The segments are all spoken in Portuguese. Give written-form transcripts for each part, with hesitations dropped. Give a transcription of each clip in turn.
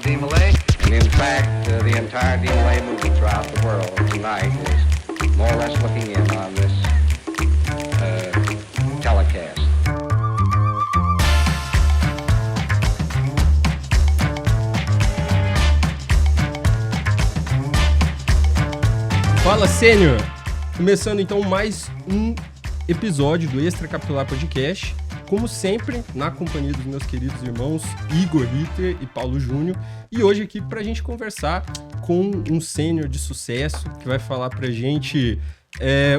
of DeMolay. And in fact, the entire DeMolay movement throughout the world tonight is more or less looking in on this telecast. Fala, Sênior! Começando então mais um episódio do Extra Capitular Podcast. Como sempre, na companhia dos meus queridos irmãos Igor Ritter e Paulo Júnior. E hoje aqui pra gente conversar com um sênior de sucesso que vai falar pra gente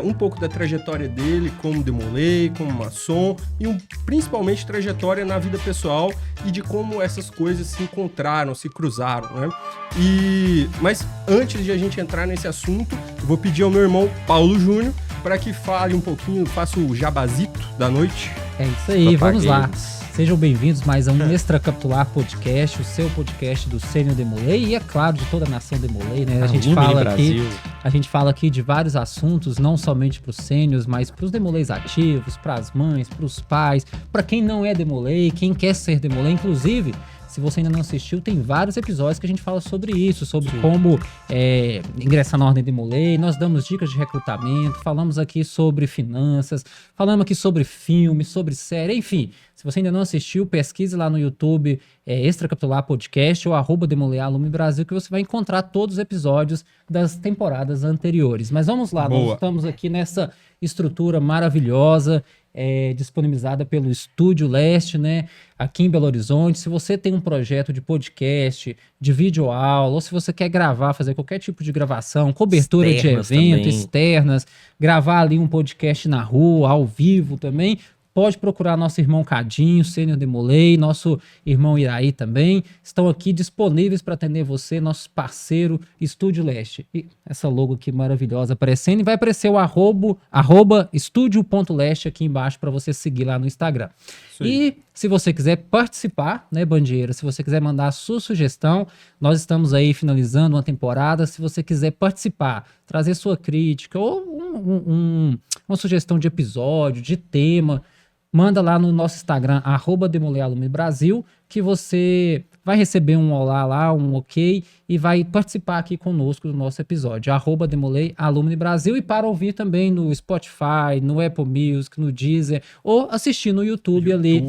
um pouco da trajetória dele como Demolay, como maçom e principalmente trajetória na vida pessoal e de como essas coisas se encontraram, se cruzaram, né? Mas antes de a gente entrar nesse assunto, eu vou pedir ao meu irmão Paulo Júnior para que fale um pouquinho, faça o jabazito da noite. É isso aí, vamos lá. Sejam bem-vindos mais a um Extra Capitular Podcast, o seu podcast do Sênior Demolay e, é claro, de toda a nação Demolay, né? A gente fala aqui de vários assuntos, não somente para os sêniors, mas para os Demolays ativos, para as mães, para os pais, para quem não é Demolay, quem quer ser Demolay, inclusive. Se você ainda não assistiu, tem vários episódios que a gente fala sobre isso, sobre como ingressar na Ordem Demolay. Nós damos dicas de recrutamento, falamos aqui sobre finanças, falamos aqui sobre filme, sobre série, enfim. Se você ainda não assistiu, pesquise lá no YouTube Extra Capitular Podcast ou @DemolayAlume Brasil, que você vai encontrar todos os episódios das temporadas anteriores. Mas vamos lá, nós estamos aqui nessa estrutura maravilhosa, disponibilizada pelo Estúdio Leste, né, aqui em Belo Horizonte. Se você tem um projeto de podcast, de videoaula, ou se você quer gravar, fazer qualquer tipo de gravação, cobertura externas de evento, também. Externas, gravar ali um podcast na rua, ao vivo também, pode procurar nosso irmão Cadinho, Sênior Demolay, nosso irmão Iraí também. Estão aqui disponíveis para atender você, nosso parceiro Estúdio Leste. E essa logo aqui maravilhosa aparecendo. E vai aparecer o @estúdio.leste aqui embaixo para você seguir lá no Instagram. E se você quiser participar, né, Bandieira? Se você quiser mandar a sua sugestão, nós estamos aí finalizando uma temporada. Se você quiser participar, trazer sua crítica ou uma sugestão de episódio, de tema, manda lá no nosso Instagram, @DemolayAlume Brasil, que você vai receber um olá lá, um ok, e vai participar aqui conosco do nosso episódio, @DemolayAlume Brasil, e para ouvir também no Spotify, no Apple Music, no Deezer, ou assistir no YouTube. Ali,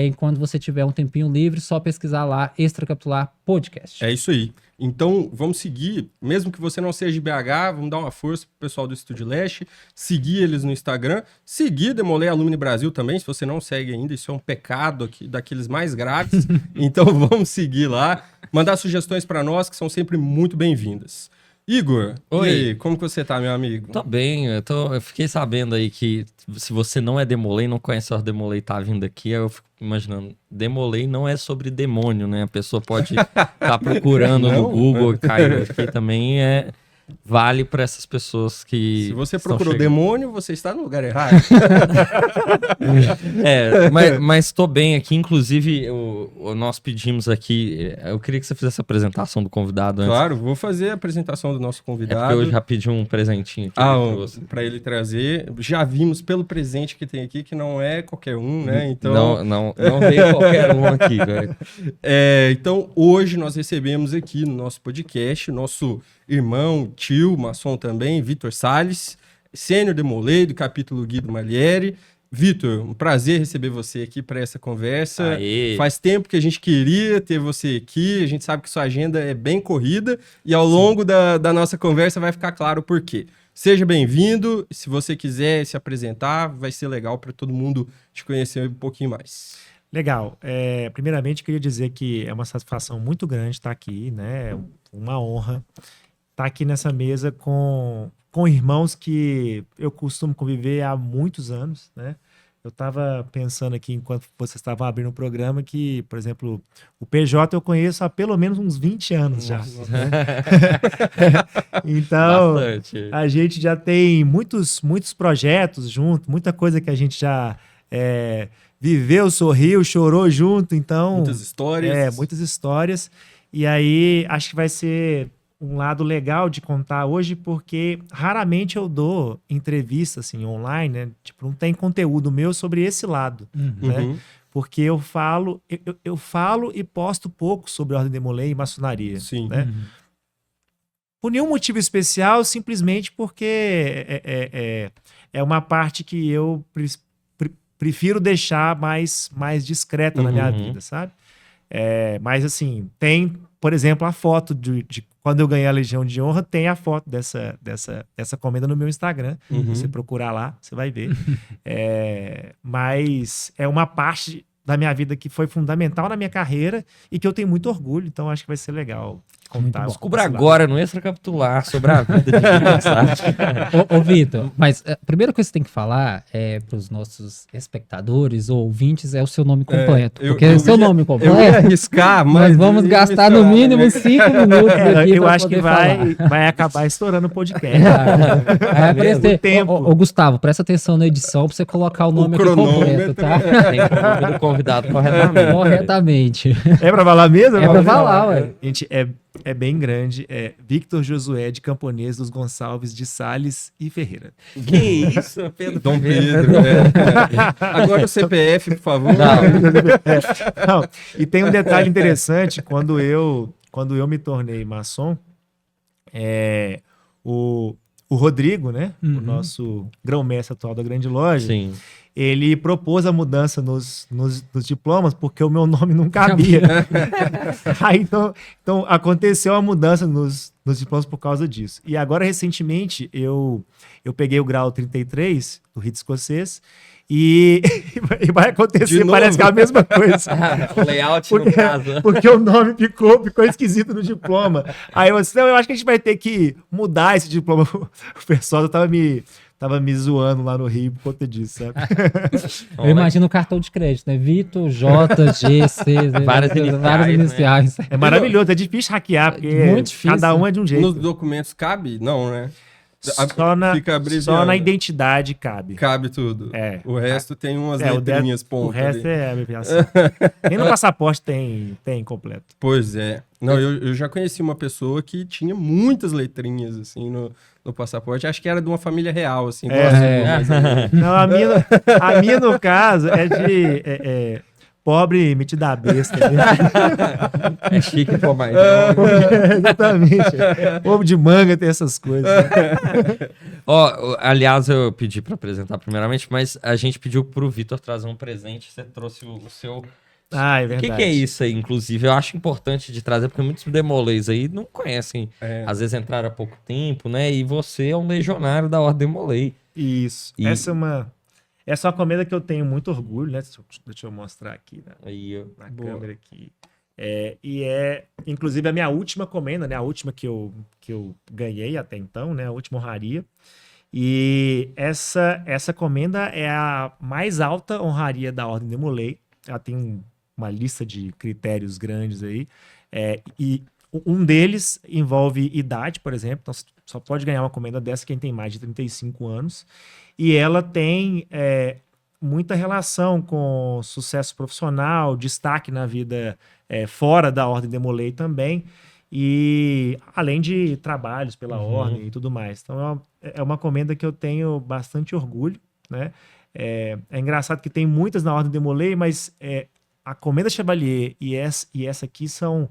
enquanto você tiver um tempinho livre, só pesquisar lá, Extra Capitular Podcast. É isso aí. Então, vamos seguir, mesmo que você não seja de BH, vamos dar uma força pro pessoal do Estúdio Leste, seguir eles no Instagram, seguir DemolayAlume Brasil também, se você não segue ainda, isso é um pecado aqui, daqueles mais graves, então vamos seguir lá, mandar sugestões para nós, que são sempre muito bem-vindas. Igor, oi. E aí, como que você tá, meu amigo? Tô bem, eu fiquei sabendo aí que se você não é Demolay, não conhece o Demolay, tá vindo aqui, aí eu fico imaginando, Demolay não é sobre demônio, né? A pessoa pode estar procurando no Google, caiu aqui também, vale para essas pessoas que... Se você procurou demônio, você está no lugar errado. Mas tô bem aqui. Inclusive, nós pedimos aqui... Eu queria que você fizesse a apresentação do convidado antes. Claro, vou fazer a apresentação do nosso convidado. Porque eu já pedi um presentinho aqui para ele trazer. Já vimos pelo presente que tem aqui, que não é qualquer um, né? Então... Não veio qualquer um aqui, velho. Então, hoje nós recebemos aqui no nosso podcast, nosso irmão, tio, maçom também, Vitor Salles, Sênior Demolay, do capítulo Guido Malieri. Vitor, um prazer receber você aqui para essa conversa. Aê. Faz tempo que a gente queria ter você aqui, a gente sabe que sua agenda é bem corrida e ao longo da nossa conversa vai ficar claro o porquê. Seja bem-vindo, se você quiser se apresentar, vai ser legal para todo mundo te conhecer um pouquinho mais. Legal. Primeiramente, queria dizer que é uma satisfação muito grande estar aqui, né? Uma honra estar aqui nessa mesa com irmãos que eu costumo conviver há muitos anos, né? Eu estava pensando aqui, enquanto vocês estavam abrindo o programa, que, por exemplo, o PJ eu conheço há pelo menos uns 20 anos já. Né? Então, bastante. A gente já tem muitos projetos junto, muita coisa que a gente já viveu, sorriu, chorou junto, então... Muitas histórias. Muitas histórias. E aí, acho que vai ser um lado legal de contar hoje, porque raramente eu dou entrevista assim, online, né? Tipo, não tem conteúdo meu sobre esse lado, né? porque eu falo e posto pouco sobre Ordem Demolay e maçonaria. Sim. Né? Por nenhum motivo especial, simplesmente porque é uma parte que eu prefiro deixar mais discreta na minha vida, sabe? Mas assim, tem, por exemplo, a foto de quando eu ganhei a Legião de Honra, tem a foto dessa comenda no meu Instagram. Você procurar lá, você vai ver. Mas é uma parte da minha vida que foi fundamental na minha carreira e que eu tenho muito orgulho, então acho que vai ser legal contar. Descubra agora no Extracapitular sobre a vida de Vitor Sati. Ô, Vitor, mas a primeira coisa que você tem que falar para os nossos espectadores ou ouvintes é o seu nome completo. Porque o seu nome completo. Eu ia arriscar, mas vamos gastar no mínimo 5 minutos aqui. Eu acho que vai acabar estourando o podcast. Tempo. Ô, Gustavo, presta atenção na edição para você colocar o nome aqui completo, tá? Tem que ouvir o convidado corretamente. É pra falar mesmo? É pra falar, ué. Gente, é bem grande. É Victor Josué de Camponês dos Gonçalves de Salles e Ferreira. Que isso, Pedro? Dom Pedro. Agora o CPF, por favor. Não, e tem um detalhe interessante. Quando eu me tornei maçom, o Rodrigo, né? O nosso grão-mestre atual da Grande Loja. Sim. Ele propôs a mudança nos diplomas porque o meu nome não cabia. Aí, então, aconteceu a mudança nos diplomas por causa disso. E agora, recentemente, eu peguei o grau 33 do rito escocês e vai acontecer, parece que é a mesma coisa. O layout no caso. Porque o nome ficou esquisito no diploma. Aí eu disse, não, eu acho que a gente vai ter que mudar esse diploma. O pessoal tava me zoando lá no Rio por conta disso, sabe? Eu imagino o cartão de crédito, né? Vitor, J, G, C, várias iniciais. Né? É maravilhoso, é difícil hackear, porque muito difícil, cada um é de um jeito. Nos documentos cabe? Não, né? Só na identidade cabe. Cabe tudo. O resto tem umas letrinhas pontas. O resto é abreviação. Nem no passaporte tem completo. Pois é. Não, eu já conheci uma pessoa que tinha muitas letrinhas, assim, no passaporte. Acho que era de uma família real, assim. Não, a minha, no caso, é de... pobre metida besta. É chique, pô, mas... Exatamente. Povo de manga tem essas coisas. Aliás, eu pedi para apresentar primeiramente, mas a gente pediu pro Vitor trazer um presente. Você trouxe o seu... Ah, é verdade. O que é isso aí, inclusive? Eu acho importante de trazer, porque muitos demolês aí não conhecem. Às vezes entraram há pouco tempo, né? E você é um legionário da Ordem Demolei. Isso. Essa é uma comenda que eu tenho muito orgulho, né? Deixa eu mostrar aqui na câmera aqui. E inclusive, a minha última comenda, né? A última que eu ganhei até então, né? A última honraria. E essa comenda é a mais alta honraria da Ordem Demolei. Ela tem uma lista de critérios grandes aí. E um deles envolve idade, por exemplo. Então, só pode ganhar uma comenda dessa quem tem mais de 35 anos. E ela tem muita relação com sucesso profissional, destaque na vida fora da Ordem Demolei também, e além de trabalhos pela Ordem e tudo mais. Então é uma comenda que eu tenho bastante orgulho, né? É engraçado que tem muitas na Ordem Demolei, mas a comenda Chevalier e essa aqui são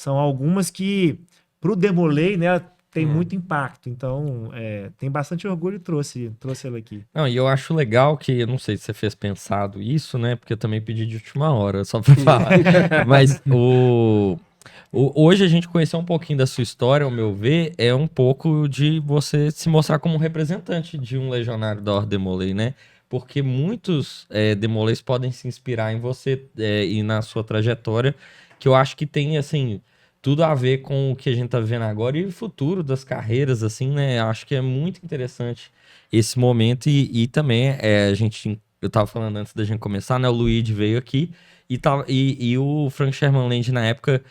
algumas que, pro Demolei, né, tem muito impacto. Então, tem bastante orgulho e trouxe ela aqui. Não, e eu acho legal que, eu não sei se você fez pensado isso, né, porque eu também pedi de última hora, só pra falar. Mas hoje a gente conhecer um pouquinho da sua história, ao meu ver, é um pouco de você se mostrar como um representante de um legionário da Ordem Demolei, né? Porque muitos demolês podem se inspirar em você e na sua trajetória, que eu acho que tem, assim, tudo a ver com o que a gente tá vivendo agora e o futuro das carreiras, assim, né? Acho que é muito interessante esse momento e também eu tava falando antes da gente começar, né? O Luigi veio aqui e o Frank Sherman Land, na época,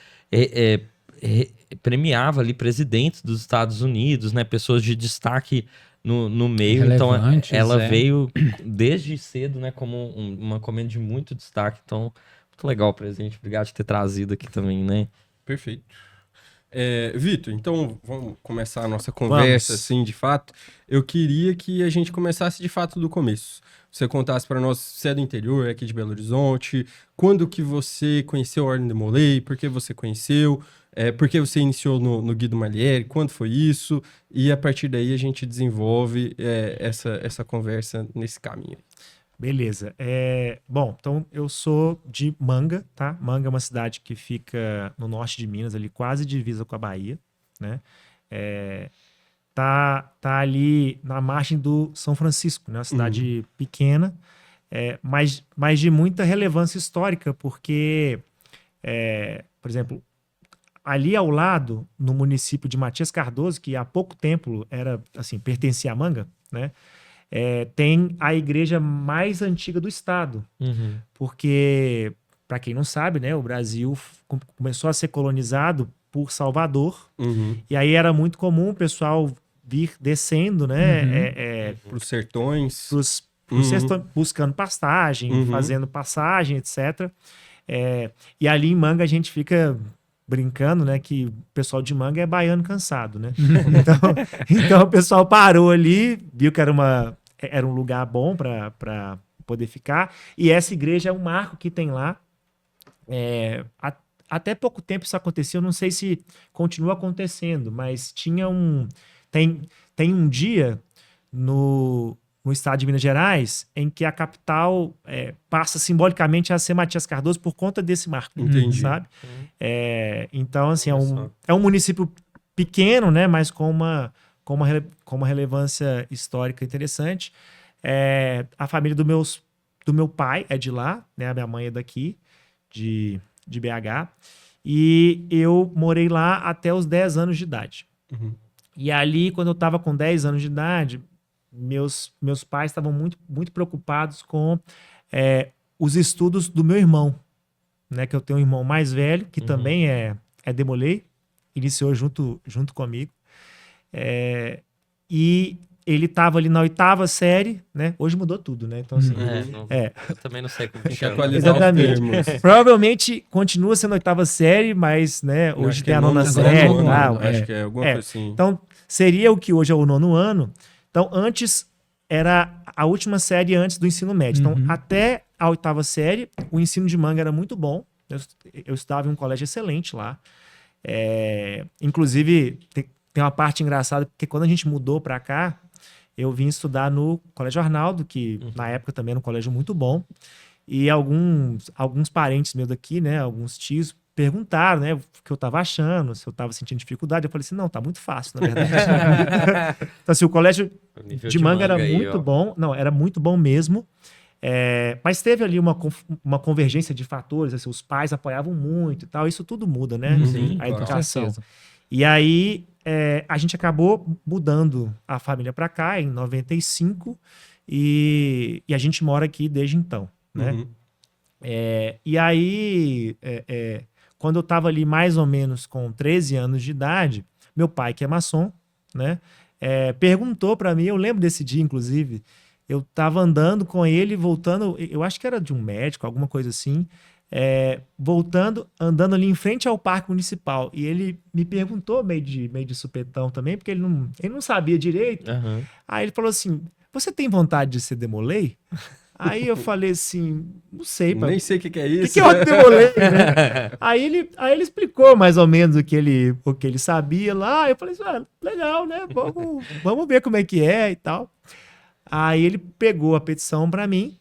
premiava ali presidentes dos Estados Unidos, né? Pessoas de destaque no meio, então ela veio desde cedo, né, como uma comenda de muito destaque, então muito legal o presente, obrigado por ter trazido aqui também, né? Perfeito. Vitor, então vamos começar a nossa conversa, assim, de fato. Eu queria que a gente começasse de fato do começo. Você contasse para nós, você é do interior, é aqui de Belo Horizonte, quando que você conheceu a Ordem de Molay, por que você conheceu, por que você iniciou no Guido Malieri, quando foi isso, e a partir daí a gente desenvolve essa conversa nesse caminho. Beleza. Bom, então eu sou de Manga, tá? Manga é uma cidade que fica no norte de Minas, ali quase divisa com a Bahia, né? Tá ali na margem do São Francisco, né? Uma cidade pequena, mas de muita relevância histórica, porque, por exemplo, ali ao lado, no município de Matias Cardoso, que há pouco tempo pertencia a Manga, né? Tem a igreja mais antiga do estado. Porque, para quem não sabe, né, o Brasil começou a ser colonizado por Salvador. E aí era muito comum o pessoal vir descendo, né, para os sertões. Buscando pastagem, fazendo passagem, etc. E ali em Manga a gente fica brincando, né, que o pessoal de Manga é baiano cansado, né? Então o pessoal parou ali, viu que era um lugar bom para poder ficar. E essa igreja é um marco que tem lá. Até pouco tempo isso aconteceu, não sei se continua acontecendo, mas tem um dia no estado de Minas Gerais em que a capital passa simbolicamente a ser Matias Cardoso por conta desse marco. Entendi. Sabe? Então, assim, é um município pequeno, né, mas com uma relevância histórica interessante. A família do meu pai é de lá, né? A minha mãe é daqui, de BH. E eu morei lá até os 10 anos de idade. E ali, quando eu estava com 10 anos de idade, meus pais estavam muito, muito preocupados com os estudos do meu irmão, né? Que eu tenho um irmão mais velho, que também é de Molay, iniciou junto comigo. E ele estava ali na 8ª série, né? Hoje mudou tudo, né? Então, assim... Eu também não sei como Tem que que é. atualizar os termos. Provavelmente continua sendo a 8ª série, mas, né? Hoje tem a 9ª série. Acho que é alguma coisa assim. Então, seria o que hoje é o 9º ano. Então, antes era a última série antes do ensino médio. Então, até a 8ª série, o ensino de Manga era muito bom. Eu estudava em um colégio excelente lá. Inclusive, tem uma parte engraçada, porque quando a gente mudou para cá, eu vim estudar no Colégio Arnaldo, que na época também era um colégio muito bom. E alguns parentes meus daqui, né, alguns tios, perguntaram, né, o que eu estava achando, se eu estava sentindo dificuldade. Eu falei assim, não, tá muito fácil, na verdade. Então, assim, o colégio de Manga era muito bom. Não, era muito bom mesmo. Mas teve ali uma convergência de fatores, assim, os pais apoiavam muito e tal. Isso tudo muda, né? Sim, a educação. Com certeza. E aí, a gente acabou mudando a família para cá em 95 e a gente mora aqui desde então, né? E aí, quando eu estava ali mais ou menos com 13 anos de idade, meu pai, que é maçom, né, perguntou para mim, eu lembro desse dia, inclusive, eu estava andando com ele, voltando, eu acho que era de um médico, alguma coisa assim, andando ali em frente ao Parque Municipal. E ele me perguntou, meio de supetão também, porque ele não sabia direito. Aí ele falou assim, você tem vontade de ser de Molay? Aí eu falei assim, não sei, pai. Nem sei o que é isso. O que é o de Molay, né? Aí ele explicou mais ou menos o que ele sabia lá. Eu falei assim, legal, né? Vamos ver como é que é e tal. Aí ele pegou a petição para mim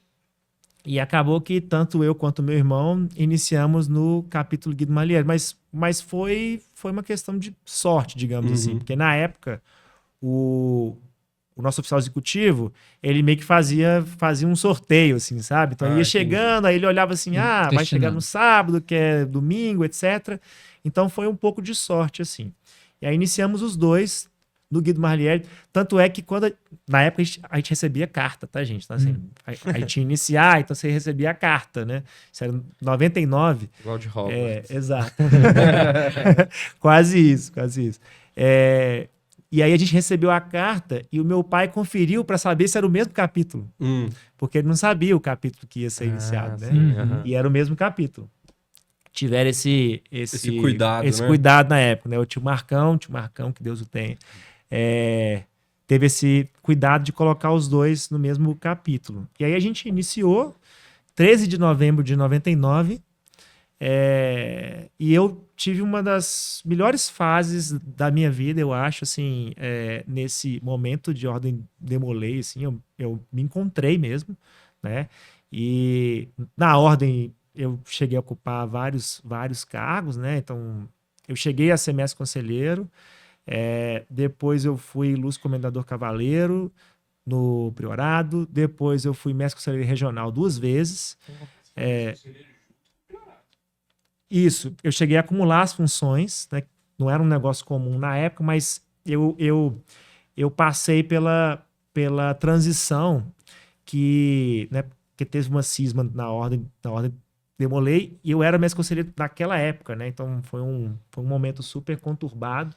e acabou que tanto eu quanto meu irmão iniciamos no capítulo Guido Malieri. Mas foi uma questão de sorte, digamos assim. Porque na época, o nosso oficial executivo, ele meio que fazia um sorteio, assim, sabe? Então ia chegando, aí ele olhava assim, vai chegar no sábado, que é domingo, etc. Então foi um pouco de sorte, assim. E aí iniciamos os dois no Guido Malieri. Tanto é que na época a gente recebia carta, tá, gente? Então, assim, a gente ia iniciar, então você recebia a carta, né? Isso era 99. Igual de Hogwarts. Exato. Quase isso. E aí a gente recebeu a carta e o meu pai conferiu para saber se era o mesmo capítulo. Porque ele não sabia o capítulo que ia ser iniciado, né? Sim, E era o mesmo capítulo. tiveram esse cuidado, esse né? cuidado na época, né? O tio Marcão, que Deus o tenha, teve esse cuidado de colocar os dois no mesmo capítulo. E aí a gente iniciou 13 de novembro de 99, e eu tive uma das melhores fases da minha vida, eu acho, assim, nesse momento de Ordem Demolei, assim, eu me encontrei mesmo, né? E na Ordem eu cheguei a ocupar vários cargos, né? Então, eu cheguei a ser mestre conselheiro, depois eu fui Luz Comendador Cavaleiro no Priorado, depois eu fui mestre conselheiro regional 2 vezes. Isso, eu cheguei a acumular as funções, né? Não era um negócio comum na época, mas eu passei pela transição né, que teve uma cisma na ordem Demolei, e eu era mestre conselheiro naquela época, né? Então foi um momento super conturbado.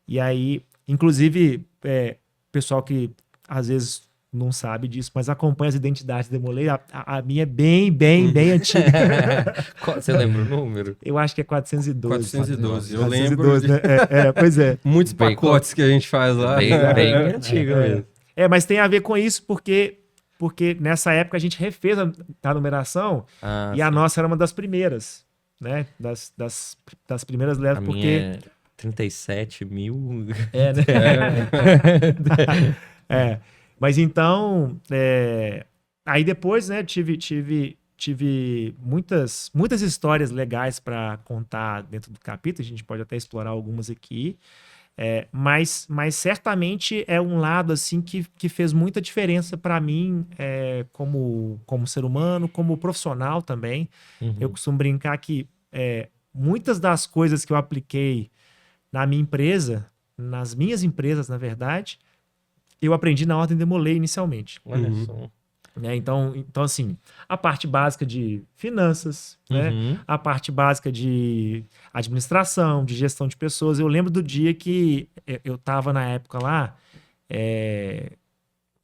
E aí, inclusive, pessoal que às vezes não sabe disso, mas acompanha as identidades de Demolei, a minha é bem antiga. Você lembra o número? Eu acho que é 412. 412, eu 412, lembro. né? Pois é. Muitos pacotes que a gente faz lá. Bem antigo mesmo. Mas tem a ver com isso porque nessa época a gente refez a numeração e a nossa era uma das primeiras, né? Das primeiras levas, a porque... minha é 37 mil. Né? Mas então, aí depois, né, tive muitas histórias legais para contar dentro do capítulo, a gente pode até explorar algumas aqui, mas certamente é um lado assim que fez muita diferença para mim, como ser humano, como profissional também. Uhum. Eu costumo brincar que muitas das coisas que eu apliquei na minha empresa, nas minhas empresas, na verdade, eu aprendi na Ordem Demolei inicialmente. Olha só. Né? Então, assim, a parte básica de finanças, né? A parte básica de administração, de gestão de pessoas. Eu lembro do dia que eu estava na época lá,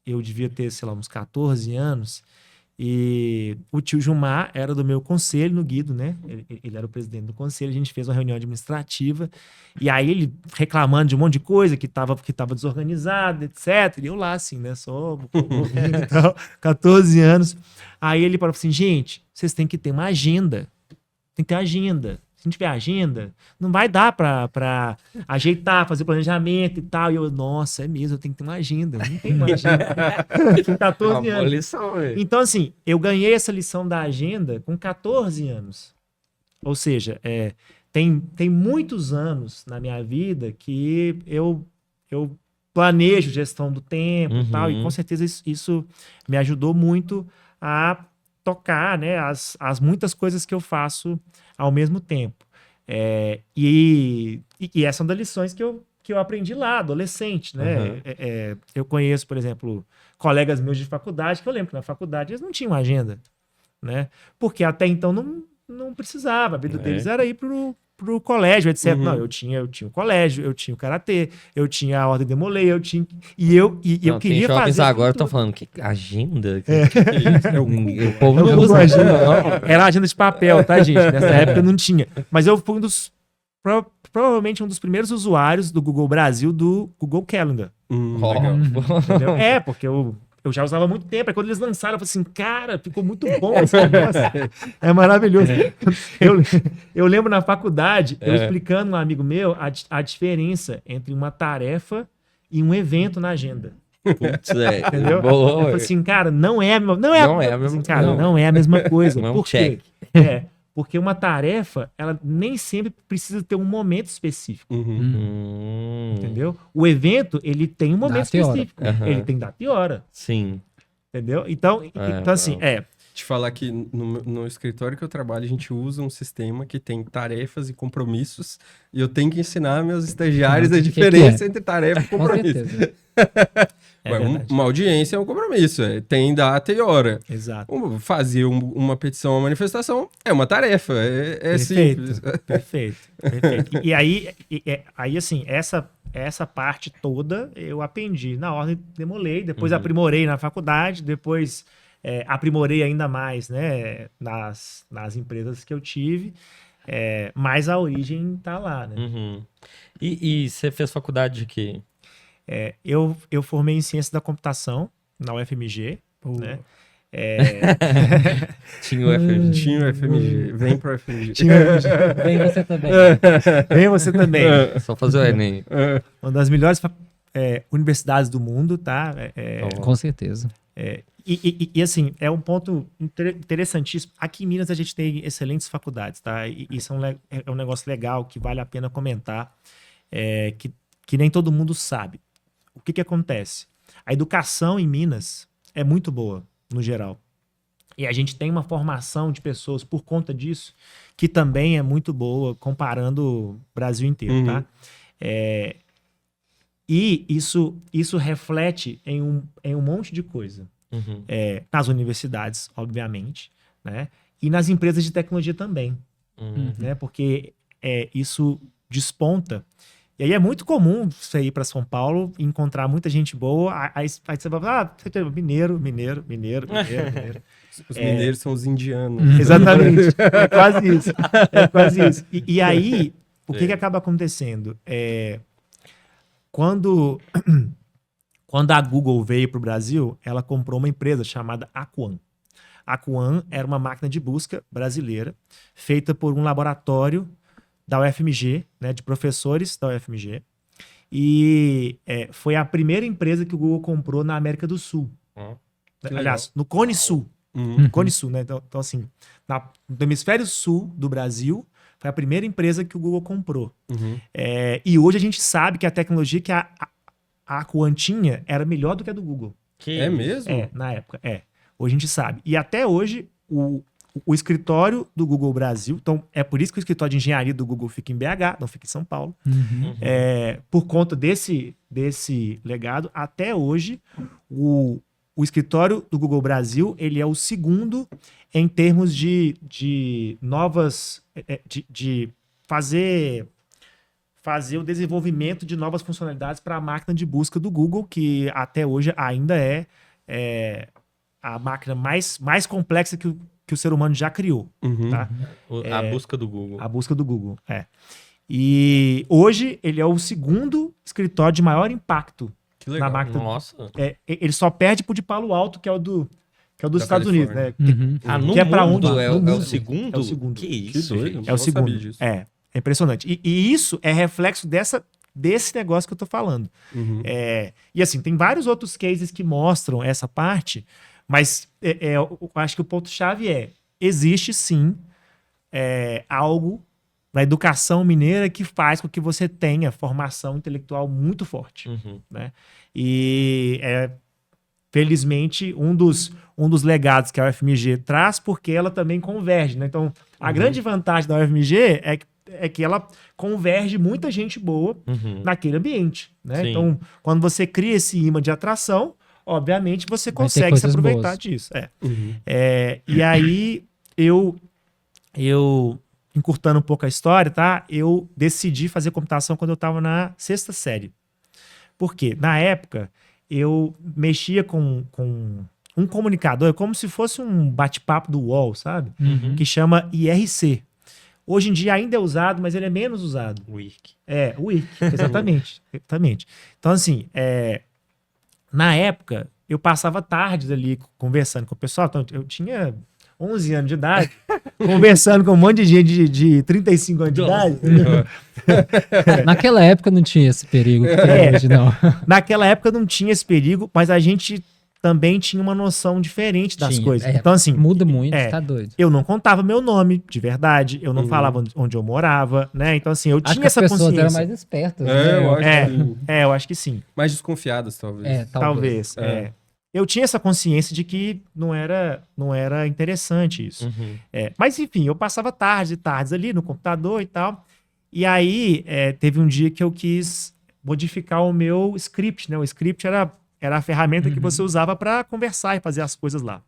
eu devia ter, sei lá, uns 14 anos, e o tio Gilmar era do meu conselho no Guido, né? Ele era o presidente do conselho, a gente fez uma reunião administrativa, e aí ele reclamando de um monte de coisa, que tava desorganizado, etc. E eu lá, assim, né? Só ouvindo e tal, 14 anos. Aí ele falou assim, gente, vocês têm que ter uma agenda. Tem que ter agenda. Se não tiver agenda, não vai dar pra ajeitar, fazer planejamento e tal. E eu, nossa, é mesmo, eu tenho que ter uma agenda. Eu não tenho uma agenda. Com 14 Uma anos. lição, velho. Então, assim, eu ganhei essa lição da agenda com 14 anos. Ou seja, tem muitos anos na minha vida que eu planejo gestão do tempo e tal, e com certeza isso me ajudou muito a tocar, né, as muitas coisas que eu faço ao mesmo tempo. E essas são das lições que eu aprendi lá, adolescente, né? Eu conheço, por exemplo, colegas meus de faculdade, que eu lembro que na faculdade eles não tinham agenda, né? Porque até então não precisava, a vida deles era ir pro colégio, etc. Não, eu tinha o colégio, eu tinha o karatê, eu tinha a Ordem Demolei, eu queria fazer. Agora estão falando que agenda? O povo não usa agenda, não. Era agenda de papel, tá, gente? Nessa época não tinha. Mas eu fui provavelmente um dos primeiros usuários do Google Brasil, do Google Calendar. Legal. Entendeu? Porque eu já usava há muito tempo. Aí quando eles lançaram, eu falei assim, cara, ficou muito bom esse negócio. É maravilhoso. Eu lembro na faculdade, eu explicando a um amigo meu a diferença entre uma tarefa e um evento na agenda. Putz, Entendeu? Boa, eu falei assim, cara, não é a mesma coisa. Não é um Por quê? check. Porque uma tarefa, ela nem sempre precisa ter um momento específico. Entendeu? O evento, ele tem um momento específico. Ele tem data e hora. Sim. Entendeu? Então assim, Te falar que no escritório que eu trabalho, a gente usa um sistema que tem tarefas e compromissos, e eu tenho que ensinar meus estagiários a diferença entre tarefa e compromisso. Com certeza. Uma audiência é um compromisso, tem data e hora. Exato. Fazer uma petição, uma manifestação é uma tarefa, simples. Perfeito. E aí, assim, essa parte toda eu aprendi na Ordem Demolei, depois aprimorei na faculdade, depois aprimorei ainda mais, né, nas empresas que eu tive, mas a origem tá lá, né? Uhum. E você fez faculdade de quê? Eu formei em Ciência da Computação na UFMG, né? Tinha o FMG. Tinha o FMG. Vem pro FMG. Vem você também. Vem você também. Só fazer o Enem. Uma das melhores universidades do mundo, tá? Com certeza. E assim, é um ponto interessantíssimo. Aqui em Minas a gente tem excelentes faculdades, tá? E isso é um negócio legal que vale a pena comentar, que nem todo mundo sabe. O que acontece? A educação em Minas é muito boa, no geral. E a gente tem uma formação de pessoas por conta disso, que também é muito boa, comparando o Brasil inteiro, tá? E isso reflete em um monte de coisa. Uhum. Nas universidades, obviamente, né? E nas empresas de tecnologia também, né? Porque isso desponta. E aí é muito comum você ir para São Paulo e encontrar muita gente boa, aí você vai falar, mineiro. Os mineiros são os indianos. Exatamente. É quase isso. E aí, o que acaba acontecendo? Quando a Google veio para o Brasil, ela comprou uma empresa chamada Aquan. Aquan era uma máquina de busca brasileira, feita por um laboratório da UFMG, né, de professores da UFMG. E foi a primeira empresa que o Google comprou na América do Sul. Aliás, no Cone Sul. Cone Sul, né? Então assim, no hemisfério sul do Brasil, foi a primeira empresa que o Google comprou. E hoje a gente sabe que a tecnologia que a Aquan tinha era melhor do que a do Google. Mesmo? Na época, Hoje a gente sabe. E até hoje, o escritório do Google Brasil, então é por isso que o escritório de engenharia do Google fica em BH, não fica em São Paulo. Por conta desse legado, até hoje, o escritório do Google Brasil, ele é o segundo em termos de novas... de fazer o desenvolvimento de novas funcionalidades para a máquina de busca do Google, que até hoje ainda é a máquina mais complexa que o ser humano já criou. Tá? A busca do Google. A busca do Google, E hoje ele é o segundo escritório de maior impacto na máquina. Nossa. Ele só perde pro de Palo Alto, que é o dos Estados Unidos, né? No que é para mundo onde? É o segundo? É o segundo. Que isso, doido. gente? É o Não sabia segundo. disso. É impressionante. E isso é reflexo desse negócio que eu tô falando. E assim, tem vários outros cases que mostram essa parte, mas eu acho que o ponto-chave existe sim algo na educação mineira que faz com que você tenha formação intelectual muito forte. Né? E felizmente, um dos legados que a UFMG traz, porque ela também converge. Né? Então, a grande vantagem da UFMG é que ela converge muita gente boa naquele ambiente. Né? Então, quando você cria esse imã de atração, obviamente você consegue se aproveitar boas. disso. E aí, eu encurtando um pouco a história, tá? Eu decidi fazer computação quando eu estava na 6ª série. Por quê? Na época, eu mexia com um comunicador, é como se fosse um bate-papo do UOL, sabe? Que chama IRC. Hoje em dia ainda é usado, mas ele é menos usado. O IRC. O IRC, exatamente. Então, assim, na época, eu passava tardes ali conversando com o pessoal. Então, eu tinha 11 anos de idade, conversando com um monte de gente de 35 anos de idade. Naquela época não tinha esse perigo que tem hoje, não. Naquela época não tinha esse perigo, mas a gente também tinha uma noção diferente das coisas. Então, assim... Muda muito, tá doido. Eu não contava meu nome, de verdade. Eu não falava onde eu morava, né? Então, assim, eu tinha essa consciência. As pessoas eram mais espertas, né? Eu acho que sim. Mais desconfiadas, talvez. Talvez. Eu tinha essa consciência de que não era interessante isso. Mas, enfim, eu passava tardes e tardes ali no computador e tal. E aí, teve um dia que eu quis modificar o meu script, né? O script era a ferramenta que você usava para conversar e fazer as coisas lá.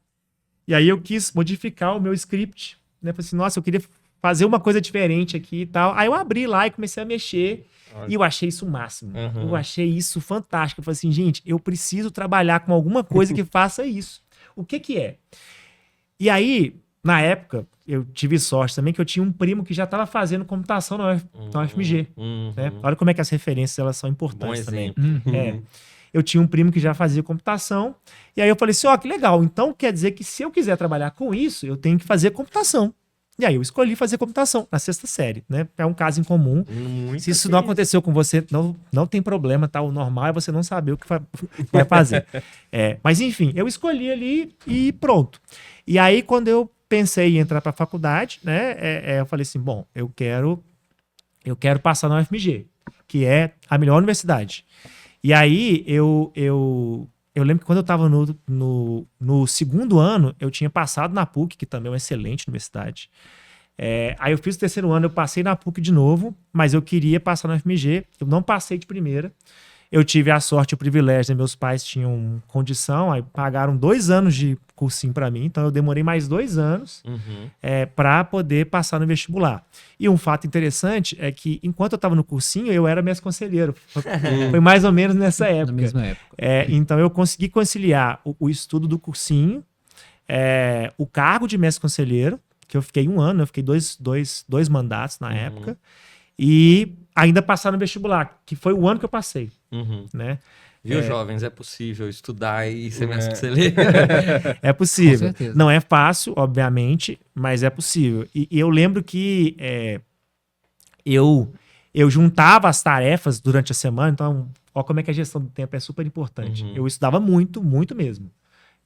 E aí eu quis modificar o meu script, né? Falei assim, nossa, eu queria fazer uma coisa diferente aqui e tal. Aí eu abri lá e comecei a mexer. E eu achei isso o máximo. Eu achei isso fantástico. Eu falei assim, gente, eu preciso trabalhar com alguma coisa que faça isso. o que que é? E aí, na época, eu tive sorte também que eu tinha um primo que já estava fazendo computação na UFMG. Né? Olha como é que as referências elas são importantes também. Eu tinha um primo que já fazia computação, e aí eu falei assim, que legal, então quer dizer que se eu quiser trabalhar com isso, eu tenho que fazer computação. E aí eu escolhi fazer computação na 6ª série, né? É um caso em comum. Se isso não aconteceu com você, não tem problema, tá? O normal é você não saber o que vai fazer. Mas enfim, eu escolhi ali e pronto. E aí quando eu pensei em entrar para a faculdade, né? Eu falei assim, bom, eu quero passar na UFMG, que é a melhor universidade. E aí eu lembro que quando eu estava no 2º ano, eu tinha passado na PUC, que também é uma excelente universidade. Aí eu fiz o 3º ano, eu passei na PUC de novo, mas eu queria passar na UFMG, eu não passei de primeira. Eu tive a sorte e o privilégio, né? Meus pais tinham condição, aí pagaram 2 anos de cursinho para mim, então eu demorei mais 2 anos para poder passar no vestibular. E um fato interessante é que, enquanto eu estava no cursinho, eu era mestre conselheiro. Foi mais ou menos nessa época. Na mesma época. Então eu consegui conciliar o estudo do cursinho, o cargo de mestre conselheiro, que eu fiquei 1 ano, eu fiquei dois mandatos na época, e ainda passar no vestibular, que foi o ano que eu passei. Né? Viu, jovens? É possível estudar e ser mestre conselheiro. É possível. Com certeza. Não é fácil, obviamente, mas é possível. E eu lembro que eu juntava as tarefas durante a semana, então, olha como é que a gestão do tempo é super importante. Eu estudava muito, muito mesmo.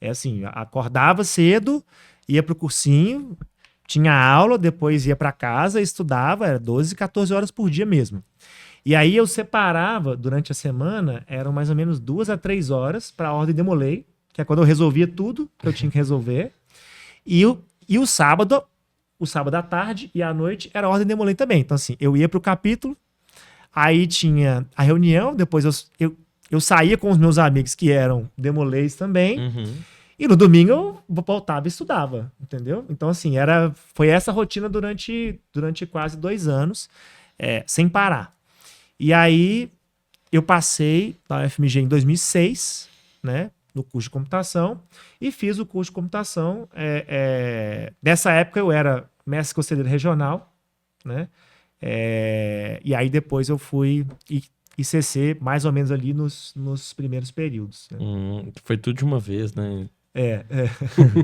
Assim, acordava cedo, ia pro cursinho, tinha aula, depois ia para casa, estudava, era 12, 14 horas por dia mesmo. E aí eu separava, durante a semana, eram mais ou menos 2 a 3 horas para a ordem Demolei, que é quando eu resolvia tudo que eu tinha que resolver. E o sábado à tarde e à noite era a ordem Demolei também. Então assim, eu ia pro capítulo, aí tinha a reunião, depois eu saía com os meus amigos que eram Demoleis também, e no domingo eu voltava e estudava, entendeu? Então assim, foi essa rotina durante quase 2 anos, sem parar. E aí eu passei na UFMG em 2006, né, no curso de computação, e fiz o curso de computação. Nessa época eu era mestre conselheiro regional, né, e aí depois eu fui ICC mais ou menos ali nos primeiros períodos. Né? Foi tudo de uma vez, né?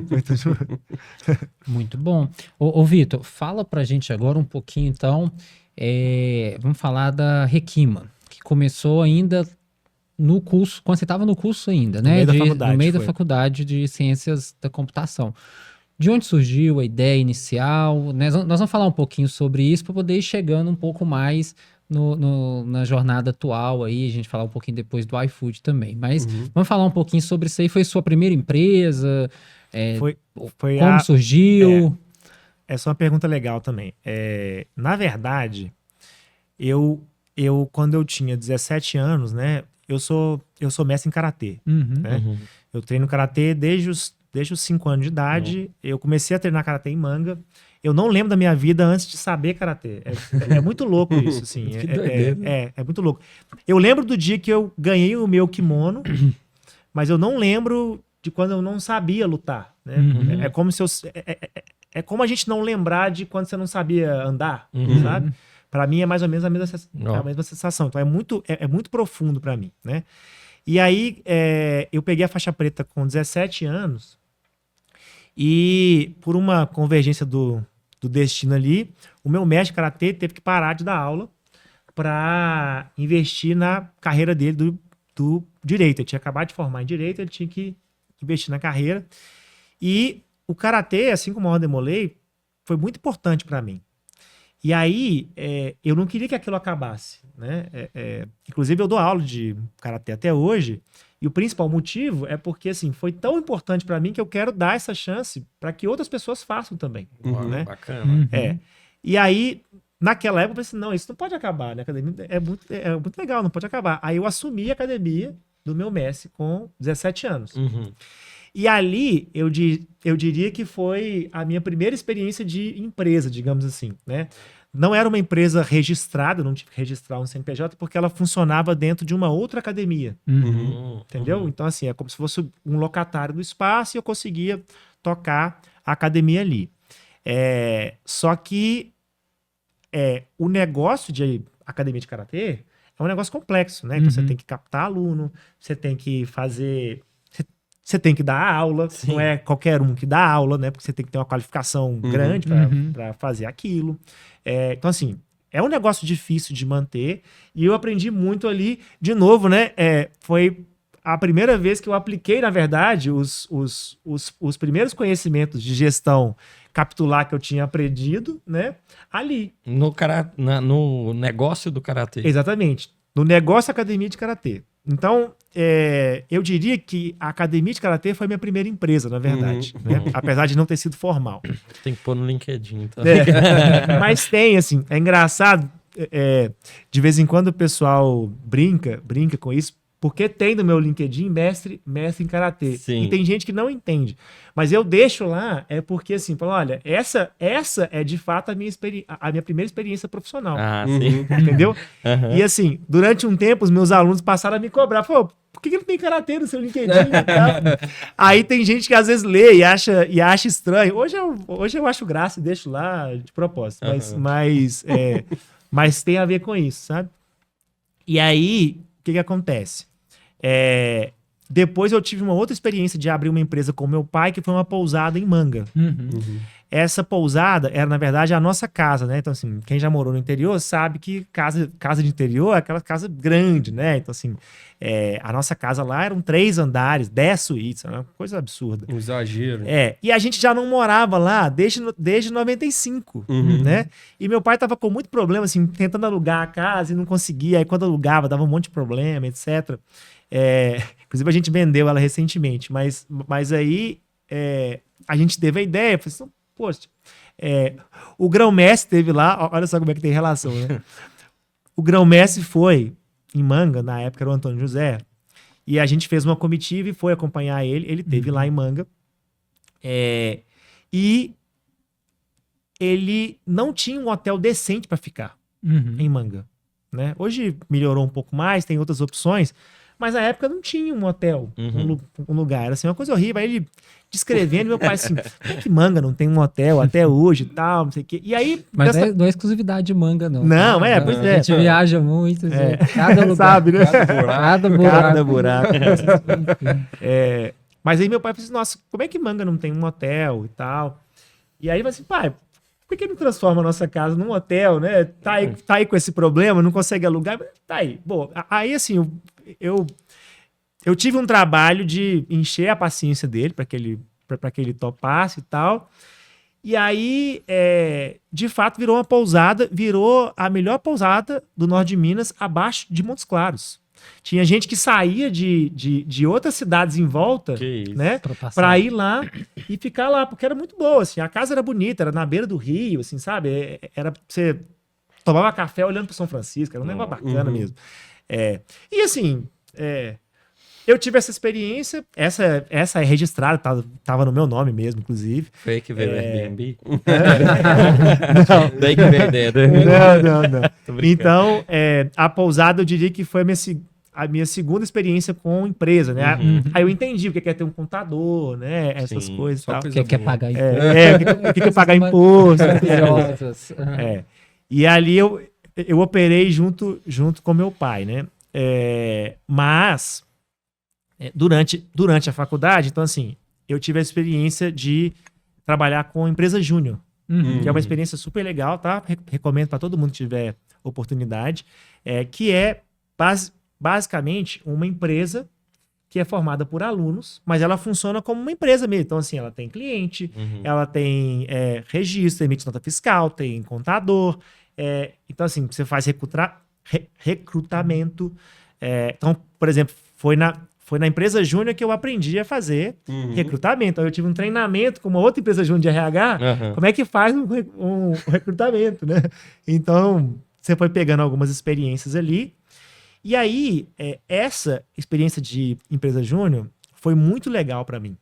Foi tudo de uma vez. Muito bom. Ô Vitor, fala pra gente agora um pouquinho, então, vamos falar da Requima, que começou ainda no curso, quando você estava no curso ainda, né? No meio da faculdade de Ciências da Computação. De onde surgiu a ideia inicial? Nós vamos falar um pouquinho sobre isso para poder ir chegando um pouco mais na jornada atual aí, a gente falar um pouquinho depois do iFood também. Mas vamos falar um pouquinho sobre isso aí. Foi sua primeira empresa? Como surgiu? Essa é uma pergunta legal também. Na verdade, quando eu tinha 17 anos, né, eu sou mestre em karatê. Né? Eu treino karatê desde os 5 anos de idade. Eu comecei a treinar karatê em Manga. Eu não lembro da minha vida antes de saber karatê. É muito louco isso, assim. É muito louco. Eu lembro do dia que eu ganhei o meu kimono, mas eu não lembro de quando eu não sabia lutar. Né? É como se é como a gente não lembrar de quando você não sabia andar, sabe? Para mim é mais ou menos a mesma sensação. Então é muito profundo para mim, né? E aí eu peguei a faixa preta com 17 anos e por uma convergência do destino ali, o meu mestre de karatê teve que parar de dar aula para investir na carreira dele do direito. Ele tinha acabado de formar em direito, ele tinha que investir na carreira. E o karatê, assim como a Ordem Demolei, foi muito importante para mim. E aí, eu não queria que aquilo acabasse, né? Inclusive, eu dou aula de karatê até hoje, e o principal motivo é porque, assim, foi tão importante para mim que eu quero dar essa chance para que outras pessoas façam também. Né? Bacana. E aí, naquela época, eu pensei, não, isso não pode acabar, né? A academia é muito legal, não pode acabar. Aí eu assumi a academia do meu mestre com 17 anos. E ali, eu diria que foi a minha primeira experiência de empresa, digamos assim, né? não era uma empresa registrada, não tive que registrar um CNPJ, porque ela funcionava dentro de uma outra academia. Entendeu? Então, assim, é como se fosse um locatário do espaço e eu conseguia tocar a academia ali. Só que o negócio de academia de karatê é um negócio complexo, né? Então você tem que captar aluno, você tem que fazer... Você tem que dar aula, não é qualquer um que dá aula, né? Porque você tem que ter uma qualificação grande para fazer aquilo. Então, assim, é um negócio difícil de manter e eu aprendi muito ali. De novo, né? Foi a primeira vez que eu apliquei, na verdade, os primeiros conhecimentos de gestão capitular que eu tinha aprendido, né? Ali. No negócio do karatê. Exatamente. No negócio academia de karatê. Então, eu diria que a academia de karatê foi minha primeira empresa, na verdade. Né? Apesar de não ter sido formal. Tem que pôr no LinkedIn. Então. Mas tem, assim, é engraçado. De vez em quando o pessoal brinca com isso, porque tem no meu LinkedIn mestre em karatê. Sim. E tem gente que não entende. Mas eu deixo lá, porque assim, falo, olha, essa é de fato a minha primeira experiência profissional. Sim. Entendeu? E assim, durante um tempo, os meus alunos passaram a me cobrar. Pô, por que não tem karatê no seu LinkedIn? Aí tem gente que às vezes lê e acha estranho. Hoje eu acho graça e deixo lá de propósito. Mas tem a ver com isso, sabe? E aí, o que acontece? Depois eu tive uma outra experiência de abrir uma empresa com meu pai, que foi uma pousada em Manga. Essa pousada era, na verdade, a nossa casa, né? Então, assim, quem já morou no interior sabe que casa de interior é aquela casa grande, né? Então, assim, a nossa casa lá eram 3 andares, 10 suítes, uma coisa absurda. Um exagero. E a gente já não morava lá desde 95, né? E meu pai tava com muito problema, assim, tentando alugar a casa e não conseguia. Aí, quando alugava, dava um monte de problema, etc. Inclusive, a gente vendeu ela recentemente. Mas aí, a gente teve a ideia, falei assim, poxa, o grão-mestre teve lá, olha só como é que tem relação, né? O grão-mestre foi em Manga, na época era o Antônio José, e a gente fez uma comitiva e foi acompanhar ele teve lá em Manga, e ele não tinha um hotel decente para ficar em Manga, né? Hoje melhorou um pouco mais, tem outras opções, mas na época não tinha um hotel, um lugar. Era assim, uma coisa horrível. Aí ele descrevendo, meu pai assim, como é que Manga não tem um hotel até hoje e tal, não sei o quê. E aí... Mas não é exclusividade de Manga, não. Não, pois A gente viaja muito, cada lugar. Sabe, né? Cada buraco. Mas aí meu pai falou assim, nossa, como é que Manga não tem um hotel e tal? E aí ele falou assim, pai, por que não transforma a nossa casa num hotel, né? Tá aí com esse problema, não consegue alugar? Tá aí. Bom, aí assim... Eu tive um trabalho de encher a paciência dele para que ele topasse e tal. E aí, de fato, virou a melhor pousada do norte de Minas, abaixo de Montes Claros. Tinha gente que saía de outras cidades em volta, né, para ir lá e ficar lá, porque era muito boa, assim. A casa era bonita, era na beira do rio, assim, sabe? Era você tomava café olhando para São Francisco, era um negócio bacana mesmo. E assim, eu tive essa experiência, essa é registrada, tava no meu nome mesmo, inclusive. Foi aí que veio o Airbnb? Não. Daí que veio a ideia. Não. Então, a pousada eu diria que foi a minha segunda experiência com empresa, né? Aí eu entendi o que é ter um contador, né? Essas coisas e tal. O que é pagar imposto. O que é pagar imposto. E ali eu operei junto com meu pai, né? Mas durante a faculdade, então assim, eu tive a experiência de trabalhar com empresa júnior, que é uma experiência super legal, tá? Recomendo para todo mundo que tiver oportunidade, que é basicamente uma empresa que é formada por alunos, mas ela funciona como uma empresa mesmo. Então, assim, ela tem cliente, ela tem registro, emite nota fiscal, tem contador. Então, assim, você faz recrutamento. Então, por exemplo, foi na empresa júnior que eu aprendi a fazer recrutamento. Então, eu tive um treinamento com uma outra empresa júnior de RH, como é que faz um recrutamento, né? Então, você foi pegando algumas experiências ali. E aí, essa experiência de empresa júnior foi muito legal para mim,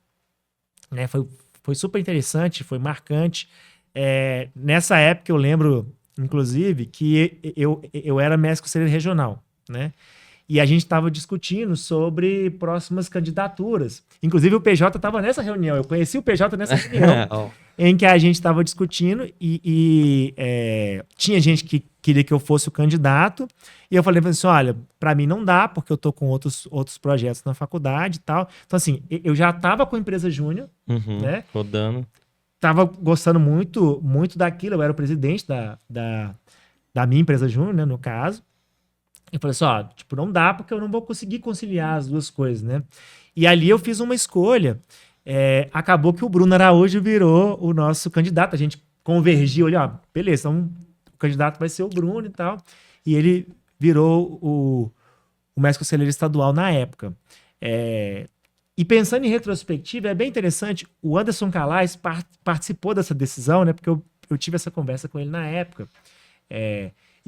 né? Foi super interessante, foi marcante. Nessa época, eu lembro inclusive, que eu era mestre conselheiro regional, né? E a gente estava discutindo sobre próximas candidaturas. Inclusive, o PJ estava nessa reunião. Eu conheci o PJ nessa reunião em que a gente estava discutindo e tinha gente que queria que eu fosse o candidato. E eu falei assim, olha, para mim não dá, porque eu tô com outros projetos na faculdade e tal. Então, assim, eu já estava com a empresa júnior, né? Rodando. Tava gostando muito, muito daquilo. Eu era o presidente da minha empresa júnior, né, no caso. Eu falei assim, ó, tipo, não dá porque eu não vou conseguir conciliar as duas coisas, né? E ali eu fiz uma escolha. Acabou que o Bruno Araújo virou o nosso candidato. A gente convergiu, olha, ó, beleza, então o candidato vai ser o Bruno e tal. E ele virou o mestre conselheiro estadual na época. E pensando em retrospectiva, é bem interessante, o Anderson Calais participou dessa decisão, né? Porque eu tive essa conversa com ele na época.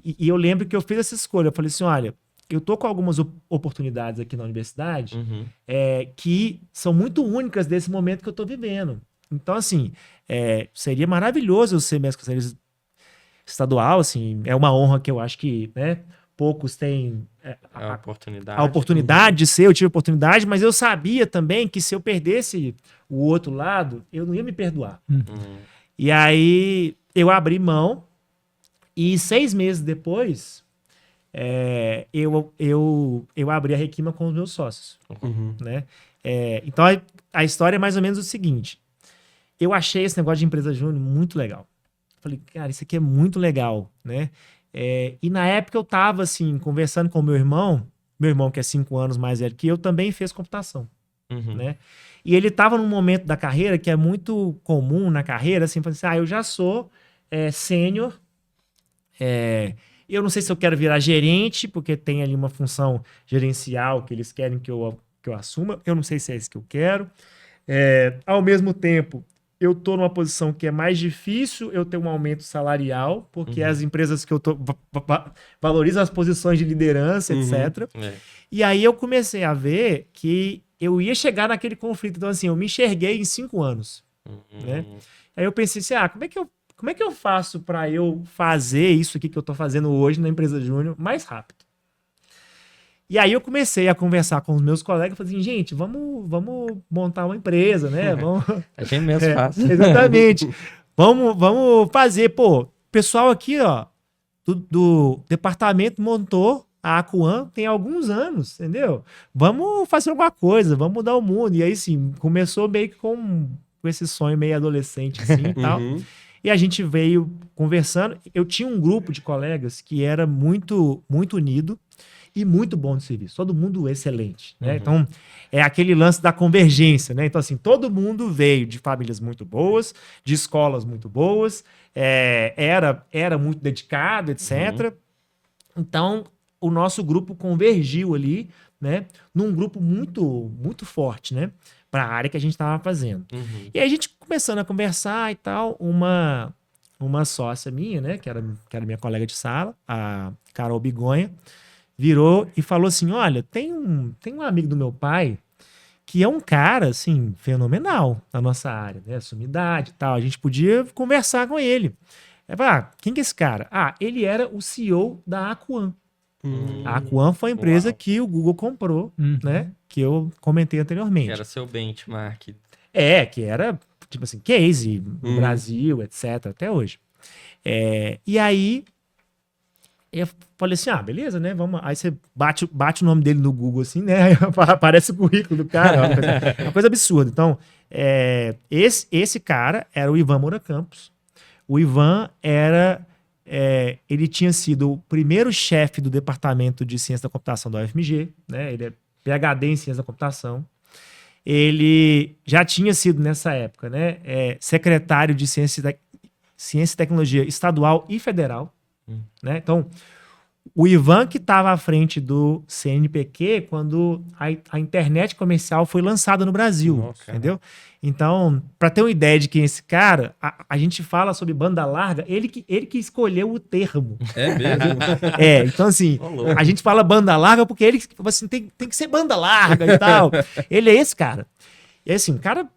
E eu lembro que eu fiz essa escolha. Eu falei assim, olha, eu tô com algumas oportunidades aqui na universidade que são muito únicas desse momento que eu tô vivendo. Então, assim, seria maravilhoso eu ser mestre conselheiro estadual, assim, é uma honra que eu acho que, né, poucos têm a oportunidade de ser, eu tive a oportunidade, mas eu sabia também que se eu perdesse o outro lado, eu não ia me perdoar. E aí eu abri mão e 6 meses depois eu abri a Requima com os meus sócios. Né? Então a história é mais ou menos o seguinte, eu achei esse negócio de empresa júnior muito legal. Falei, cara, isso aqui é muito legal, né? E na época eu tava, assim, conversando com o meu irmão que é 5 anos mais velho que eu, também fez computação, né? E ele tava num momento da carreira que é muito comum na carreira, assim, falando assim, eu já sou sênior, eu não sei se eu quero virar gerente, porque tem ali uma função gerencial que eles querem que eu assuma, eu não sei se é isso que eu quero. Ao mesmo tempo, eu tô numa posição que é mais difícil eu ter um aumento salarial, porque as empresas que eu tô valorizam as posições de liderança, etc. E aí eu comecei a ver que eu ia chegar naquele conflito. Então, assim, eu me enxerguei em 5 anos. Né? Aí eu pensei assim, como é que eu faço para eu fazer isso aqui que eu tô fazendo hoje na empresa júnior mais rápido? E aí eu comecei a conversar com os meus colegas e falei assim, gente, vamos montar uma empresa, né? A gente mesmo faz. Exatamente. Vamos fazer. Pô, o pessoal aqui, ó, do departamento montou a Acuan tem alguns anos, entendeu? Vamos fazer alguma coisa, vamos mudar o mundo. E aí, sim, começou meio que com esse sonho meio adolescente, assim, e tal. E a gente veio conversando. Eu tinha um grupo de colegas que era muito, muito unido e muito bom de serviço. Todo mundo excelente, né? Então, é aquele lance da convergência, né? Então, assim, todo mundo veio de famílias muito boas, de escolas muito boas, era muito dedicado, etc. Então, o nosso grupo convergiu ali, né? Num grupo muito, muito forte, né? Para a área que a gente estava fazendo. E aí a gente começando a conversar e tal, uma sócia minha, né? Que era minha colega de sala, a Carol Bigonha, virou e falou assim, olha, tem um amigo do meu pai que é um cara, assim, fenomenal na nossa área, né? Sumidade e tal. A gente podia conversar com ele. Quem que é esse cara? Ele era o CEO da Acuan. A Acuan foi a empresa que o Google comprou, né? Que eu comentei anteriormente. Que era seu benchmark. Que era, tipo assim, case no Brasil, etc., até hoje. E aí, eu falei assim, beleza, né? Vamos. Aí você bate o nome dele no Google, assim, né? Aí aparece o currículo do cara. Uma coisa absurda. Então, esse cara era o Ivan Moura Campos. O Ivan ele tinha sido o primeiro chefe do departamento de ciência da computação da UFMG, né? Ele é PhD em ciência da computação. Ele já tinha sido, nessa época, né? Secretário de ciência e tecnologia estadual e federal. Né? Então, o Ivan que estava à frente do CNPq quando a internet comercial foi lançada no Brasil, entendeu? Então, para ter uma ideia de quem é esse cara, a gente fala sobre banda larga, ele que escolheu o termo. É mesmo? Então assim, a gente fala banda larga porque ele assim, tem que ser banda larga e tal. Ele é esse cara. E assim, um cara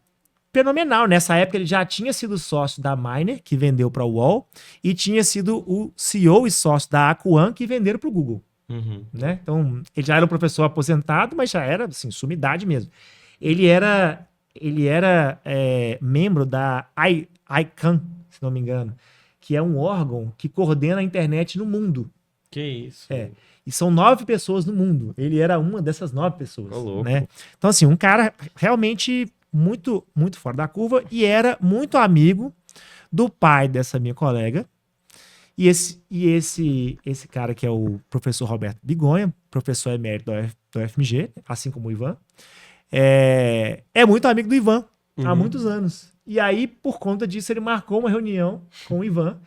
fenomenal. Nessa época ele já tinha sido sócio da Miner, que vendeu para o UOL, e tinha sido o CEO e sócio da Aquan, que venderam para o Google. Né? Então, ele já era um professor aposentado, mas já era, assim, sumidade mesmo. Ele era membro da ICANN, se não me engano, que é um órgão que coordena a internet no mundo. Que isso. E são 9 pessoas no mundo. Ele era uma dessas 9 pessoas. Ô, louco. Né? Então, assim, um cara realmente muito, muito fora da curva e era muito amigo do pai dessa minha colega. E esse cara que é o professor Roberto Bigonha, professor emérito da UFMG, assim como o Ivan, é muito amigo do Ivan há muitos anos. E aí, por conta disso, ele marcou uma reunião com o Ivan.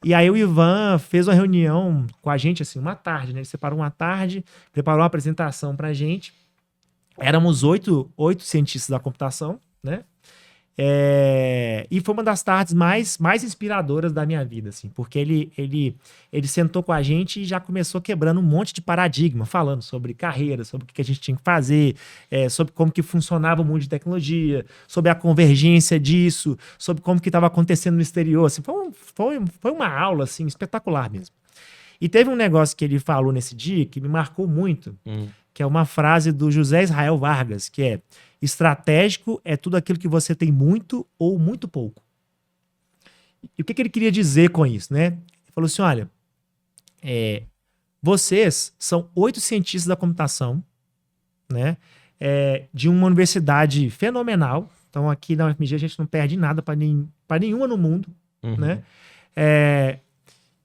E aí o Ivan fez uma reunião com a gente, assim, uma tarde, né? Ele separou uma tarde, preparou uma apresentação pra gente. Éramos 8 cientistas da computação, né? E foi uma das tardes mais inspiradoras da minha vida, assim, porque ele sentou com a gente e já começou quebrando um monte de paradigma, falando sobre carreira, sobre o que a gente tinha que fazer, sobre como que funcionava o mundo de tecnologia, sobre a convergência disso, sobre como que estava acontecendo no exterior. Assim, foi uma aula assim, espetacular mesmo. E teve um negócio que ele falou nesse dia que me marcou muito, que é uma frase do José Israel Vargas, que é: estratégico é tudo aquilo que você tem muito ou muito pouco. E o que ele queria dizer com isso, né? Ele falou assim, olha, vocês são 8 cientistas da computação, né? De uma universidade fenomenal. Então aqui na UFMG a gente não perde nada para nenhuma no mundo, né?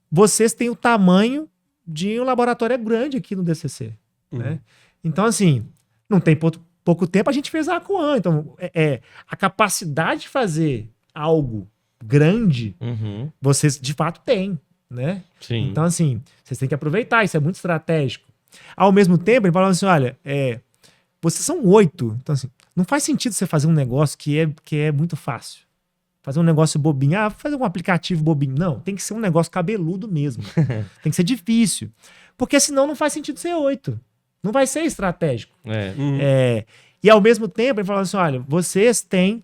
Vocês têm o tamanho de um laboratório grande aqui no DCC, né? Então assim, não tem pouco tempo a gente fez a Aquan. Então, a capacidade de fazer algo grande, vocês de fato têm, né? Sim. Então, assim, vocês têm que aproveitar, isso é muito estratégico. Ao mesmo tempo, ele falou assim, olha, vocês são 8, então assim, não faz sentido você fazer um negócio que é muito fácil. Fazer um negócio bobinho, fazer um aplicativo bobinho. Não, tem que ser um negócio cabeludo mesmo. Tem que ser difícil. Porque senão não faz sentido ser 8. Não vai ser estratégico. E ao mesmo tempo, ele falou assim, olha, vocês têm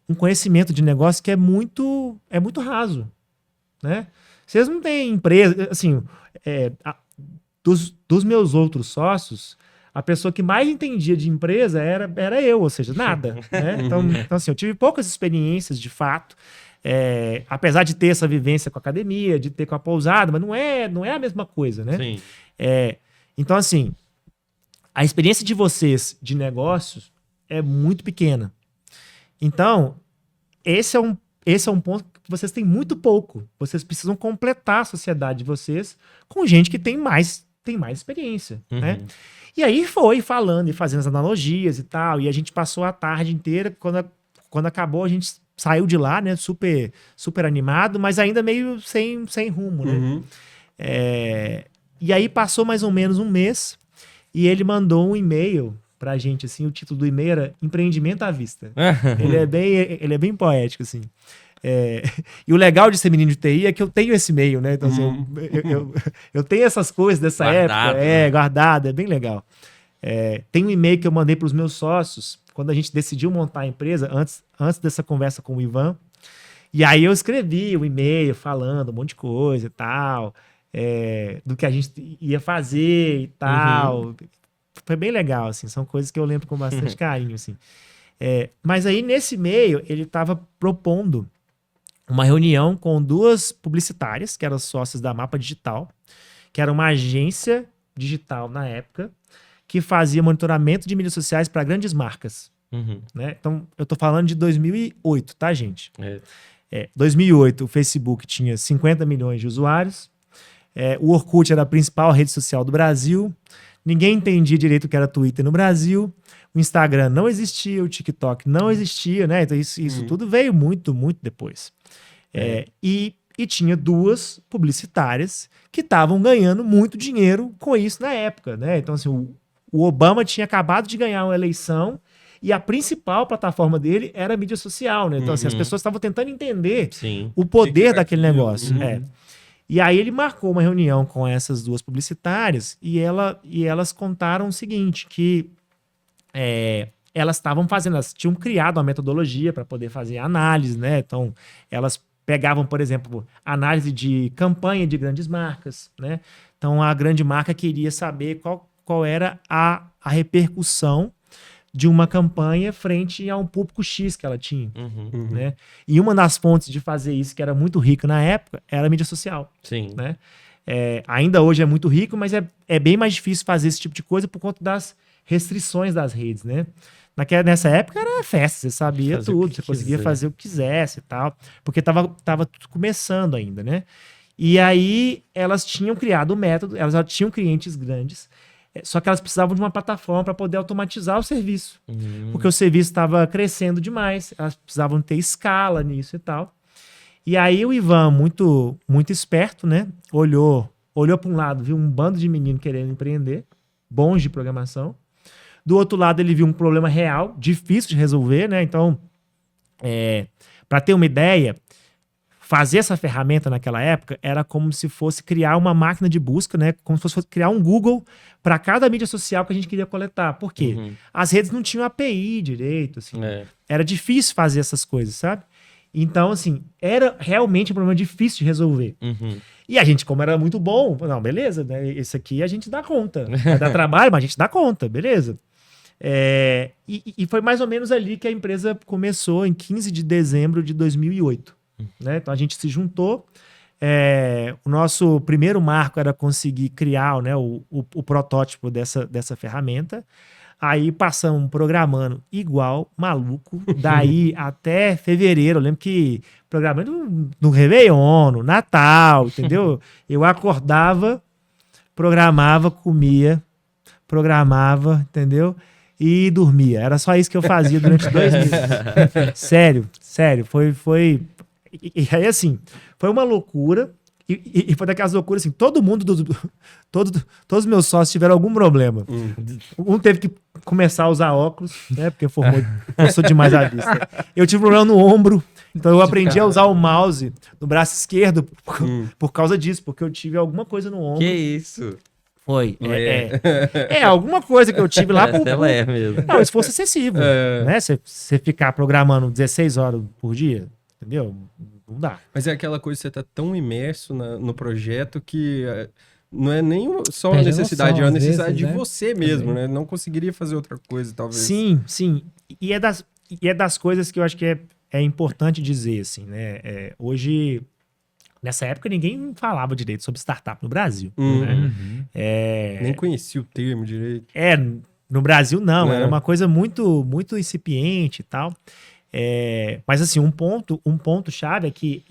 um conhecimento de negócio que é muito raso, né? Vocês não têm empresa, assim, dos meus outros sócios, a pessoa que mais entendia de empresa era eu, ou seja, nada, né? Então, assim, eu tive poucas experiências, de fato, apesar de ter essa vivência com a academia, de ter com a pousada, mas não é a mesma coisa, né? Sim. Então, assim, a experiência de vocês de negócios é muito pequena. Então, esse é um ponto que vocês têm muito pouco. Vocês precisam completar a sociedade de vocês com gente que tem mais experiência, né? E aí foi falando e fazendo as analogias e tal, e a gente passou a tarde inteira, quando acabou a gente saiu de lá, né, super, super animado, mas ainda meio sem rumo, né? E aí passou mais ou menos um mês, e ele mandou um e-mail pra gente, assim, o título do e-mail era Empreendimento à Vista. Ele é bem poético, assim. E o legal de ser menino de TI é que eu tenho esse e-mail, né? Então, assim, eu tenho essas coisas dessa Guardado, época, né? guardado, é bem legal. Tem um e-mail que eu mandei pros meus sócios, quando a gente decidiu montar a empresa, antes dessa conversa com o Ivan, e aí eu escrevi o e-mail falando um monte de coisa e tal, do que a gente ia fazer e tal. Foi bem legal, assim, são coisas que eu lembro com bastante carinho, assim. Mas aí, nesse e-mail, ele estava propondo uma reunião com 2 publicitárias, que eram sócias da Mapa Digital, que era uma agência digital na época, que fazia monitoramento de mídias sociais para grandes marcas. Né? Então, eu tô falando de 2008, tá, gente? 2008, o Facebook tinha 50 milhões de usuários, o Orkut era a principal rede social do Brasil, ninguém entendia direito o que era Twitter no Brasil, o Instagram não existia, o TikTok não existia, né? Então isso tudo veio muito, muito depois. E tinha 2 publicitárias que estavam ganhando muito dinheiro com isso na época, né? Então, assim, o Obama tinha acabado de ganhar uma eleição e a principal plataforma dele era a mídia social, né? Então, assim, as pessoas estavam tentando entender o poder daquele negócio. E aí ele marcou uma reunião com essas 2 publicitárias e elas contaram o seguinte, que elas estavam fazendo, elas tinham criado uma metodologia para poder fazer análise, né? Então, elas pegavam, por exemplo, análise de campanha de grandes marcas, né? Então, a grande marca queria saber qual era a repercussão de uma campanha frente a um público X que ela tinha, né? E uma das fontes de fazer isso, que era muito rica na época, era a mídia social. Sim. Né? Ainda hoje é muito rico, mas é bem mais difícil fazer esse tipo de coisa por conta das restrições das redes, né? Nessa época era festa, você sabia tudo, você conseguia fazer o que quisesse e tal, porque tava tudo começando ainda, né? E aí elas tinham criado o método, elas já tinham clientes grandes, só que elas precisavam de uma plataforma para poder automatizar o serviço, porque o serviço estava crescendo demais, elas precisavam ter escala nisso e tal. E aí o Ivan, muito, muito esperto, né? Olhou para um lado, viu um bando de menino querendo empreender, bons de programação. Do outro lado, ele viu um problema real, difícil de resolver, né? Então, para ter uma ideia, fazer essa ferramenta naquela época era como se fosse criar uma máquina de busca, né? Como se fosse criar um Google para cada mídia social que a gente queria coletar. Por quê? As redes não tinham API direito, assim. Era difícil fazer essas coisas, sabe? Então, assim, era realmente um problema difícil de resolver. E a gente, como era muito bom, não, beleza, né? Esse aqui a gente dá conta. Vai dar trabalho, mas a gente dá conta, beleza. E foi mais ou menos ali que a empresa começou, em 15 de dezembro de 2008. Né? Então a gente se juntou. O nosso primeiro marco era conseguir criar, né, o protótipo dessa ferramenta. Aí passamos programando igual, maluco, daí até fevereiro. Eu lembro que programando no Réveillon, no Natal, entendeu? Eu acordava, programava, comia, programava, entendeu? E dormia. Era só isso que eu fazia durante 2 meses. Sério. Foi... E aí, assim, foi uma loucura. E foi daquelas loucuras, assim, todo mundo, todos os meus sócios tiveram algum problema. Um teve que começar a usar óculos, né, porque forçou demais a vista. Eu tive problema no ombro, então eu aprendi a usar o mouse no braço esquerdo por causa disso, porque eu tive alguma coisa no ombro. Que isso? Foi. Alguma coisa que eu tive lá. Ela é mesmo. Não, esforço excessivo. Né? Você ficar programando 16 horas por dia, entendeu? Não dá. Mas é aquela coisa que você tá tão imerso no projeto que não é nem só uma Perde necessidade, noção, é uma às necessidade vezes, de né? você mesmo, né? Não conseguiria fazer outra coisa, talvez. Sim. E é das coisas que eu acho que é importante dizer, assim, né? Hoje, nessa época, ninguém falava direito sobre startup no Brasil. Né? Nem conhecia o termo direito. No Brasil não, era uma coisa muito, muito incipiente e tal. Mas assim, um ponto chave é que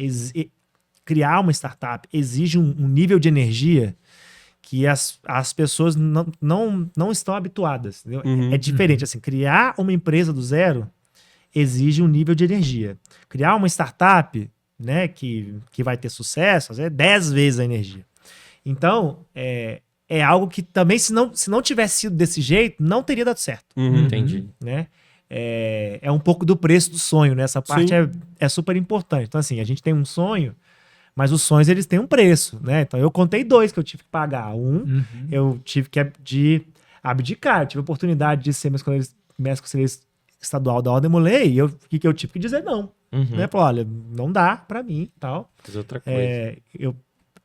criar uma startup exige um nível de energia que as pessoas não estão habituadas. Entendeu? É diferente, assim, criar uma empresa do zero exige um nível de energia. Criar uma startup, né, que vai ter sucesso, às vezes é 10 vezes a energia. Então, é algo que também, se não tivesse sido desse jeito, não teria dado certo. Entendi. Né? É um pouco do preço do sonho, né? Essa parte é super importante. Então, assim, a gente tem um sonho, mas os sonhos, eles têm um preço, né? Então, eu contei 2 que eu tive que pagar. Eu tive que abdicar. Eu tive a oportunidade de ser mestre conselheiro estadual da Ordem Molei, e o que eu tive que dizer não. Né? Falei, olha, não dá pra mim e tal. Fazer outra coisa.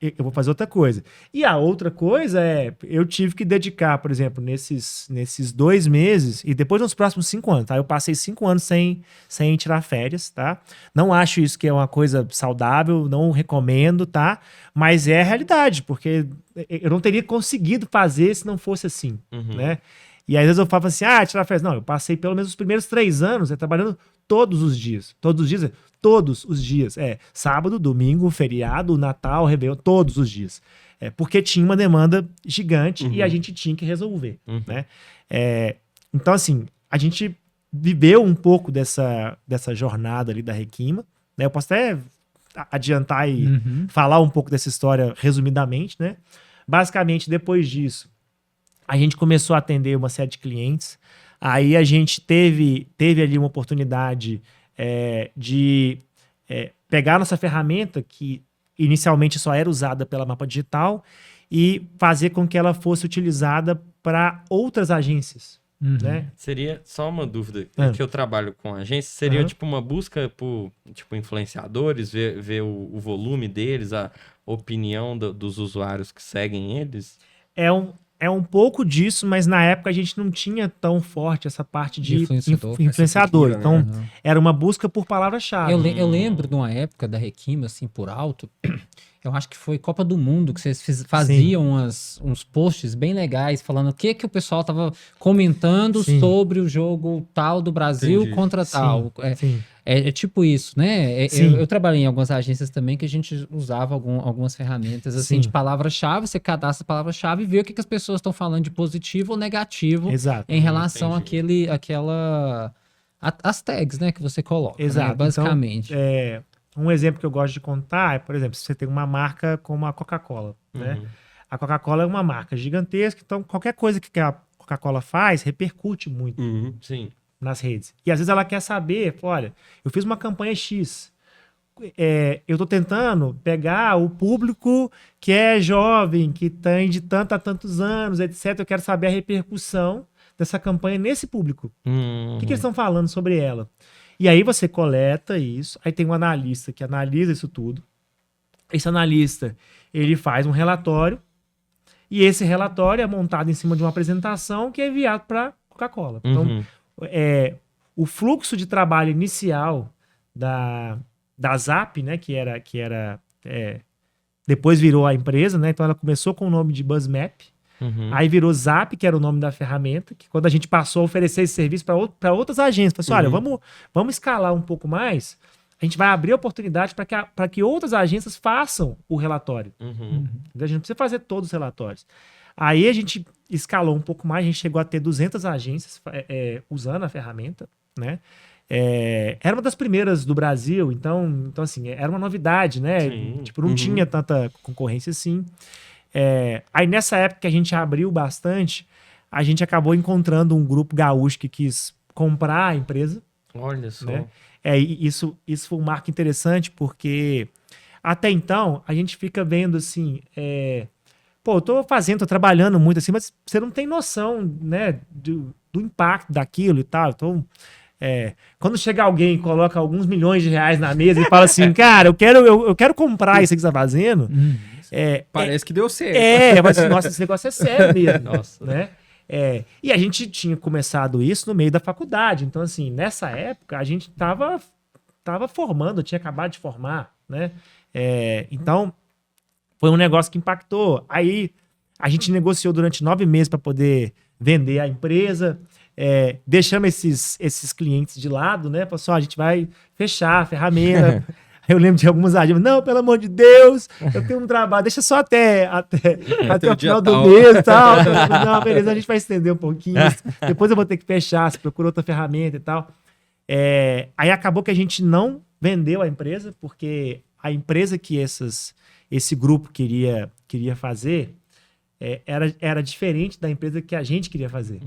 Eu vou fazer outra coisa. E a outra coisa eu tive que dedicar, por exemplo, nesses 2 meses, e depois nos próximos 5 anos, tá? Eu passei 5 anos sem tirar férias, tá? Não acho isso que é uma coisa saudável, não recomendo, tá? Mas é a realidade, porque eu não teria conseguido fazer se não fosse assim, né? E às vezes eu falo assim, tirar férias. Não, eu passei pelo menos os primeiros 3 anos trabalhando todos os dias. Todos os dias? Todos os dias. Sábado, domingo, feriado, Natal, Réveillon, todos os dias. Porque tinha uma demanda gigante e a gente tinha que resolver. Né? Então, assim, a gente viveu um pouco dessa jornada ali da Requima. Né? Eu posso até adiantar e falar um pouco dessa história resumidamente. Né? Basicamente, depois disso, a gente começou a atender uma série de clientes. Aí a gente teve ali uma oportunidade de pegar nossa ferramenta, que inicialmente só era usada pela Mapa Digital, e fazer com que ela fosse utilizada para outras agências. né? Seria só uma dúvida, que eu trabalho com agência, seria tipo uma busca por tipo influenciadores, ver o volume deles, a opinião dos usuários que seguem eles? É um pouco disso, mas na época a gente não tinha tão forte essa parte de influenciador. Então, era uma busca por palavra-chave. Eu lembro de uma época da Requiem, assim, por alto, eu acho que foi Copa do Mundo, que vocês faziam uns posts bem legais, falando o que o pessoal tava comentando sobre o jogo tal do Brasil contra tal. É tipo isso, né? Eu trabalhei em algumas agências também que a gente usava algumas ferramentas assim de palavra-chave, você cadastra a palavra-chave e vê o que as pessoas estão falando de positivo ou negativo em relação às tags, né, que você coloca, né, basicamente. Então, um exemplo que eu gosto de contar é, por exemplo, se você tem uma marca como a Coca-Cola, né? A Coca-Cola é uma marca gigantesca, então qualquer coisa que a Coca-Cola faz repercute muito. Nas redes. E às vezes ela quer saber, olha, eu fiz uma campanha X, eu tô tentando pegar o público que é jovem, que tem de tanto a tantos anos, etc. Eu quero saber a repercussão dessa campanha nesse público. O que eles estão falando sobre ela? E aí você coleta isso, aí tem um analista que analisa isso tudo. Esse analista, ele faz um relatório, e esse relatório é montado em cima de uma apresentação que é enviado para Coca-Cola. Então, o fluxo de trabalho inicial da Zap, né, que era depois virou a empresa, né, então ela começou com o nome de BuzzMap, aí virou Zap, que era o nome da ferramenta, que quando a gente passou a oferecer esse serviço para outras agências, falou assim, olha, vamos escalar um pouco mais, a gente vai abrir a oportunidade para que outras agências façam o relatório. A gente não precisa fazer todos os relatórios. Aí a gente escalou um pouco mais, a gente chegou a ter 200 agências usando a ferramenta, né? Era uma das primeiras do Brasil, então assim, era uma novidade, né? Tipo, não tinha tanta concorrência assim. Aí nessa época que a gente abriu bastante, a gente acabou encontrando um grupo gaúcho que quis comprar a empresa. Olha só. Né? Isso foi um marco interessante, porque até então a gente fica vendo assim... eu tô trabalhando muito assim, mas você não tem noção, né, do impacto daquilo e tal. Então, quando chega alguém e coloca alguns milhões de reais na mesa e fala assim, cara, eu quero comprar isso que você tá fazendo. Parece que deu certo. Mas nossa, esse negócio é sério mesmo. Nossa. Né? E a gente tinha começado isso no meio da faculdade. Então, assim, nessa época, a gente tava formando, tinha acabado de formar, né? Então, foi um negócio que impactou. Aí, a gente negociou durante 9 meses para poder vender a empresa. Deixamos esses clientes de lado, né? Falou assim, a gente vai fechar a ferramenta. Eu lembro de algumas agências, não, pelo amor de Deus, eu tenho um trabalho, deixa só até o final do mês e tal. Não, beleza, a gente vai estender um pouquinho. Depois eu vou ter que fechar, se procura outra ferramenta e tal. Aí acabou que a gente não vendeu a empresa, porque a empresa que esse grupo queria fazer era diferente da empresa que a gente queria fazer.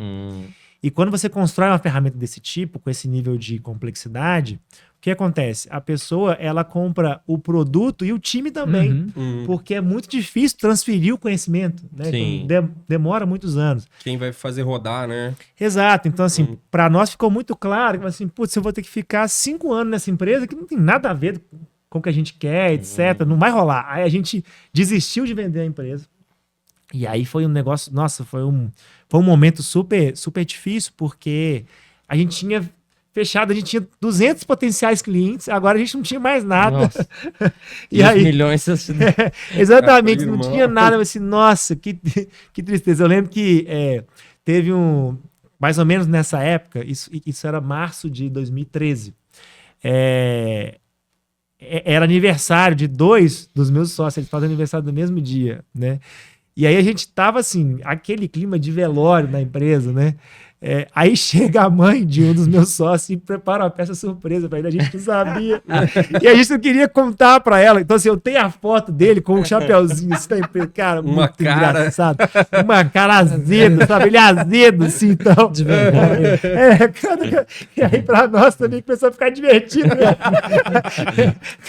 E quando você constrói uma ferramenta desse tipo, com esse nível de complexidade, o que acontece? A pessoa, ela compra o produto e o time também, porque é muito difícil transferir o conhecimento, né? Então, demora muitos anos. Quem vai fazer rodar, né? Exato. Então, assim, para nós ficou muito claro que, assim, putz, eu vou ter que ficar 5 anos nessa empresa que não tem nada a ver com o que a gente quer, etc. Não vai rolar. Aí a gente desistiu de vender a empresa. E aí foi um negócio, nossa, foi um momento super, super difícil, porque a gente tinha fechado, a gente tinha 200 potenciais clientes, agora a gente não tinha mais nada. Nossa. E aí, milhões... exatamente, não tinha nada, mas assim, nossa, que tristeza. Eu lembro que teve mais ou menos nessa época, isso era março de 2013, era aniversário de 2 dos meus sócios, eles fazem aniversário no mesmo dia, né? E aí a gente tava assim, aquele clima de velório na empresa, né? Aí chega a mãe de um dos meus sócios e prepara uma peça surpresa pra ele, a gente não sabia. E a gente não queria contar pra ela. Então, assim, eu tenho a foto dele com um chapeuzinho assim, cara, uma muito cara engraçado. Uma cara azeda, sabe? Ele é azedo, assim, então. De verdade. E aí pra nós também começou a ficar divertido.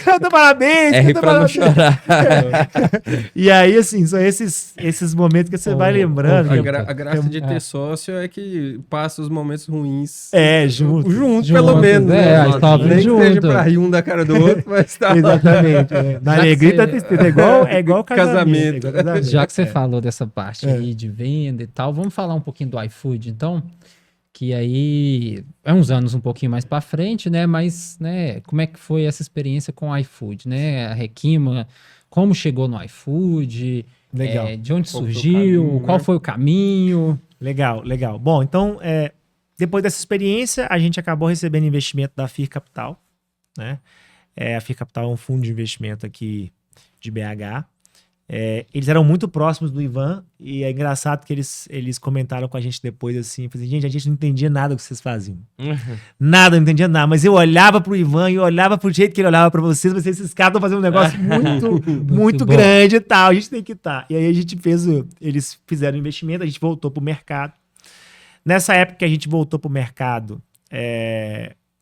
Canta parabéns, canta pra não chorar. E aí, assim, são esses momentos que você vai lembrando. A graça de ter sócio é que passa os momentos ruins. Junto. Junto, pelo menos. A gente tava Nem que junto. seja pra rir um da cara do outro, mas tá lá. Exatamente. Na alegria e você- da tristeza. É igual casamento. Casamento. É igual casamento. Já que você falou dessa parte aí de venda e tal, vamos falar um pouquinho do iFood, então, que aí é uns anos um pouquinho mais pra frente, né? Mas, né, como é que foi essa experiência com o iFood, né? A Requima, como chegou no iFood, Legal. de onde Qual foi o surgiu, caminho, qual né? foi o caminho? Legal. Bom, então, depois dessa experiência, a gente acabou recebendo investimento da FIR Capital, né? A FIR Capital é um fundo de investimento aqui de BH. Eles eram muito próximos do Ivan e é engraçado que eles comentaram com a gente depois assim, gente, a gente não entendia nada do que vocês faziam. Nada, não entendia nada. Mas eu olhava pro Ivan e eu olhava pro jeito que ele olhava pra vocês, mas esses caras estão fazendo um negócio muito bom. grande e tal, a gente tem que estar. E aí a gente eles fizeram investimento, a gente voltou pro mercado. Nessa época que a gente voltou pro mercado,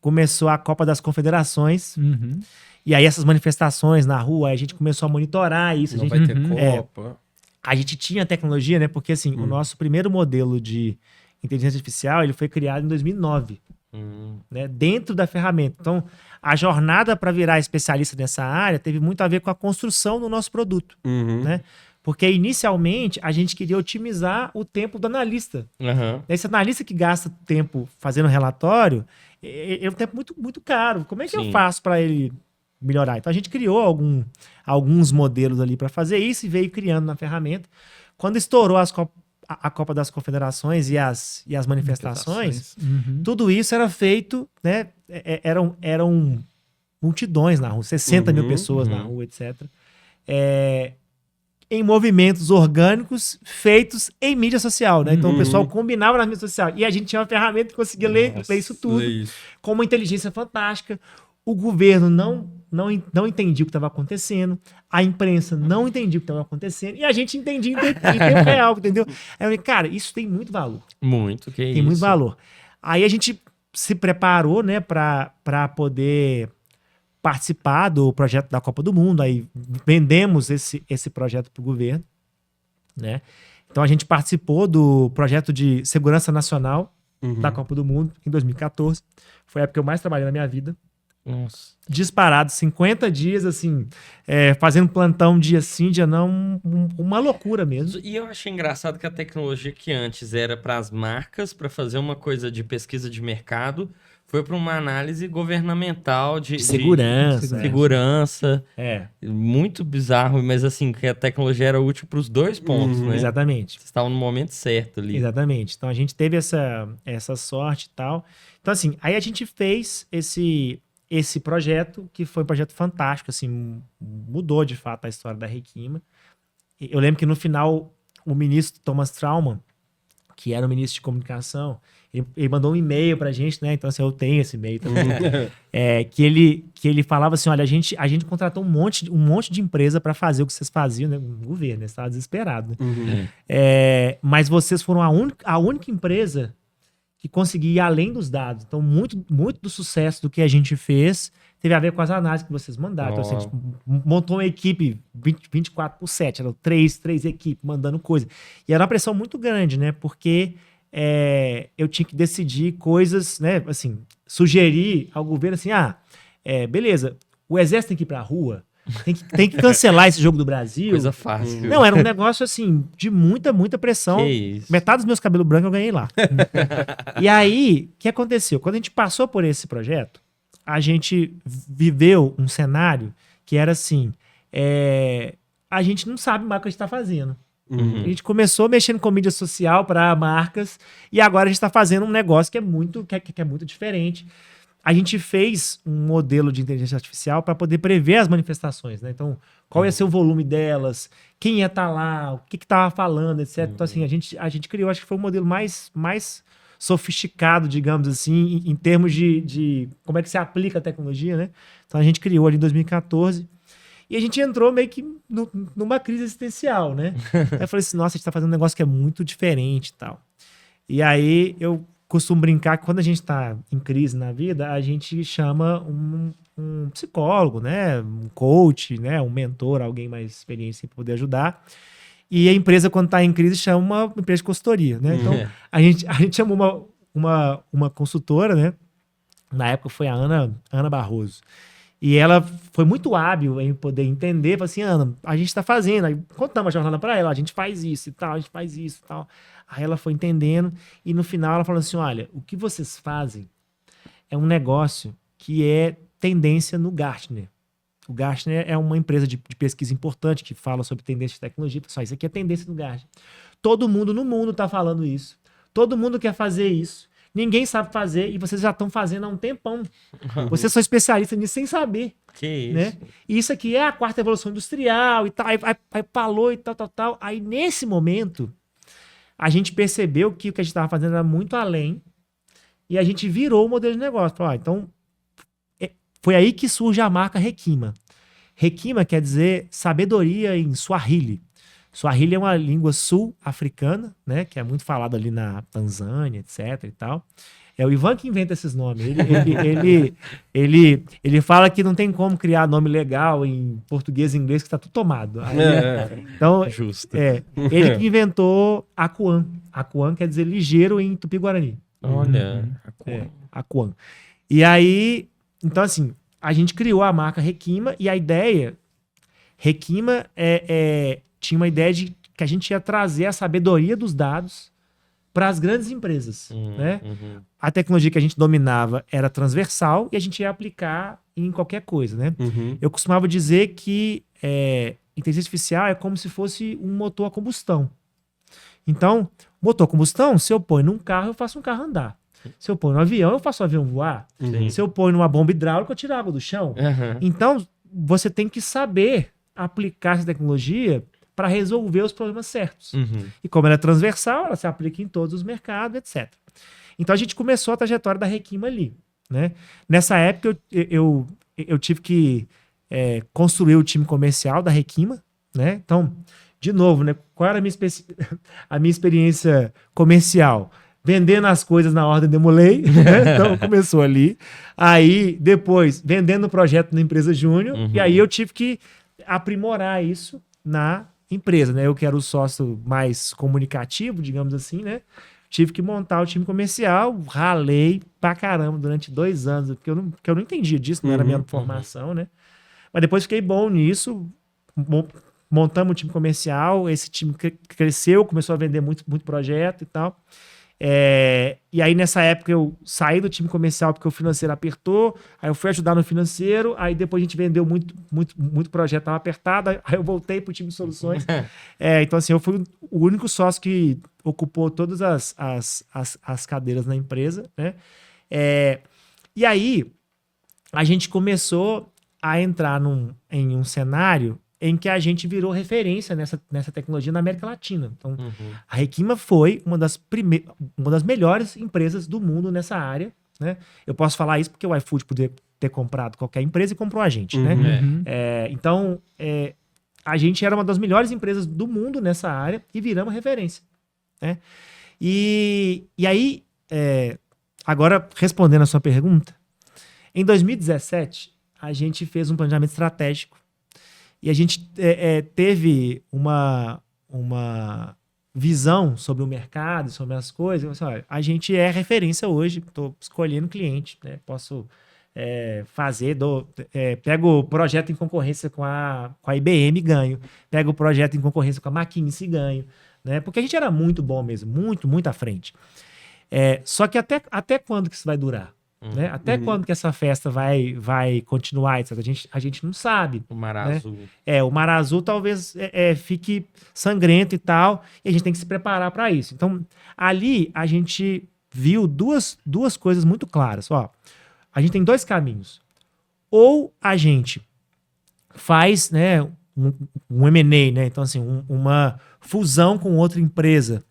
começou a Copa das Confederações. Uhum. E aí essas manifestações na rua, a gente começou a monitorar isso. Não A vai gente, ter Copa. a gente tinha tecnologia, né? Porque assim, o nosso primeiro modelo de inteligência artificial, ele foi criado em 2009, né? Dentro da ferramenta. Então, a jornada para virar especialista nessa área teve muito a ver com a construção do nosso produto, Uhum. né? Porque inicialmente a gente queria otimizar o tempo do analista. Esse analista que gasta tempo fazendo relatório, é um tempo muito, muito caro. Como é que eu Sim. faço para ele melhorar? Então a gente criou alguns modelos ali para fazer isso e veio criando na ferramenta. Quando estourou a Copa das Confederações e as manifestações, tudo isso era feito, né? Eram multidões na rua, 60 mil pessoas na rua, etc. Em movimentos orgânicos feitos em mídia social, né? Então o pessoal combinava na mídia social. E a gente tinha uma ferramenta que conseguia ler isso tudo com uma inteligência fantástica. O governo não entendia o que estava acontecendo, a imprensa não entendia o que estava acontecendo, e a gente entendia em tempo real, entendeu? Aí eu falei, cara, isso tem muito valor. Muito, que Tem isso. muito valor. Aí a gente se preparou, né, para poder participar do projeto da Copa do Mundo. Aí vendemos esse projeto para o governo, né? Então a gente participou do projeto de segurança nacional da Copa do Mundo em 2014. Foi a época que eu mais trabalhei na minha vida. Nossa. Disparado, 50 dias, assim, fazendo plantão dia sim, dia não, uma loucura mesmo. E eu achei engraçado que a tecnologia que antes era para as marcas, para fazer uma coisa de pesquisa de mercado, foi para uma análise governamental de Segurança. segurança. É, Muito bizarro, mas assim, que a tecnologia era útil para os dois pontos, né? exatamente. Vocês estavam no momento certo ali. Exatamente. Então a gente teve essa sorte e tal. Então, assim, aí a gente fez esse projeto, que foi um projeto fantástico, assim, mudou de fato a história da Requima. Eu lembro que no final, o ministro Thomas Traumann, que era o ministro de comunicação, ele mandou um e-mail pra gente, né? Então, assim, eu tenho esse e-mail também. Que ele falava assim: olha, a gente contratou um monte de empresa para fazer o que vocês faziam, né? O governo, né? Você estava desesperado, né? Mas vocês foram a única empresa que conseguia ir além dos dados. Então, muito, muito do sucesso do que a gente fez teve a ver com as análises que vocês mandaram. Então, assim, a gente montou uma equipe 24/7, eram três equipes mandando coisa. E era uma pressão muito grande, né? Porque eu tinha que decidir coisas, né? Assim, sugerir ao governo assim, beleza, o exército tem que ir pra rua, tem que cancelar esse jogo do Brasil. Coisa fácil. Não, era um negócio assim, de muita, muita pressão. Que isso. Metade dos meus cabelos brancos eu ganhei lá. E aí, o que aconteceu? Quando a gente passou por esse projeto, a gente viveu um cenário que era assim, a gente não sabe mais o que a gente está fazendo. A gente começou mexendo com mídia social para marcas e agora a gente está fazendo um negócio que é muito diferente. A gente fez um modelo de inteligência artificial para poder prever as manifestações, né? Então, qual ia ser o volume delas, quem ia estar lá, o que estava falando, etc. Então, assim, a gente criou, acho que foi o modelo mais sofisticado, digamos assim, em termos de como é que se aplica a tecnologia, né? Então, a gente criou ali em 2014 e a gente entrou meio que numa crise existencial, né? Aí eu falei assim, nossa, a gente está fazendo um negócio que é muito diferente e tal. E aí, eu costumo brincar que quando a gente está em crise na vida, a gente chama um psicólogo, né? Um coach, né? Um mentor, alguém mais experiente para poder ajudar. E a empresa, quando está em crise, chama uma empresa de consultoria, né? Então, a gente chamou uma consultora, né? Na época foi a Ana Barroso. E ela foi muito hábil em poder entender, falou assim, Ana, a gente tá fazendo, aí contamos a jornada para ela, a gente faz isso e tal, a gente faz isso e tal. Aí ela foi entendendo e no final ela falou assim, olha, o que vocês fazem é um negócio que é tendência no Gartner. O Gartner é uma empresa de pesquisa importante que fala sobre tendência de tecnologia. Pessoal, isso aqui é tendência do Gartner. Todo mundo no mundo está falando isso. Todo mundo quer fazer isso. Ninguém sabe fazer e vocês já estão fazendo há um tempão. Vocês são especialistas nisso sem saber. Que isso? Né? E isso aqui é a quarta evolução industrial e tal. Aí falou e tal. Aí nesse momento, a gente percebeu que o que a gente estava fazendo era muito além e a gente virou o modelo de negócio. Falou, então, foi aí que surge a marca Hekima. Hekima quer dizer sabedoria em Swahili. Swahili é uma língua sul-africana, né, que é muito falada ali na Tanzânia, etc. e tal. É o Ivan que inventa esses nomes. Ele fala que não tem como criar nome legal em português e inglês, que está tudo tomado. Aí, então, justo. Ele que inventou Akuan. Akuan quer dizer ligeiro em Tupi-Guarani. Olha, Akuan. E aí, então assim, a gente criou a marca Hekima e a ideia, Hekima tinha uma ideia de que a gente ia trazer a sabedoria dos dados para as grandes empresas, né? A tecnologia que a gente dominava era transversal e a gente ia aplicar em qualquer coisa, né? Eu costumava dizer que inteligência artificial é como se fosse um motor a combustão. Então, motor a combustão, se eu põe num carro, eu faço um carro andar. Se eu ponho no avião, eu faço o avião voar. Se eu ponho numa bomba hidráulica, eu tiro água do chão. Então, você tem que saber aplicar essa tecnologia para resolver os problemas certos. E como ela é transversal, ela se aplica em todos os mercados, etc. Então, a gente começou a trajetória da Hekima ali, né? Nessa época, eu tive que construir o time comercial da Hekima, né? Então, de novo, né? Qual era a minha experiência comercial? Vendendo as coisas na ordem Demolei, né? Então começou ali. Aí, depois, vendendo o projeto na empresa júnior. E aí eu tive que aprimorar isso na empresa, né? Eu que era o sócio mais comunicativo, digamos assim, né? Tive que montar o time comercial, ralei pra caramba durante 2 anos, porque eu não entendia disso, não era a minha formação, né? Mas depois fiquei bom nisso, montamos o time comercial, esse time cresceu, começou a vender muito projeto e tal. E aí nessa época eu saí do time comercial porque o financeiro apertou, aí eu fui ajudar no financeiro, aí depois a gente vendeu muito projeto, estava apertado, aí eu voltei pro time de soluções. Então assim, eu fui o único sócio que ocupou todas as cadeiras na empresa, né? E aí a gente começou a entrar em um cenário em que a gente virou referência nessa tecnologia na América Latina. Então, a Hekima foi uma das melhores empresas do mundo nessa área, né? Eu posso falar isso porque o iFood poderia ter comprado qualquer empresa e comprou a gente, né? Então, a gente era uma das melhores empresas do mundo nessa área e viramos referência, né? E aí, agora, respondendo a sua pergunta, em 2017, a gente fez um planejamento estratégico e a gente teve uma visão sobre o mercado, sobre as coisas. Assim, olha, a gente é referência hoje, estou escolhendo cliente, né? Posso fazer, pego o projeto em concorrência com a IBM e ganho, pego o projeto em concorrência com a McKinsey e ganho, né? Porque a gente era muito bom mesmo, muito à frente. Só que até quando que isso vai durar? Né? Até quando que essa festa vai continuar, etc. A gente não sabe. O Mar Azul. O Mar Azul talvez fique sangrento e tal, e a gente tem que se preparar para isso. Então, ali a gente viu duas coisas muito claras. Ó, a gente tem 2 caminhos. Ou a gente faz, né, um M&A, né? Então, assim, uma fusão com outra empresa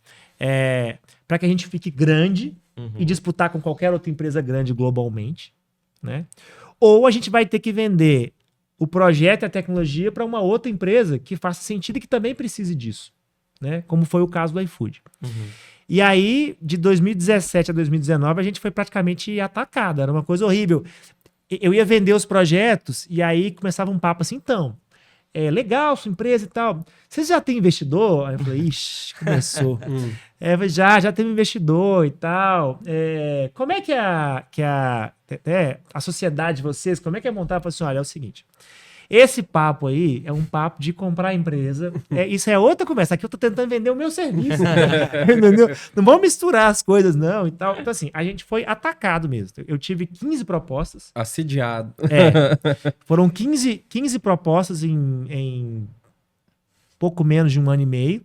para que a gente fique grande e disputar com qualquer outra empresa grande globalmente, né? Ou a gente vai ter que vender o projeto e a tecnologia para uma outra empresa que faça sentido e que também precise disso, né? Como foi o caso do iFood. E aí, de 2017 a 2019, a gente foi praticamente atacado. Era uma coisa horrível. Eu ia vender os projetos e aí começava um papo assim, então, legal sua empresa e tal. Você já tem investidor? Aí eu falei, ixi, começou. Eu falei, já tem um investidor e tal. Como é que a sociedade de vocês, como é que é montar? Eu falei assim, olha, é o seguinte, esse papo aí é um papo de comprar a empresa. Isso é outra conversa. Aqui eu tô tentando vender o meu serviço. Entendeu? Não vamos misturar as coisas, não, e tal. Então, assim, a gente foi atacado mesmo. Eu tive 15 propostas. Assediado. Foram 15 propostas em pouco menos de 1 ano e meio.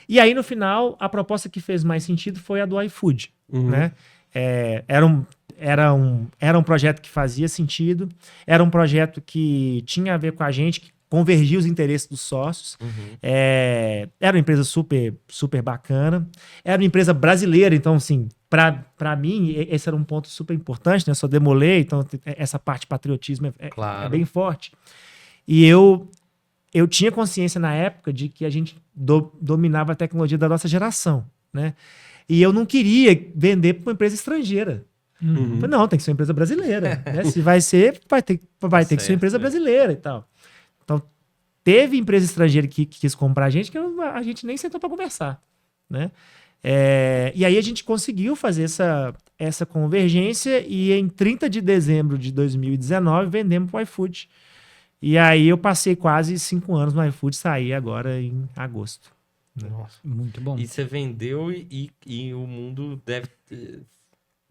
E aí, no final, a proposta que fez mais sentido foi a do iFood, né? Era um projeto que fazia sentido, era um projeto que tinha a ver com a gente, que convergia os interesses dos sócios. Era uma empresa super, super bacana. Era uma empresa brasileira, então, assim, para mim, esse era um ponto super importante, né? Eu sou Demolei, então essa parte de patriotismo é bem forte. E eu tinha consciência na época de que a gente dominava a tecnologia da nossa geração, né? E eu não queria vender para uma empresa estrangeira. Falei, não, tem que ser uma empresa brasileira. Né? Se vai ser, vai ter que ser uma empresa brasileira e tal. Então, teve empresa estrangeira que quis comprar a gente, que a gente nem sentou para conversar. Né? E aí a gente conseguiu fazer essa convergência e em 30 de dezembro de 2019 vendemos para o iFood. E aí eu passei quase 5 anos no iFood, saí agora em agosto. Nossa, muito bom. E você vendeu e o mundo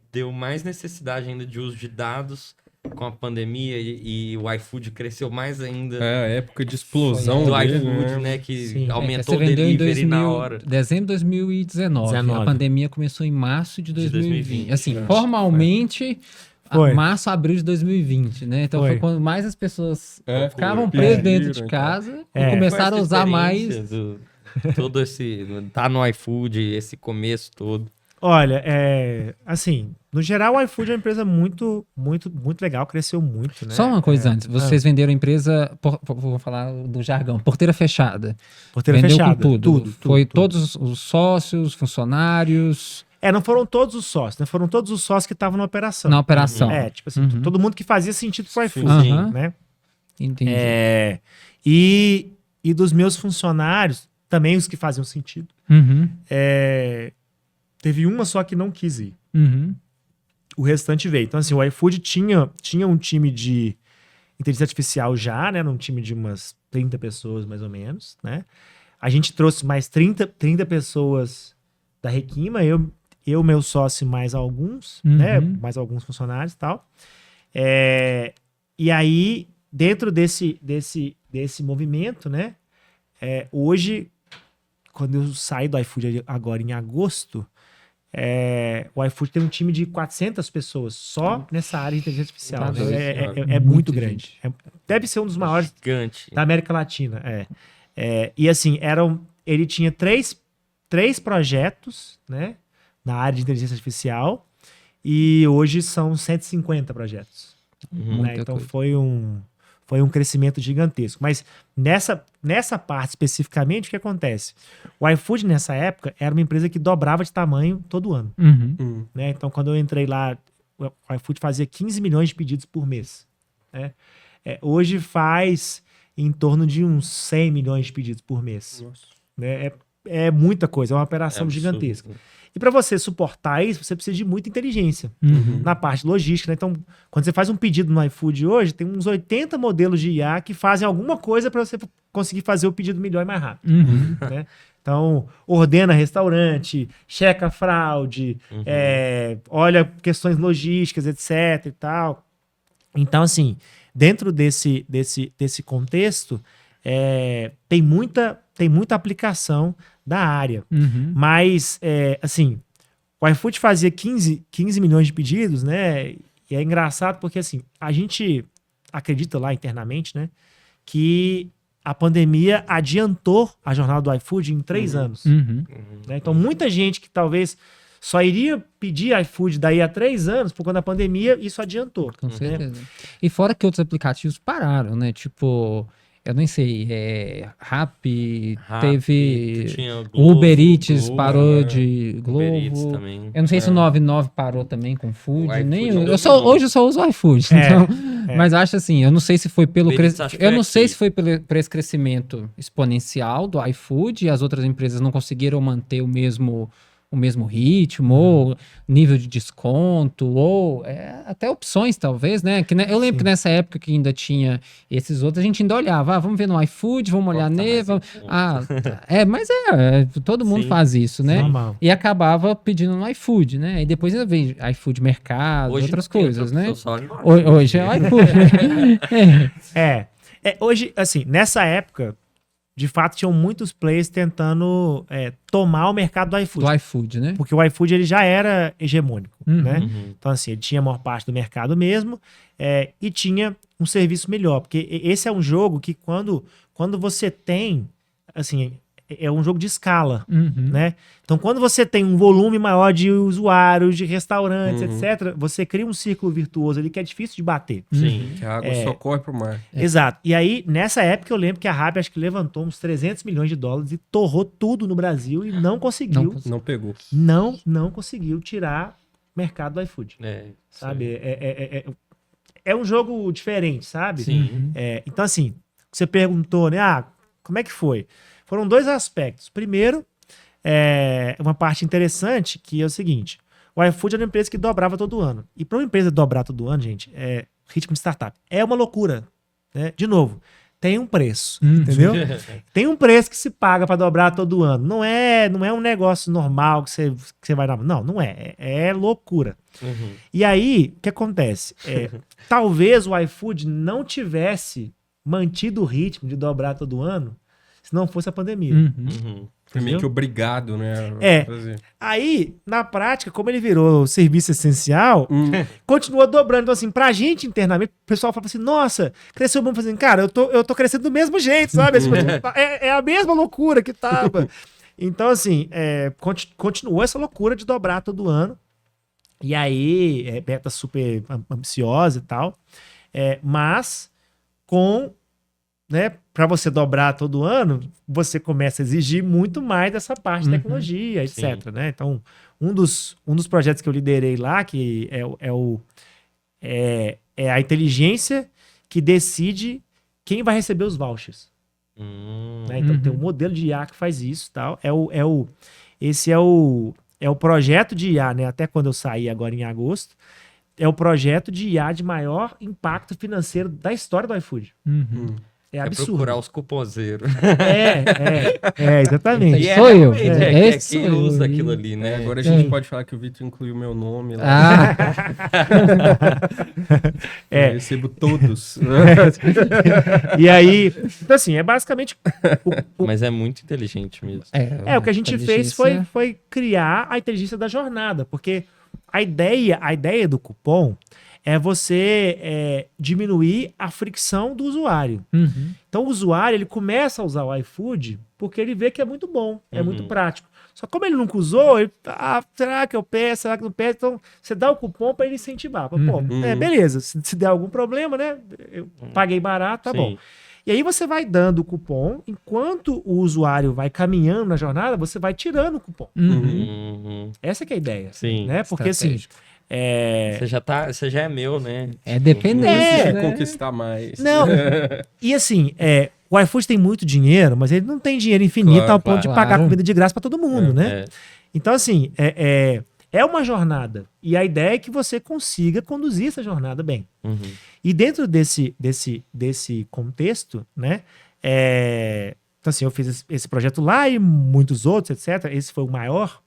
deu mais necessidade ainda de uso de dados com a pandemia e o iFood cresceu mais ainda. A época de explosão do dele, iFood, né? Que Sim. aumentou o Você vendeu delivery na hora. Dezembro de 2019. A pandemia começou em março de 2020. Assim, É. formalmente, Foi. março, abril de 2020, né? Então foi quando mais as pessoas ficavam presas dentro de casa e começaram a usar mais... Todo esse... Tá no iFood, esse começo todo. Olha, assim, no geral, o iFood é uma empresa muito, muito, muito legal, cresceu muito, né? Só uma coisa antes, vocês venderam a empresa, vou falar do jargão, porteira fechada. Porteira Vendeu fechada. com tudo. Foi tudo. todos os sócios, funcionários... Não foram todos os sócios, né? Foram todos os sócios que estavam na operação. Na operação. Tipo assim, todo mundo que fazia sentido pro iFood, Sim. né? Entendi. E dos meus funcionários, também os que faziam sentido. Teve uma só que não quis ir. O restante veio. Então, assim, o iFood tinha um time de inteligência artificial já, né? Um time de umas 30 pessoas, mais ou menos, né? A gente trouxe mais 30 pessoas da Requima, eu meu sócio, mais alguns, né? Mais alguns funcionários e tal. E aí, dentro desse movimento, né? Hoje, quando eu saí do iFood agora em agosto, o iFood tem um time de 400 pessoas só nessa área de inteligência artificial. É muito grande. Deve ser um dos maiores Gigante. da América Latina. E assim, ele tinha três projetos, né, na área de inteligência artificial, e hoje são 150 projetos. Né? Então foi um crescimento gigantesco. Mas nessa parte especificamente, o que acontece? O iFood, nessa época, era uma empresa que dobrava de tamanho todo ano. Né? Então, quando eu entrei lá, o iFood fazia 15 milhões de pedidos por mês. Né? Hoje faz em torno de uns 100 milhões de pedidos por mês. Né? É muita coisa, é uma operação gigantesca. E para você suportar isso, você precisa de muita inteligência na parte logística. Né? Então, quando você faz um pedido no iFood hoje, tem uns 80 modelos de IA que fazem alguma coisa para você conseguir fazer o pedido melhor e mais rápido. Né? Então, ordena restaurante, checa fraude, olha questões logísticas, etc. e tal. Então, assim, dentro desse contexto, tem muita aplicação da área. Mas, assim, o iFood fazia 15 milhões de pedidos, né? E é engraçado porque, assim, a gente acredita lá internamente, né? Que a pandemia adiantou a jornada do iFood em 3 anos. Né? Então, muita gente que talvez só iria pedir iFood daí a 3 anos, por conta da pandemia, isso adiantou. Com certeza. E fora que outros aplicativos pararam, né? Tipo... Eu nem sei, Rappi, teve Globo, Uber Eats Globo, parou de Globo. Uber Eats também. Eu não sei se o 99 parou também com Food. O iFood Hoje eu só uso o iFood. Então, Mas acho assim, eu não sei se foi pelo Eles acham que eu é não sei aqui. se foi por esse crescimento exponencial do iFood e as outras empresas não conseguiram manter o mesmo ritmo, ou nível de desconto, ou até opções, talvez, né? Eu lembro que nessa época que ainda tinha esses outros, a gente ainda olhava, vamos ver no iFood, vamos olhar Qual que tá nele. mais em conta? Mas todo mundo Sim. faz isso, né? Normal. E acabava pedindo no iFood, né? E depois ainda vem iFood Mercado, Hoje outras não tem coisas, outra né? opção, só no Hoje é o iFood. Hoje, assim, nessa época, de fato, tinham muitos players tentando tomar o mercado do iFood. Do iFood, né? Porque o iFood ele já era hegemônico, né? Uhum. Então, assim, ele tinha a maior parte do mercado mesmo e tinha um serviço melhor. Porque esse é um jogo que quando você tem, assim, é um jogo de escala, né? Então, quando você tem um volume maior de usuários, de restaurantes, etc., você cria um círculo virtuoso ali que é difícil de bater. Sim. Que a água só corre pro mar. Exato. E aí, nessa época, eu lembro que a Rappi acho que levantou uns 300 milhões de dólares e torrou tudo no Brasil e não conseguiu. Não pegou. Não conseguiu tirar o mercado do iFood. Sabe? É um jogo diferente, sabe? Sim. Então, assim, você perguntou, né? Como é que foi? Foram dois aspectos. Primeiro, uma parte interessante que é o seguinte: o iFood era uma empresa que dobrava todo ano. E para uma empresa dobrar todo ano, gente, ritmo de startup, é uma loucura. Né? De novo, tem um preço, entendeu? Tem um preço que se paga para dobrar todo ano. Não é um negócio normal que você vai dar. Não é. É loucura. Uhum. E aí, o que acontece? Talvez o iFood não tivesse mantido o ritmo de dobrar todo ano se não fosse a pandemia. Uhum. Foi meio que obrigado, né? a fazer. Aí, na prática, como ele virou serviço essencial, continua dobrando. Então, assim, pra gente internamente, o pessoal fala assim, nossa, cresceu muito. Fazendo, cara, eu tô crescendo do mesmo jeito, sabe? É a mesma loucura que tava. Então, assim, continuou essa loucura de dobrar todo ano. E aí, meta super ambiciosa e tal. Mas, né, para você dobrar todo ano, você começa a exigir muito mais dessa parte de tecnologia, etc. Né? Então, um dos projetos que eu liderei lá, que é a inteligência que decide quem vai receber os vouchers. Né? Então, tem um modelo de IA que faz isso. Tal. Esse é o projeto de IA, né? Até quando eu saí agora em agosto, é o projeto de IA de maior impacto financeiro da história do iFood. É absurdo. Procurar os cuponzeiros. Exatamente. Sou eu. Quem usa aquilo ali, né? Agora a gente pode falar que o Vitor incluiu meu nome lá. Eu recebo todos. E aí, então assim, é basicamente... Mas é muito inteligente mesmo. o que a gente fez foi criar a inteligência da jornada, porque a ideia do cupom é você diminuir a fricção do usuário. Então o usuário ele começa a usar o iFood porque ele vê que é muito bom, é muito prático. Só que como ele nunca usou, ele, será que eu peço, será que não peço? Então você dá o cupom para ele incentivar. Beleza, se der algum problema, né? Eu paguei barato, tá bom. E aí você vai dando o cupom, enquanto o usuário vai caminhando na jornada, você vai tirando o cupom. Essa que é a ideia. Sim. Né? Porque assim... Você já é meu, né? É dependência, Você conquistar mais. Não. E assim, o iFood tem muito dinheiro, mas ele não tem dinheiro infinito ao ponto de pagar comida de graça para todo mundo, né? Então, assim, é uma jornada. E a ideia é que você consiga conduzir essa jornada bem. E dentro desse contexto, né? Então, assim, eu fiz esse projeto lá e muitos outros, etc. Esse foi o maior.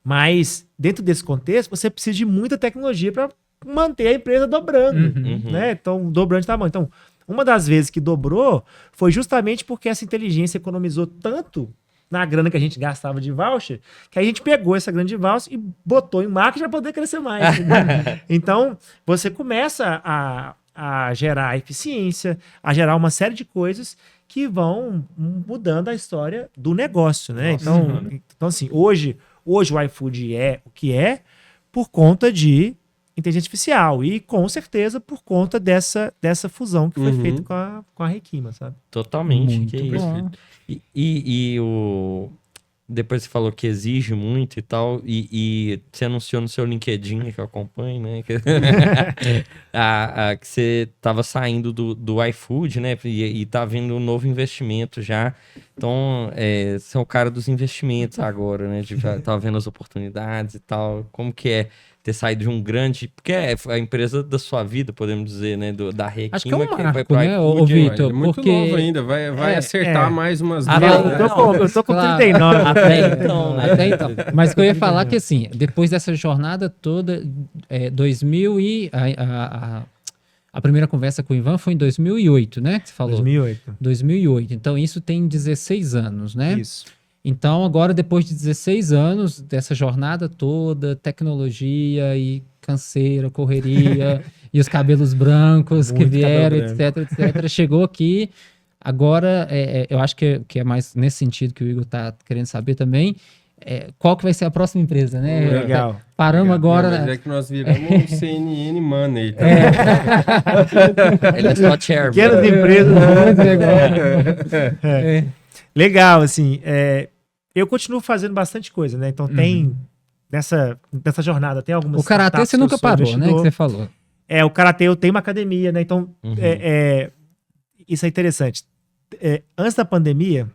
Mas, dentro desse contexto, você precisa de muita tecnologia para manter a empresa dobrando, né? Então, dobrando de tamanho. Então, uma das vezes que dobrou foi justamente porque essa inteligência economizou tanto na grana que a gente gastava de voucher, que a gente pegou essa grana de voucher e botou em marketing para poder crescer mais. Então, você começa a gerar eficiência, a gerar uma série de coisas que vão mudando a história do negócio, né? Então, assim, hoje o iFood é o que é por conta de inteligência artificial e, com certeza, por conta dessa fusão que foi feita com a Requima, sabe? Totalmente. Muito que bom. isso. E depois você falou que exige muito e tal, e você anunciou no seu LinkedIn, que eu acompanho, né? Que você tava saindo do iFood, né? E tá vindo um novo investimento já. Então, você é o cara dos investimentos agora, né? Tá vendo as oportunidades e tal. Como que é ter saído de um grande... Porque é a empresa da sua vida, podemos dizer, né? Da Requima, Acho que é um vai marco, pro né, iFood. ô Ele Vitor? é muito Porque... novo ainda, vai acertar mais umas Ah, duas, não, né? Eu tô com Claro. 39. Até né? então, né? Até então. Mas o que eu ia falar é que, assim, depois dessa jornada toda, 2000 e... A primeira conversa com o Ivan foi em 2008, né? Que você falou. 2008. 2008. Então, isso tem 16 anos, né? Isso. Então, agora, depois de 16 anos dessa jornada toda, tecnologia e canseira, correria, e os cabelos brancos que Muito vieram, cabelo etc, chegou aqui. Agora, eu acho que é mais nesse sentido que o Igor tá querendo saber também. Qual que vai ser a próxima empresa, né? Legal. Paramos agora... Mas é que nós viramos um CNN Money. Tá? Ele é só chairman. Pequenas empresas. Muito legal. Legal, assim. Eu continuo fazendo bastante coisa, né? Então tem... Nessa jornada tem algumas... O karatê startups você que eu nunca sou parou, né? Que investidor. você falou. O karatê eu tenho uma academia, né? Então, Uhum. isso é interessante. Antes da pandemia,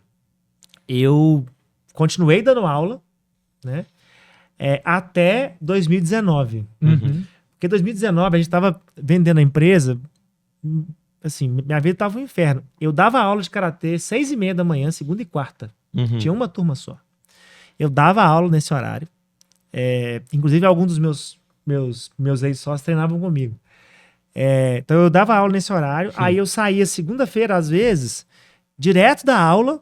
eu continuei dando aula, né? Até 2019. Uhum. Porque 2019 a gente tava vendendo a empresa, assim, minha vida tava um inferno. Eu dava aula de karatê 6h30 da manhã, segunda e quarta. Uhum. Tinha uma turma só. Eu dava aula nesse horário. Inclusive, alguns dos meus ex-sócios treinavam comigo. Então, eu dava aula nesse horário. Aí, eu saía segunda-feira, às vezes, direto da aula,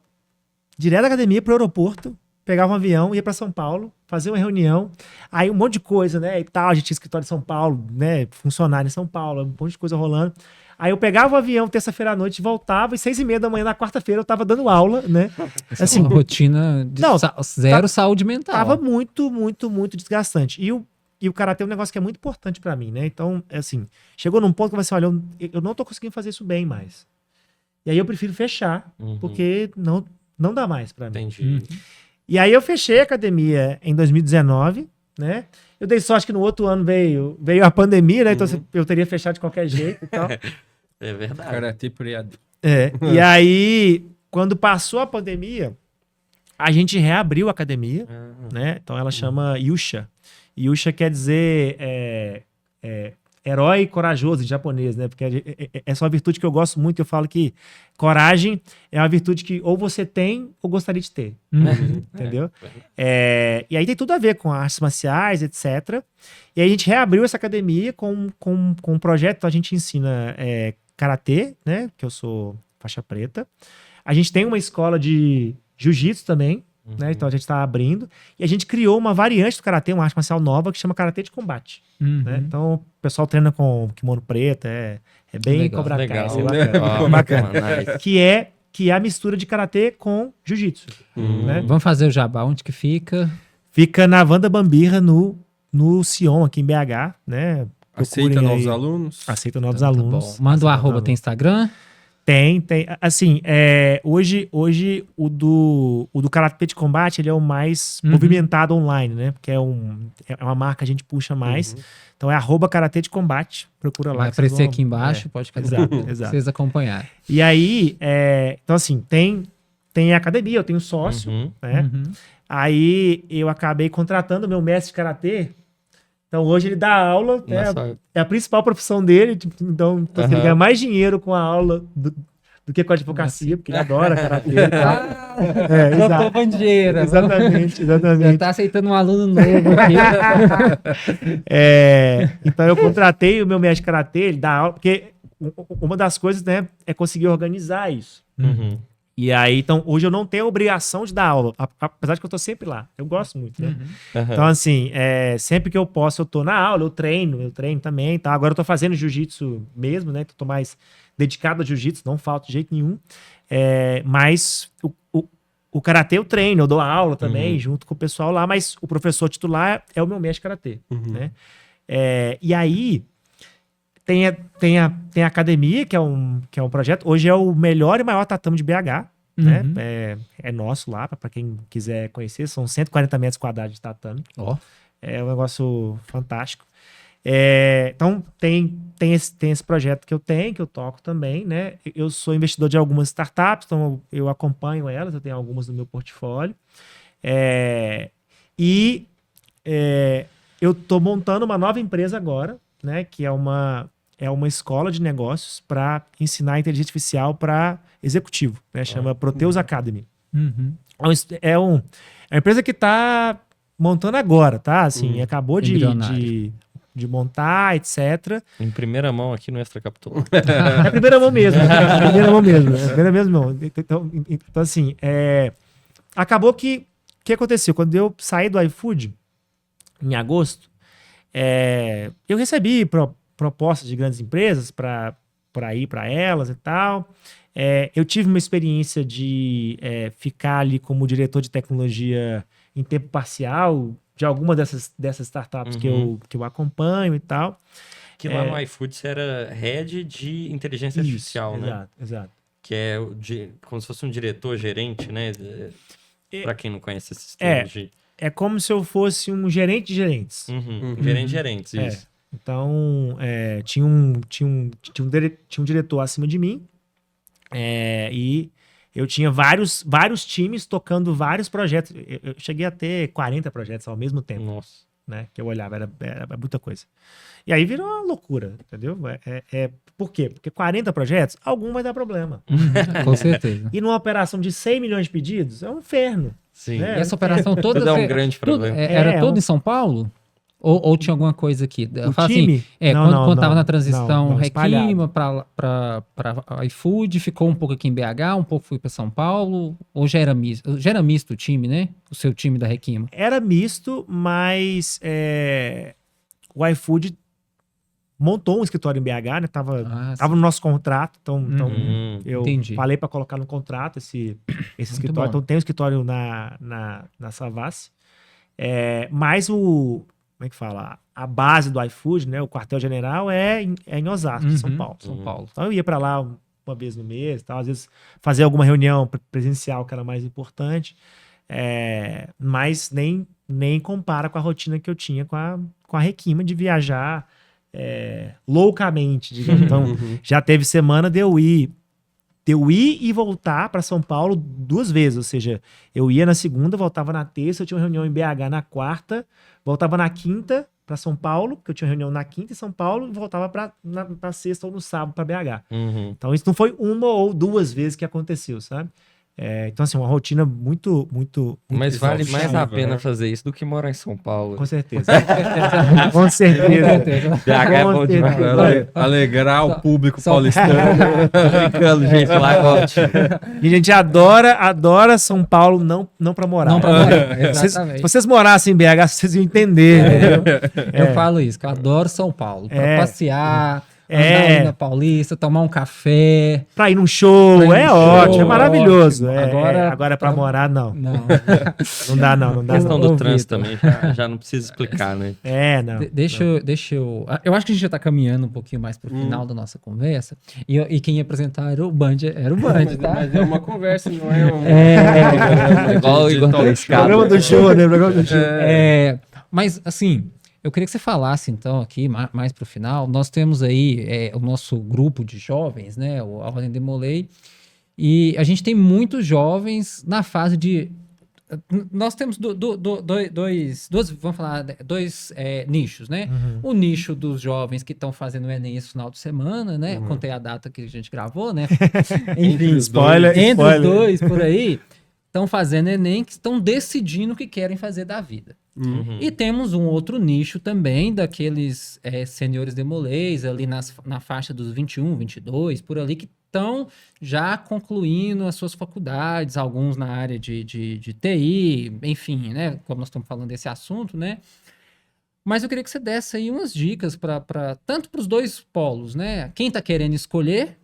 direto da academia para o aeroporto, pegava um avião, ia para São Paulo, fazia uma reunião. Aí, um monte de coisa, né? E tal, a gente tinha escritório em São Paulo, né? Funcionário em São Paulo, um monte de coisa rolando. Aí eu pegava o avião terça-feira à noite, voltava, e 6h30 da manhã, na quarta-feira, eu tava dando aula, né? Assim, Uma rotina de Não, zero saúde mental. tava muito, muito, muito desgastante. E o karatê é um negócio que é muito importante pra mim, né? Então, assim, chegou num ponto que você olha, eu não tô conseguindo fazer isso bem mais. E aí eu prefiro fechar, Uhum. porque não dá mais pra mim. Entendi. E aí eu fechei a academia em 2019, né? Eu dei sorte que no outro ano veio a pandemia, né? Então eu teria fechado de qualquer jeito e tal. É verdade. Karatê por EAD. E aí, quando passou a pandemia, a gente reabriu a academia, né? Então ela chama Yusha. Yusha quer dizer herói corajoso em japonês, né? Porque essa é uma virtude que eu gosto muito. Eu falo que coragem é uma virtude que ou você tem ou gostaria de ter. Entendeu? E aí tem tudo a ver com artes marciais, etc. E aí a gente reabriu essa academia com um projeto. Então a gente ensina karatê, né? Que eu sou faixa preta. A gente tem uma escola de jiu-jitsu também, né? Então a gente está abrindo. E a gente criou uma variante do karatê, uma arte marcial nova, que chama karatê de combate. Né? Então o pessoal treina com kimono preto, é bem Legal, Cobra Kai, legal. isso é bacana. Ah, Bacana. nice. Que é a mistura de karatê com jiu-jitsu. Né? Vamos fazer o jabá. Onde que fica? Fica na Wanda Bambirra, no Sion, aqui em BH, né? Aceita Procurem novos aí. alunos? Aceita novos Tá alunos. bom. Manda o Aceita arroba, novos tem Instagram? Tem. Assim, hoje o do Karatê de Combate, ele é o mais movimentado online, né? Porque é uma marca que a gente puxa mais. Então é @Karatê de Combate. Procura lá. Vai que vocês aparecer vão- aqui embaixo, pode ficar Exato, pra exato. vocês acompanharem. E aí, então assim, tem a academia, eu tenho sócio, né? Aí eu acabei contratando o meu mestre de Karatê. Então hoje ele dá aula, né? Nossa. É a principal profissão dele. Tipo, então assim, ele ganha mais dinheiro com a aula do que com a advocacia, porque ele adora Karatê e tal. Exato. bandeira. Exatamente. Já tá aceitando um aluno novo aqui. Então eu contratei o meu mestre de Karatê, ele dá aula, porque uma das coisas, né, é conseguir organizar isso. Uhum. E aí, então, hoje eu não tenho a obrigação de dar aula, apesar de que eu tô sempre lá. Eu gosto muito, né? Então, assim, sempre que eu posso, eu tô na aula, eu treino também, tá? Agora eu tô fazendo jiu-jitsu mesmo, né? Tô mais dedicado a jiu-jitsu, não falta de jeito nenhum. Mas o karatê eu treino, eu dou aula também, junto com o pessoal lá, mas o professor titular é o meu mestre de karatê, né? E aí, tem a academia, que é um projeto. Hoje é o melhor e maior tatame de BH, né? Uhum. É nosso lá, para quem quiser conhecer. São 140 metros quadrados de tatame. Ó. É um negócio fantástico. Então, tem esse projeto que eu toco também, né? Eu sou investidor de algumas startups, então eu acompanho elas, eu tenho algumas no meu portfólio. Eu estou montando uma nova empresa agora, né? Que é uma escola de negócios para ensinar inteligência artificial para executivo, né? Chama Proteus Academy. Uhum. É uma empresa que está montando agora, tá? Assim, acabou de montar, etc. Em primeira mão aqui no Extra Capitular. É a primeira mão mesmo. Então, assim, acabou que... O que aconteceu? Quando eu saí do iFood, em agosto, eu recebi propostas de grandes empresas para ir para elas e tal. Eu tive uma experiência de ficar ali como diretor de tecnologia em tempo parcial de alguma dessas startups que eu acompanho e tal. Que lá no iFood você era head de inteligência artificial, né? Exato. Que é como se fosse um diretor, gerente, né? Para quem não conhece esses termos de... É como se eu fosse um gerente de gerentes. Gerente de gerentes, isso. Então, tinha um diretor acima de mim e eu tinha vários times tocando vários projetos. Eu cheguei a ter 40 projetos ao mesmo tempo. Nossa. Né, que eu olhava, era muita coisa. E aí virou uma loucura, entendeu? Por quê? Porque 40 projetos, algum vai dar problema. Com certeza. E numa operação de 100 milhões de pedidos, é um inferno. Sim. Né? E essa operação toda... Tudo é um grande problema. Era tudo em São Paulo? Ou tinha alguma coisa aqui? O time? Quando tava na transição não, Requima para iFood, ficou um pouco aqui em BH, um pouco foi para São Paulo, ou já era misto? Já era misto o time, né? O seu time da Requima. Era misto, mas o iFood montou um escritório em BH, né? Tava no nosso contrato, então eu falei para colocar no contrato esse escritório. Então tem um escritório na Savassi. Mas como é que fala? A base do iFood, né? O quartel-general é em Osasco, São Paulo. Então eu ia para lá uma vez no mês, tal, às vezes fazer alguma reunião presencial que era mais importante, mas nem compara com a rotina que eu tinha com a Requima de viajar loucamente, digamos. Então já teve semana de eu ir e voltar para São Paulo 2 vezes, ou seja, eu ia na segunda, voltava na terça, eu tinha uma reunião em BH na quarta, voltava na quinta para São Paulo, porque eu tinha reunião na quinta em São Paulo, e voltava na sexta ou no sábado para BH. Então isso não foi 1 ou 2 vezes que aconteceu, sabe? Então, assim, uma rotina muito Mas vale mais a pena fazer isso do que morar em São Paulo. Com certeza. Com certeza. BH é bom demais. Alegrar o público paulistano. Brincando, gente, lá é ótimo. E a gente adora São Paulo, não pra morar. Não pra morar, exatamente. Se vocês morassem em BH, vocês iam entender. Eu falo isso, que eu adoro São Paulo. Pra passear... Andar ali na Paulista, tomar um café. Pra ir num show, ótimo, é maravilhoso. Agora pra morar, não. Não dá. A questão do trânsito também já não precisa explicar, né? Não. Deixa eu... Eu acho que a gente já tá caminhando um pouquinho mais pro final da nossa conversa. E quem ia apresentar era o Band, tá? Mas é uma conversa, não é igual o Igor Programa do show, né? Programa do show. Mas, assim... Eu queria que você falasse, então, aqui, mais para o final. Nós temos aí o nosso grupo de jovens, né? A Ordem Demolei. E a gente tem muitos jovens na fase de... Nós temos dois nichos, né? O nicho dos jovens que estão fazendo o Enem esse final de semana, né? Contei a data que a gente gravou, né? Enfim, spoiler. Entre os dois, por aí, estão fazendo Enem, que estão decidindo o que querem fazer da vida. E temos um outro nicho também daqueles senhores demolês ali na faixa dos 21, 22, por ali, que estão já concluindo as suas faculdades, alguns na área de TI, enfim, né? Como nós estamos falando desse assunto, né? Mas eu queria que você desse aí umas dicas tanto para os dois polos, né? Quem está querendo escolher,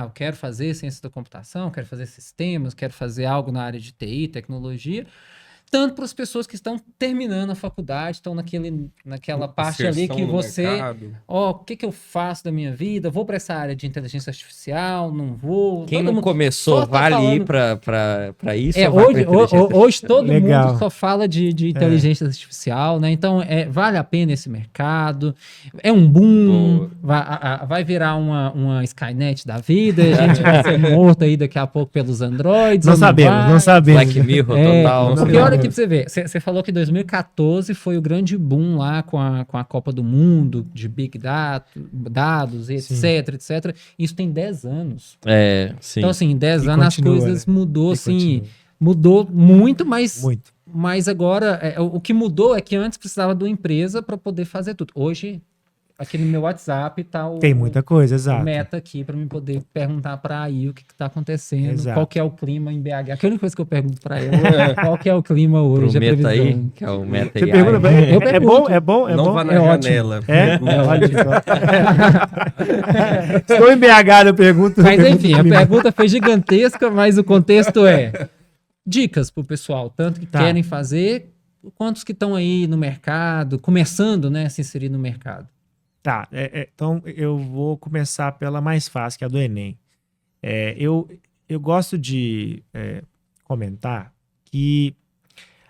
eu quero fazer ciência da computação, quero fazer sistemas, quero fazer algo na área de TI, tecnologia. tanto para as pessoas que estão terminando a faculdade, estão naquela parte ali que você, o que eu faço da minha vida? Vou para essa área de inteligência artificial? Não vou? Quem não começou vale ir para isso? Hoje todo mundo só fala de inteligência artificial, né? Então, vale a pena esse mercado? É um boom? Vai virar uma Skynet da vida? A gente vai ser morto aí daqui a pouco pelos androides? Não sabemos. Black Mirror total. Porque olha aqui pra você ver, você falou que 2014 foi o grande boom lá com a Copa do Mundo, de Big Dados, etc, etc. Isso tem 10 anos. Sim. Então, assim, em 10 anos as coisas mudou, assim, mudou muito, mas agora, o que mudou é que antes precisava de uma empresa para poder fazer tudo. Hoje, aqui no meu WhatsApp tá tem muita coisa, exato. O meta aqui para mim poder perguntar para aí o que tá acontecendo, exato. Qual que é o clima em BH. A única coisa que eu pergunto para ele é qual que é o clima hoje, a previsão. Aí, que é o meta Você pergunta pra ele? É bom? Não vá na janela. Estou em BH, eu pergunto. Mas enfim, a pergunta foi gigantesca, mas o contexto é dicas pro pessoal, tanto que querem fazer, quantos que estão aí no mercado, começando, né, a se inserir no mercado. Tá, então eu vou começar pela mais fácil, que é a do Enem. Eu gosto de comentar que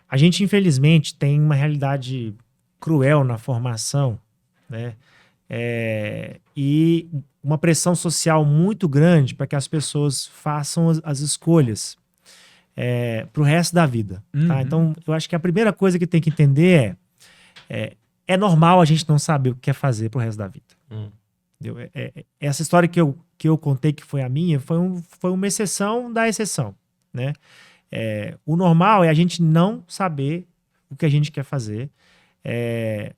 a gente, infelizmente, tem uma realidade cruel na formação, né? E uma pressão social muito grande para que as pessoas façam as escolhas para o resto da vida. Tá? Então, eu acho que a primeira coisa que tem que entender é normal a gente não saber o que quer fazer pro resto da vida. Essa história que eu contei, que foi a minha, foi uma exceção da exceção, né? O normal é a gente não saber o que a gente quer fazer,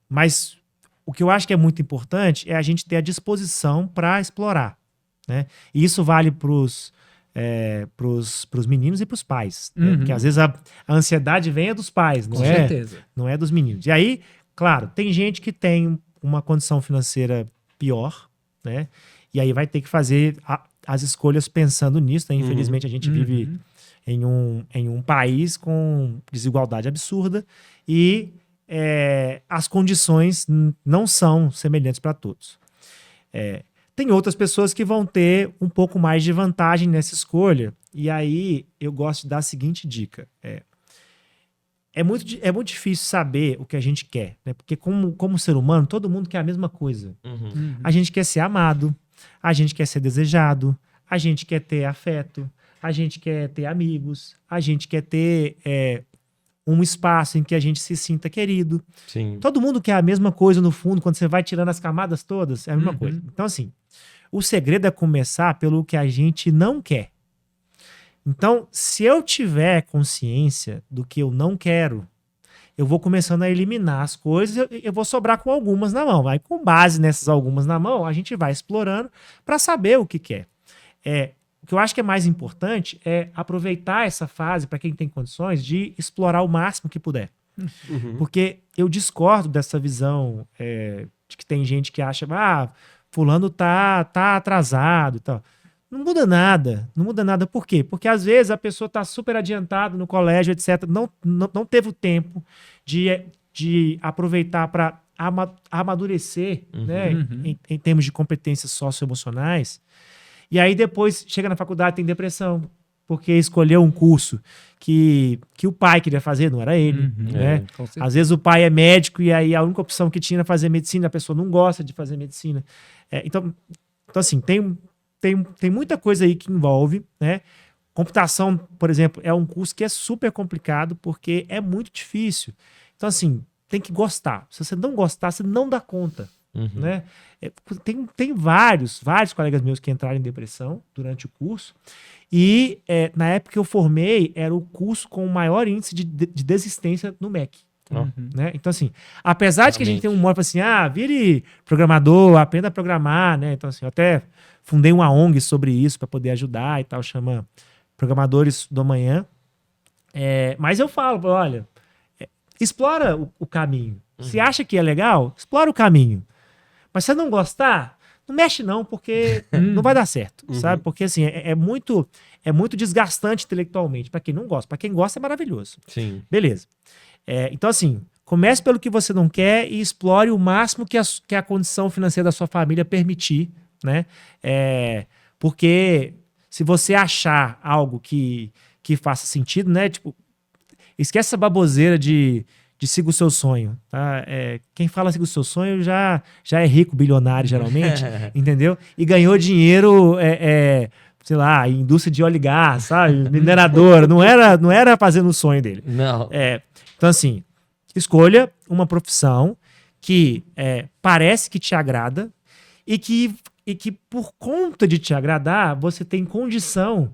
mas o que eu acho que é muito importante é a gente ter a disposição para explorar, né? E isso vale pros meninos e pros pais, né? Porque às vezes a ansiedade vem dos pais, não é dos meninos. E aí, claro, tem gente que tem uma condição financeira pior, né? E aí vai ter que fazer as escolhas pensando nisso, né? Infelizmente, a gente vive em um país com desigualdade absurda e as condições não são semelhantes para todos. Tem outras pessoas que vão ter um pouco mais de vantagem nessa escolha. E aí eu gosto de dar a seguinte dica. É muito difícil saber o que a gente quer, né? Porque como ser humano, todo mundo quer a mesma coisa. A gente quer ser amado, a gente quer ser desejado, a gente quer ter afeto, a gente quer ter amigos, a gente quer ter um espaço em que a gente se sinta querido. Sim. Todo mundo quer a mesma coisa no fundo, quando você vai tirando as camadas todas, é a mesma coisa. Então, assim, o segredo é começar pelo que a gente não quer. Então, se eu tiver consciência do que eu não quero, eu vou começando a eliminar as coisas, eu vou sobrar com algumas na mão. Aí, com base nessas algumas na mão, a gente vai explorando para saber o que quer. O que eu acho que é mais importante é aproveitar essa fase, para quem tem condições, de explorar o máximo que puder. Porque eu discordo dessa visão de que tem gente que acha, fulano tá atrasado e tal. Não muda nada. Por quê? Porque às vezes a pessoa está super adiantada no colégio, etc. Não teve o tempo de aproveitar para amadurecer, né? Em termos de competências socioemocionais. E aí depois chega na faculdade, tem depressão, porque escolheu um curso que o pai queria fazer, não era ele. Né? Às vezes o pai é médico e aí a única opção que tinha era fazer medicina, a pessoa não gosta de fazer medicina. Então assim, tem muita coisa aí que envolve, né? Computação, por exemplo, é um curso que é super complicado porque é muito difícil. Então, assim, tem que gostar. Se você não gostar, você não dá conta. Né? Tem vários colegas meus que entraram em depressão durante o curso e na época que eu formei, era o curso com o maior índice de desistência no MEC. Né? Então, assim, apesar de que a gente tem um modo assim, vire programador, aprenda a programar, né? Então, assim, eu até fundei uma ONG sobre isso para poder ajudar e tal, chama Programadores do Amanhã. Mas eu falo, olha, explora o caminho. Se acha que é legal, explora o caminho. Mas se você não gostar, não mexe não, porque não vai dar certo, sabe? Porque assim, é muito desgastante intelectualmente, para quem não gosta. Para quem gosta é maravilhoso. Sim. Beleza. Então assim, comece pelo que você não quer e explore o máximo que a condição financeira da sua família permitir, né? Porque se você achar algo que faça sentido, né? Tipo, esquece essa baboseira de siga o seu sonho, tá? Quem fala siga o seu sonho já é rico, bilionário, geralmente, entendeu? E ganhou dinheiro, sei lá, indústria de óleo e gás, sabe? Mineradora, não era fazendo o sonho dele. Não. Então, assim, escolha uma profissão que parece que te agrada e que por conta de te agradar, você tem condição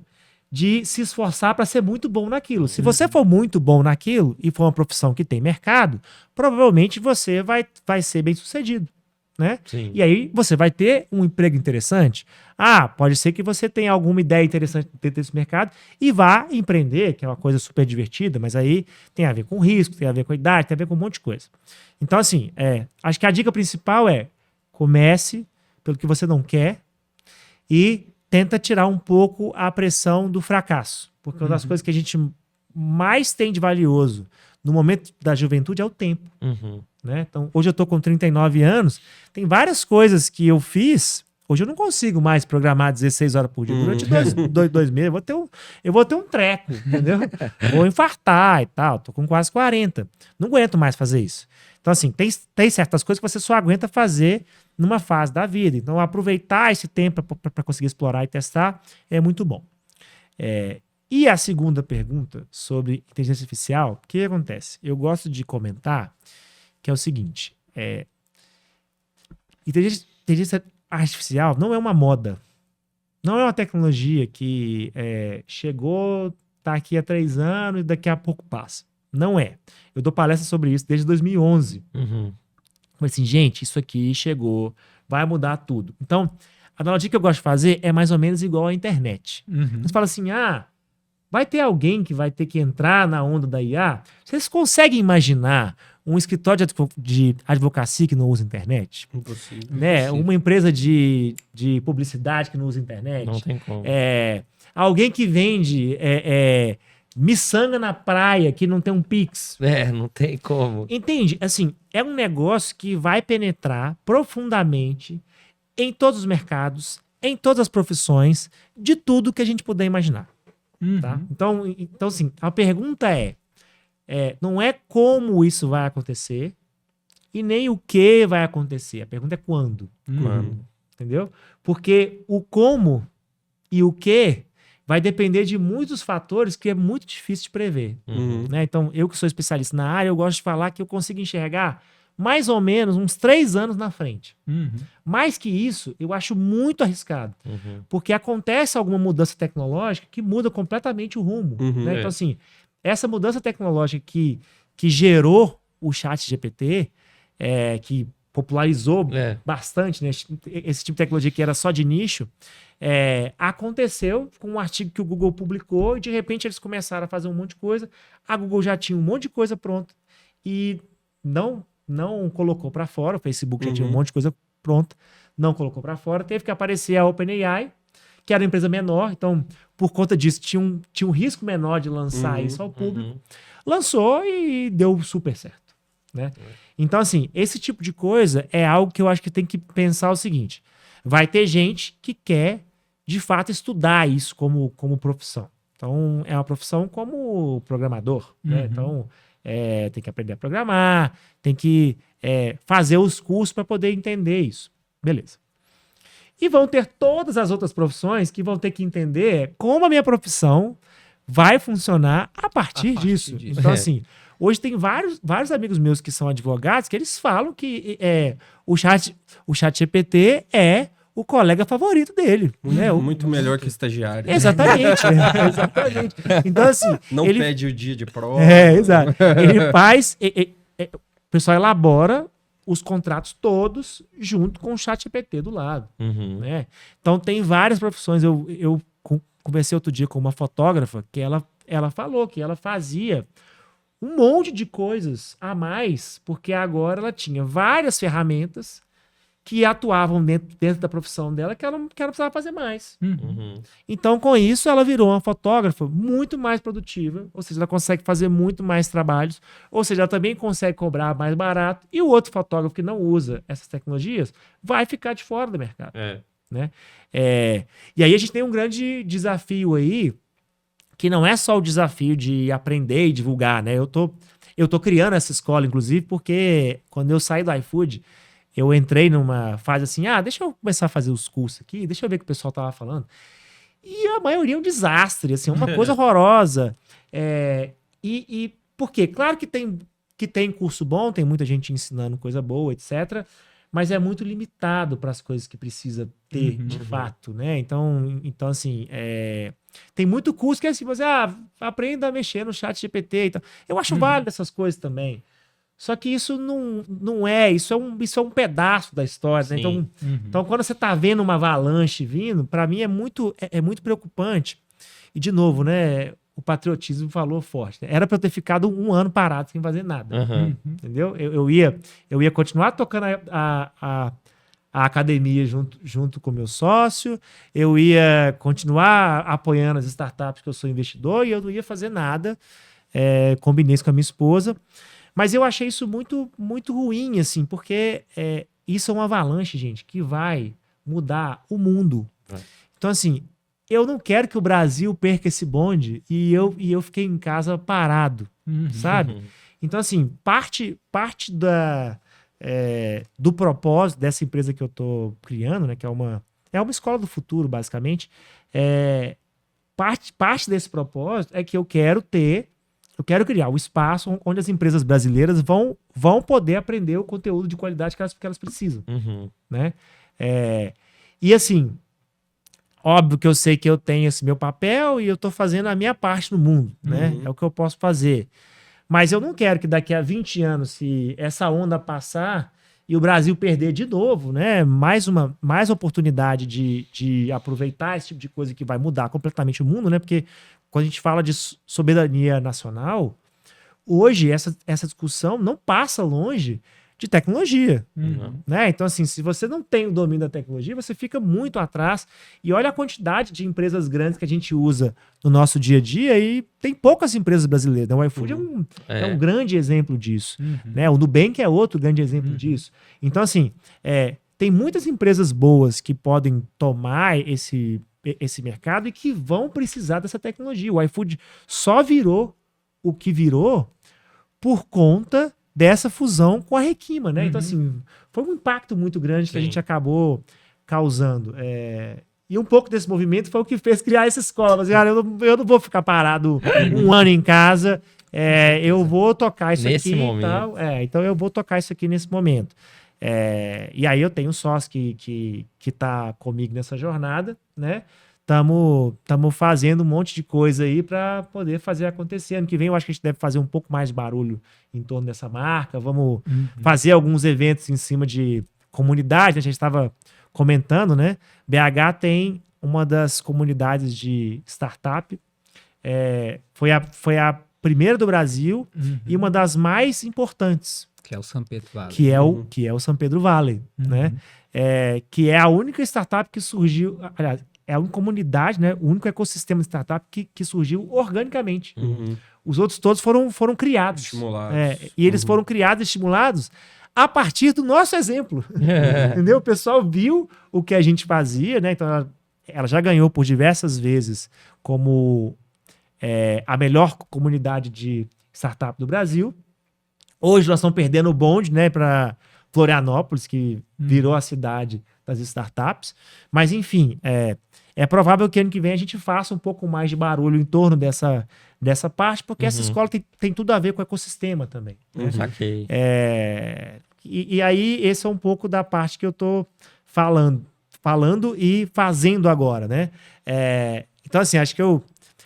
de se esforçar para ser muito bom naquilo. Se você for muito bom naquilo e for uma profissão que tem mercado, provavelmente você vai ser bem sucedido, né? Sim. E aí você vai ter um emprego interessante. Pode ser que você tenha alguma ideia interessante dentro desse mercado e vá empreender, que é uma coisa super divertida, mas aí tem a ver com risco, tem a ver com idade, tem a ver com um monte de coisa. Então, assim, acho que a dica principal é comece pelo que você não quer e tenta tirar um pouco a pressão do fracasso. Porque uma das coisas que a gente mais tem de valioso no momento da juventude é o tempo. Né? Então, hoje eu tô com 39 anos, tem várias coisas que eu fiz, hoje eu não consigo mais programar 16 horas por dia. Durante dois meses eu vou ter um treco, entendeu? Vou infartar e tal, tô com quase 40. Não aguento mais fazer isso. Então, assim, tem certas coisas que você só aguenta fazer numa fase da vida. Então, aproveitar esse tempo para conseguir explorar e testar é muito bom. E a segunda pergunta sobre inteligência artificial, o que acontece? Eu gosto de comentar que é o seguinte, inteligência artificial não é uma moda, não é uma tecnologia que chegou, tá aqui há 3 anos e daqui a pouco passa. Não é. Eu dou palestra sobre isso desde 2011. Mas assim, gente, isso aqui chegou, vai mudar tudo. Então, a analogia que eu gosto de fazer é mais ou menos igual à internet. Você fala assim, vai ter alguém que vai ter que entrar na onda da IA? Vocês conseguem imaginar um escritório de advocacia que não usa internet? Impossível. Né? Uma empresa de publicidade que não usa internet? Não tem como. Alguém que vende miçanga na praia que não tem um Pix? Não tem como. Entende? Assim, é um negócio que vai penetrar profundamente em todos os mercados, em todas as profissões, de tudo que a gente puder imaginar. Tá? Então, assim, a pergunta não é como isso vai acontecer e nem o que vai acontecer. A pergunta é quando. Entendeu? Porque o como e o que vai depender de muitos fatores que é muito difícil de prever. Né? Então, eu que sou especialista na área, eu gosto de falar que eu consigo enxergar mais ou menos uns 3 anos na frente. Mais que isso, eu acho muito arriscado. Porque acontece alguma mudança tecnológica que muda completamente o rumo. Né? Então, assim, essa mudança tecnológica que gerou o ChatGPT, que popularizou bastante, né, esse tipo de tecnologia que era só de nicho, aconteceu com um artigo que o Google publicou e de repente eles começaram a fazer um monte de coisa. A Google já tinha um monte de coisa pronta e não colocou para fora. O Facebook já tinha um monte de coisa pronta, não colocou para fora. Teve que aparecer a OpenAI, que era uma empresa menor, então por conta disso tinha um risco menor de lançar isso ao público. Lançou e deu super certo, né? Então, assim, esse tipo de coisa é algo que eu acho que tem que pensar o seguinte: vai ter gente que quer, de fato, estudar isso como profissão. Então, é uma profissão como programador, né? Então, tem que aprender a programar, tem que fazer os cursos para poder entender isso. Beleza. E vão ter todas as outras profissões que vão ter que entender como a minha profissão vai funcionar a partir disso. Então, assim, hoje tem vários amigos meus que são advogados que eles falam que o ChatGPT é o colega favorito dele. Muito melhor que estagiário. Exatamente. Exatamente. Então, assim... Não pede o dia de prova. Exato. Ele faz... o pessoal elabora os contratos todos junto com o ChatGPT do lado. Né? Então, tem várias profissões. Eu conversei outro dia com uma fotógrafa que ela falou que ela fazia um monte de coisas a mais, porque agora ela tinha várias ferramentas que atuavam dentro da profissão dela que ela precisava fazer mais. Uhum. Então, com isso, ela virou uma fotógrafa muito mais produtiva, ou seja, ela consegue fazer muito mais trabalhos, ou seja, ela também consegue cobrar mais barato, e o outro fotógrafo que não usa essas tecnologias vai ficar de fora do mercado. Né? E aí a gente tem um grande desafio aí, que não é só o desafio de aprender e divulgar, né? Eu tô criando essa escola, inclusive, porque quando eu saí do iFood, eu entrei numa fase assim, deixa eu começar a fazer os cursos aqui, deixa eu ver o que o pessoal tava falando. E a maioria é um desastre, assim, uma coisa horrorosa. E por quê? Claro que tem curso bom, tem muita gente ensinando coisa boa, etc., mas é muito limitado para as coisas que precisa ter, de fato, né? Então assim, tem muito curso que é assim, você aprenda a mexer no chat GPT e tal. Eu acho válido essas coisas também. Só que isso não é, isso é um pedaço da história, né? Então, quando você tá vendo uma avalanche vindo, para mim é muito preocupante. E, de novo, né? O patriotismo falou forte. Né? Era para eu ter ficado um ano parado sem fazer nada. Entendeu? Eu ia continuar tocando a academia junto com o meu sócio, eu ia continuar apoiando as startups que eu sou investidor e eu não ia fazer nada. Combinei isso com a minha esposa. Mas eu achei isso muito, muito ruim, assim, porque isso é uma avalanche, gente, que vai mudar o mundo. Então, assim, eu não quero que o Brasil perca esse bonde e eu fiquei em casa parado, sabe? Então, assim, parte do propósito dessa empresa que eu tô criando, né, que é uma escola do futuro, basicamente, parte desse propósito é que eu quero criar o espaço onde as empresas brasileiras vão poder aprender o conteúdo de qualidade que elas precisam, né? E assim, óbvio que eu sei que eu tenho esse meu papel e eu tô fazendo a minha parte no mundo, né? É o que eu posso fazer. Mas eu não quero que daqui a 20 anos, se essa onda passar e o Brasil perder de novo, né? Mais oportunidade de aproveitar esse tipo de coisa que vai mudar completamente o mundo, né? Porque quando a gente fala de soberania nacional, hoje essa discussão não passa longe de tecnologia. Né? Então, assim, se você não tem o domínio da tecnologia, você fica muito atrás. E olha a quantidade de empresas grandes que a gente usa no nosso dia a dia e tem poucas empresas brasileiras. Né? O iFood é um grande exemplo disso. Né? O Nubank é outro grande exemplo disso. Então, assim, tem muitas empresas boas que podem tomar esse mercado e que vão precisar dessa tecnologia. O iFood só virou o que virou por conta dessa fusão com a Requima, né? Então, assim, foi um impacto muito grande que a gente acabou causando. E um pouco desse movimento foi o que fez criar essa escola. Mas, cara, eu não vou ficar parado um ano em casa. Eu vou tocar isso nesse aqui momento. E tal. Então, eu vou tocar isso aqui nesse momento. E aí eu tenho um sócio que tá comigo nessa jornada, né? Estamos fazendo um monte de coisa aí para poder fazer acontecer. Ano que vem eu acho que a gente deve fazer um pouco mais de barulho em torno dessa marca. Vamos fazer alguns eventos em cima de comunidade. A gente estava comentando, né? BH tem uma das comunidades de startup. Foi a primeira do Brasil e uma das mais importantes. Que é o São Pedro Valley. Que é o São Pedro Valley, né? Que é a única startup que surgiu... Aliás, é a única comunidade, né? O único ecossistema de startup que surgiu organicamente. Os outros todos foram criados. Estimulados. E eles foram criados e estimulados a partir do nosso exemplo. Entendeu? O pessoal viu o que a gente fazia, né? Então, ela já ganhou por diversas vezes como a melhor comunidade de startup do Brasil. Hoje nós estamos perdendo o bonde, né? Para Florianópolis, que virou a cidade das startups. Mas, enfim, é provável que ano que vem a gente faça um pouco mais de barulho em torno dessa parte, porque essa escola tem tudo a ver com o ecossistema também. Né? Saquei. E aí, esse é um pouco da parte que eu estou falando e fazendo agora, né? Então, assim, acho que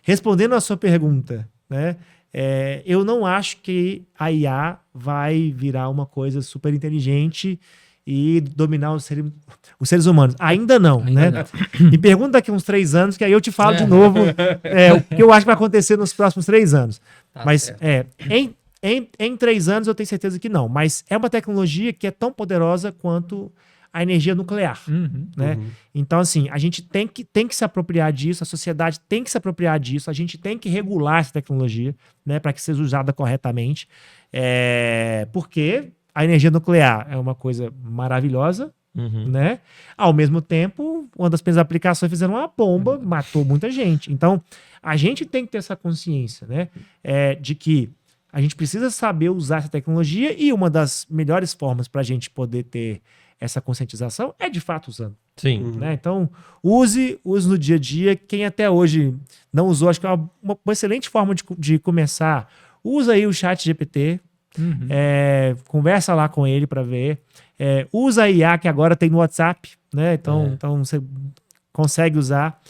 respondendo a sua pergunta, né? Eu não acho que a IA vai virar uma coisa super inteligente e dominar os seres humanos. Ainda não, né? Não. Me pergunta daqui uns 3 anos, que aí eu te falo de novo o que eu acho que vai acontecer nos próximos 3 anos. Tá Mas em 3 anos eu tenho certeza que não. Mas é uma tecnologia que é tão poderosa quanto a energia nuclear. Né? Então, assim, a gente tem que se apropriar disso, a sociedade tem que se apropriar disso, a gente tem que regular essa tecnologia, né, para que seja usada corretamente, porque a energia nuclear é uma coisa maravilhosa, né? Ao mesmo tempo, uma das primeiras aplicações fizeram uma bomba, matou muita gente. Então, a gente tem que ter essa consciência, né, de que a gente precisa saber usar essa tecnologia e uma das melhores formas para a gente poder ter essa conscientização é de fato usando. Sim. Né? Então, use no dia a dia. Quem até hoje não usou, acho que é uma excelente forma de começar. Usa aí o ChatGPT, conversa lá com ele para ver. Usa a IA, que agora tem no WhatsApp, né? Então você consegue usar.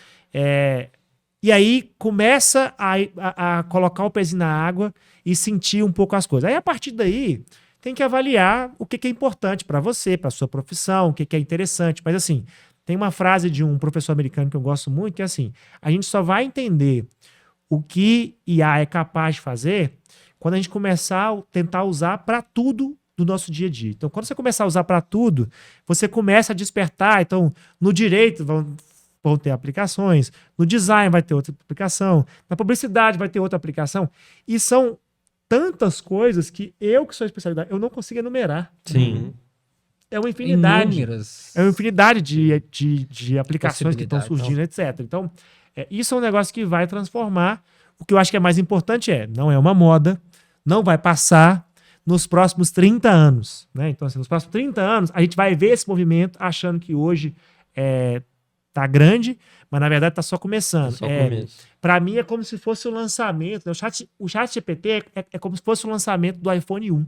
E aí começa a colocar o pezinho na água e sentir um pouco as coisas. Aí, a partir daí, tem que avaliar o que é importante para você, para sua profissão, o que é interessante. Mas, assim, tem uma frase de um professor americano que eu gosto muito, que é assim, a gente só vai entender o que IA é capaz de fazer quando a gente começar a tentar usar para tudo do nosso dia a dia. Então, quando você começar a usar para tudo, você começa a despertar. Então, no direito, vão ter aplicações, no design vai ter outra aplicação, na publicidade vai ter outra aplicação. E são tantas coisas que que sou especialidade, eu não consigo enumerar. Sim. É uma infinidade. Inúmeras. É uma infinidade de aplicações que estão surgindo, etc. Então, isso é um negócio que vai transformar. O que eu acho que é mais importante não é uma moda, não vai passar nos próximos 30 anos. Né? Então, assim, nos próximos 30 anos, a gente vai ver esse movimento achando que hoje tá grande, mas na verdade tá só começando. Para mim é como se fosse o lançamento. Né? O ChatGPT é como se fosse o lançamento do iPhone 1.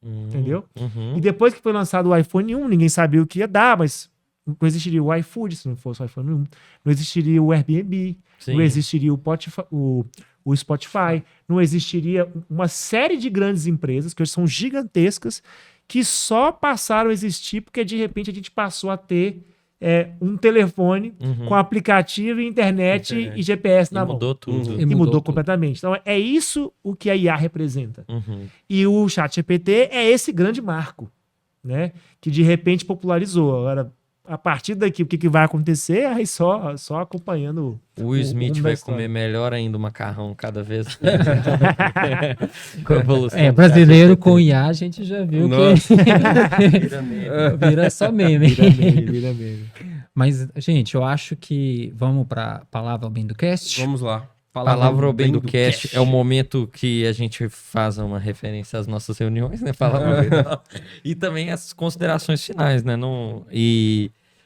Entendeu? E depois que foi lançado o iPhone 1, ninguém sabia o que ia dar, mas não existiria o iFood se não fosse o iPhone 1. Não existiria o Airbnb. Sim. Não existiria o Spotify. Não existiria uma série de grandes empresas que hoje são gigantescas que só passaram a existir porque de repente a gente passou a ter um telefone com aplicativo, internet e GPS na mão. Mudou tudo. E mudou completamente. Então, é isso o que a IA representa. E o ChatGPT é esse grande marco, né? Que de repente popularizou. Agora, a partir daqui, o que vai acontecer? Aí só acompanhando o Smith vai comer melhor ainda o macarrão cada vez. Brasileiro com IA, a gente já viu que vira só meme. Vira meme. Mas, gente, eu acho que vamos para a palavra ao bem do cast. Vamos lá. Palavra ao bem do cast é o momento que a gente faz uma referência às nossas reuniões, né? E também as considerações finais, né?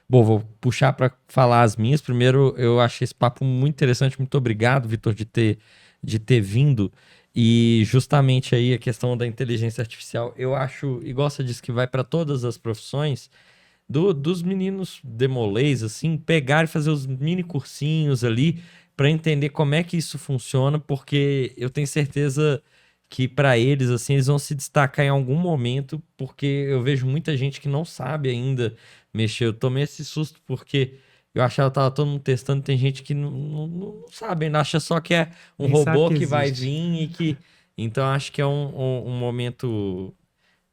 Bom, vou puxar para falar as minhas. Primeiro, eu achei esse papo muito interessante. Muito obrigado, Vitor, de ter vindo. E justamente aí a questão da inteligência artificial, eu acho, igual você disse, que vai para todas as profissões, dos meninos demolês, assim, pegar e fazer os mini cursinhos ali para entender como é que isso funciona, porque eu tenho certeza que para eles, assim, eles vão se destacar em algum momento, porque eu vejo muita gente que não sabe ainda mexer. Eu tomei esse susto porque eu achava que tava todo mundo testando, tem gente que não sabe, ainda acha só que é um robô que vai vir e que... Então acho que é um momento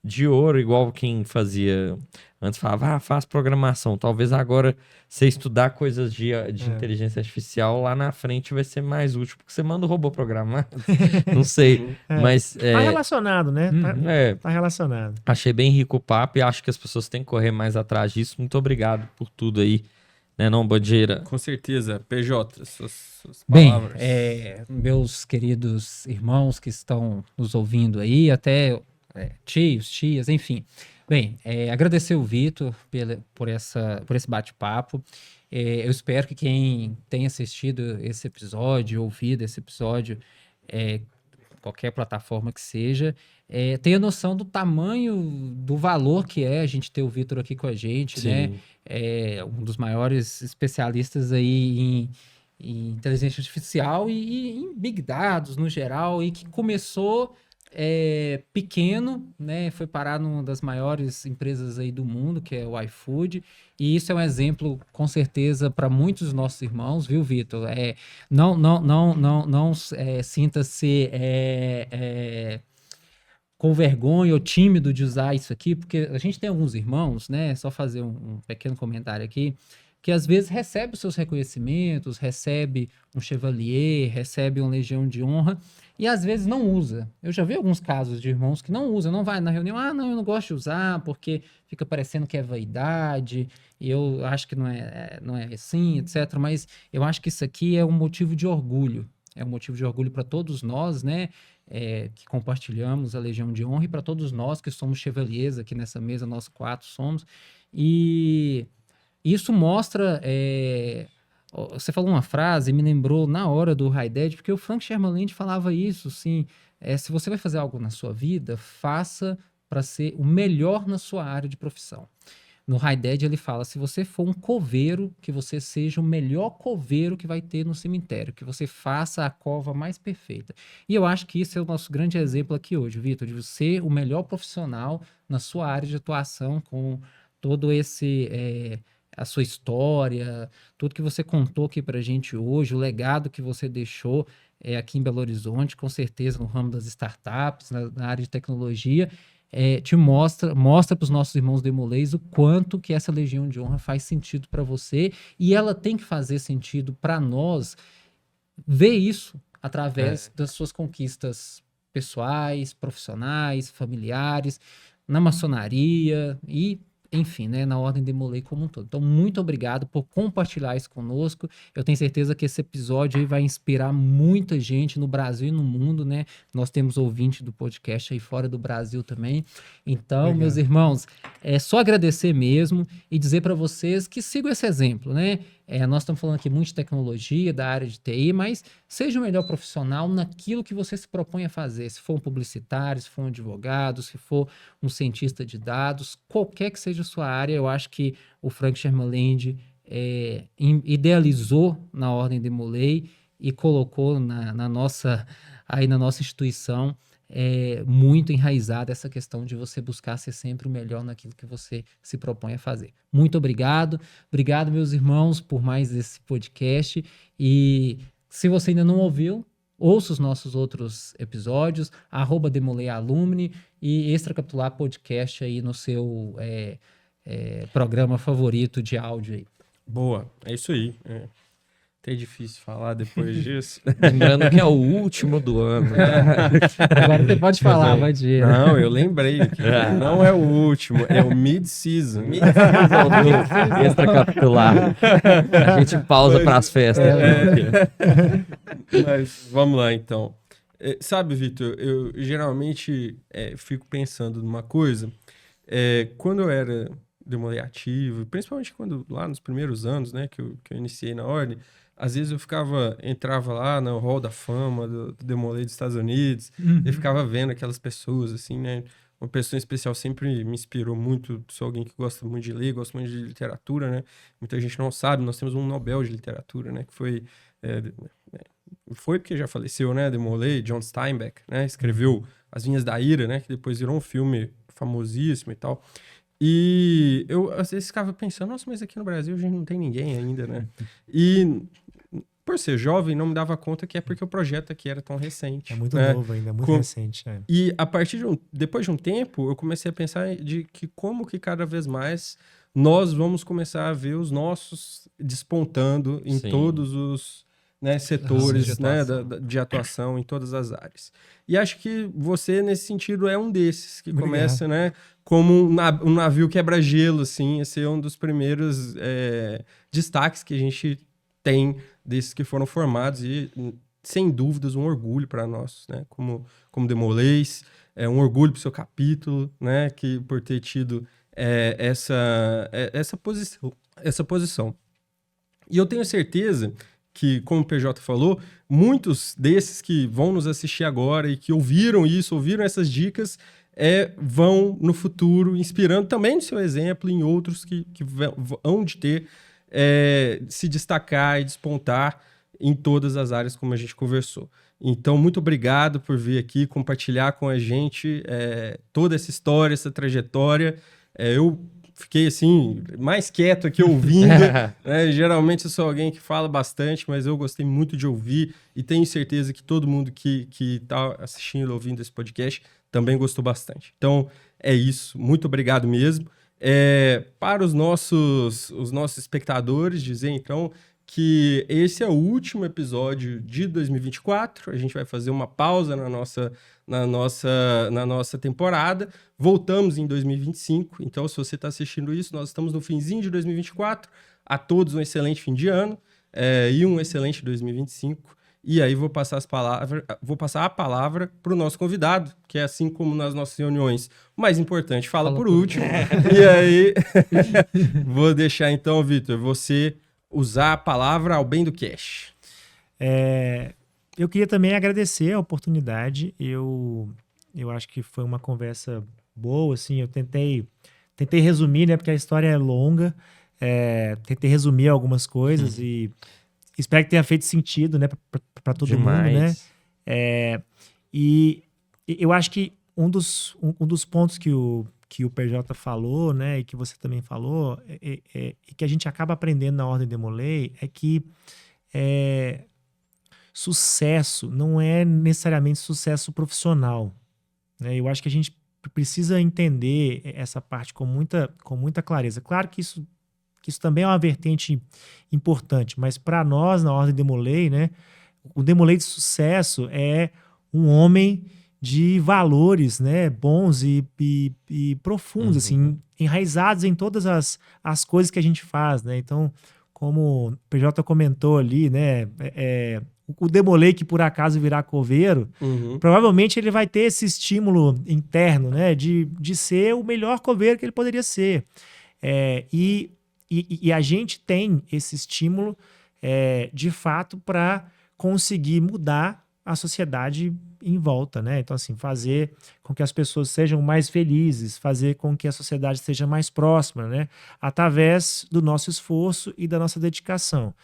de ouro, igual quem fazia... Antes falava, faz programação. Talvez agora você estudar coisas de inteligência artificial lá na frente vai ser mais útil, porque você manda o robô programar. Não sei, mas... Tá relacionado, né? Tá relacionado. Achei bem rico o papo e acho que as pessoas têm que correr mais atrás disso. Muito obrigado por tudo aí. Né, não, Bandeira? Com certeza. PJ, suas palavras. Bem, meus queridos irmãos que estão nos ouvindo aí, até tios, tias, enfim... Bem, agradecer o Vitor por esse bate-papo. Eu espero que quem tem assistido esse episódio, ouvido esse episódio, qualquer plataforma que seja, tenha noção do tamanho, do valor que é a gente ter o Vitor aqui com a gente, Sim. né? Um dos maiores especialistas aí em inteligência artificial e em Big Dados no geral, e que começou... pequeno, né? Foi parar numa das maiores empresas aí do mundo, que é o iFood, e isso é um exemplo, com certeza, para muitos dos nossos irmãos, viu, Vitor? Não sinta-se com vergonha ou tímido de usar isso aqui, porque a gente tem alguns irmãos, né? Só fazer um pequeno comentário aqui, que às vezes recebe os seus reconhecimentos, recebe um Chevalier, recebe uma Legião de Honra, e às vezes não usa. Eu já vi alguns casos de irmãos que não usam, não vai na reunião, não, eu não gosto de usar, porque fica parecendo que é vaidade, e eu acho que não é assim, etc. Mas eu acho que isso aqui é um motivo de orgulho. É um motivo de orgulho para todos nós, né? Que compartilhamos a Legião de Honra, e para todos nós que somos chevaliers aqui nessa mesa, nós 4 somos. E isso mostra... Você falou uma frase, me lembrou na hora do High Dead, porque o Frank Sherman Land falava isso, assim, se você vai fazer algo na sua vida, faça para ser o melhor na sua área de profissão. No High Dead ele fala, se você for um coveiro, que você seja o melhor coveiro que vai ter no cemitério, que você faça a cova mais perfeita. E eu acho que isso é o nosso grande exemplo aqui hoje, Vitor, de você ser o melhor profissional na sua área de atuação, com todo a sua história, tudo que você contou aqui pra gente hoje, o legado que você deixou aqui em Belo Horizonte, com certeza no ramo das startups, na área de tecnologia, te mostra para os nossos irmãos demolês o quanto que essa Legião de Honra faz sentido para você, e ela tem que fazer sentido para nós ver isso através das suas conquistas pessoais, profissionais, familiares, na maçonaria e, enfim, né, na Ordem Demolei como um todo. Então, muito obrigado por compartilhar isso conosco. Eu tenho certeza que esse episódio aí vai inspirar muita gente no Brasil e no mundo, né? Nós temos ouvinte do podcast aí fora do Brasil também. Então, obrigado, meus irmãos, é só agradecer mesmo e dizer para vocês que sigam esse exemplo, né? Nós estamos falando aqui muito de tecnologia, da área de TI, mas seja o melhor profissional naquilo que você se propõe a fazer. Se for um publicitário, se for um advogado, se for um cientista de dados, qualquer que seja a sua área, eu acho que o Frank Sherman Land idealizou na Ordem Demolei e colocou na nossa instituição muito enraizada essa questão de você buscar ser sempre o melhor naquilo que você se propõe a fazer. Muito obrigado. Obrigado, meus irmãos, por mais esse podcast. E se você ainda não ouviu, ouça os nossos outros episódios, @DemoleiAlumni e Extracapitular Podcast aí no seu programa favorito de áudio aí. Boa, é isso aí. Até difícil falar depois disso. Lembrando que é o último do ano. Agora você pode falar, vai de. Não, eu lembrei aqui. Não é o último, é o mid-season. Extracapitular. A gente pausa para as festas. Mas vamos lá, então. Sabe, Vitor, eu geralmente fico pensando numa coisa. Quando eu era demolei ativo, principalmente quando lá nos primeiros anos, né, que eu iniciei na Ordem, às vezes eu entrava lá no Hall da Fama do Demolei dos Estados Unidos, e ficava vendo aquelas pessoas, assim, né? Uma pessoa em especial sempre me inspirou muito, sou alguém que gosta muito de ler, gosta muito de literatura, né? Muita gente não sabe, nós temos um Nobel de Literatura, né? Que foi porque já faleceu, né? Demolei, John Steinbeck, né? Escreveu As Vinhas da Ira, né? Que depois virou um filme famosíssimo e tal. E eu, às vezes, ficava pensando, nossa, mas aqui no Brasil a gente não tem ninguém ainda, né? E, por ser jovem, não me dava conta que é porque o projeto aqui era tão recente. É muito novo ainda, muito recente. E, depois de um tempo, eu comecei a pensar de que como que cada vez mais nós vamos começar a ver os nossos despontando em todos os setores de atuação em todas as áreas. E acho que você, nesse sentido, é um desses que começa, né, como um navio quebra-gelo, assim, esse é um dos primeiros destaques que a gente tem desses que foram formados e, sem dúvidas, um orgulho para nós, né, como Demoleis, um orgulho para o seu capítulo, né, que por ter tido essa posição. E eu tenho certeza que, como o PJ falou, muitos desses que vão nos assistir agora e que ouviram essas dicas, vão no futuro, inspirando também no seu exemplo, em outros que vão de ter, se destacar e despontar em todas as áreas, como a gente conversou. Então, muito obrigado por vir aqui compartilhar com a gente toda essa história, essa trajetória. Eu fiquei, assim, mais quieto aqui ouvindo, né? Geralmente eu sou alguém que fala bastante, mas eu gostei muito de ouvir e tenho certeza que todo mundo que está assistindo, ouvindo esse podcast, também gostou bastante. Então, é isso. Muito obrigado mesmo. Para os nossos espectadores, dizer, então, que esse é o último episódio de 2024. A gente vai fazer uma pausa na nossa temporada. Voltamos em 2025. Então, se você está assistindo isso, nós estamos no finzinho de 2024. A todos um excelente fim de ano e um excelente 2025. E aí vou passar a palavra para o nosso convidado, que é assim como nas nossas reuniões, o mais importante fala por último. E aí vou deixar então, Vitor, você usar a palavra ao bem do cash. Eu queria também agradecer a oportunidade. Eu acho que foi uma conversa boa, assim. Eu tentei resumir, né? Porque a história é longa. Tentei resumir algumas coisas e espero que tenha feito sentido, né, para todo mundo, né? E eu acho que um dos pontos que o PJ falou, né, e que você também falou, e que a gente acaba aprendendo na Ordem Demolei, é que sucesso não é necessariamente sucesso profissional, né? Eu acho que a gente precisa entender essa parte com muita clareza. Claro que isso também é uma vertente importante, mas para nós, na Ordem Demolei, né, o Demolei de sucesso é um homem de valores, né, bons e profundos, assim, enraizados em todas as coisas que a gente faz, né? Então, como o PJ comentou ali, né, o Demolei que por acaso virar coveiro, provavelmente ele vai ter esse estímulo interno, né, de ser o melhor coveiro que ele poderia ser. E a gente tem esse estímulo, de fato, para conseguir mudar a sociedade em volta, né? Então, assim, fazer com que as pessoas sejam mais felizes, fazer com que a sociedade seja mais próxima, né? Através do nosso esforço e da nossa dedicação.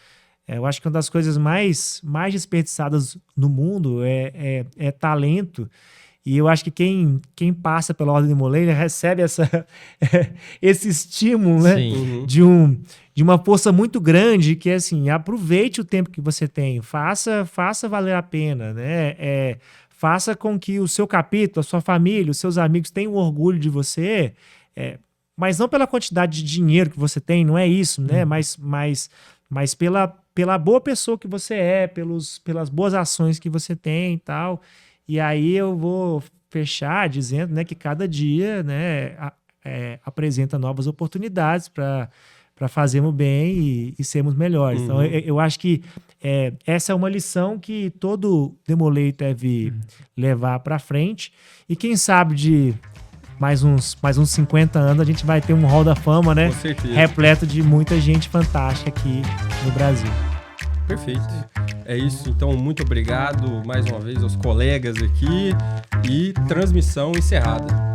Eu acho que uma das coisas mais desperdiçadas no mundo é talento. E eu acho que quem passa pela Ordem Demolei recebe esse estímulo, né? De uma força muito grande, que é assim, aproveite o tempo que você tem, faça valer a pena, né? Faça com que o seu capítulo, a sua família, os seus amigos tenham orgulho de você, mas não pela quantidade de dinheiro que você tem, não é isso, né? Mas pela boa pessoa que você é, pelas boas ações que você tem e tal. E aí eu vou fechar dizendo, né, que cada dia, né, apresenta novas oportunidades para fazermos bem e sermos melhores. Então, eu acho que essa é uma lição que todo Demolei deve levar para frente. E quem sabe de mais uns 50 anos a gente vai ter um Hall da Fama, né, repleto de muita gente fantástica aqui no Brasil. Perfeito. É isso, então muito obrigado mais uma vez aos colegas aqui e transmissão encerrada.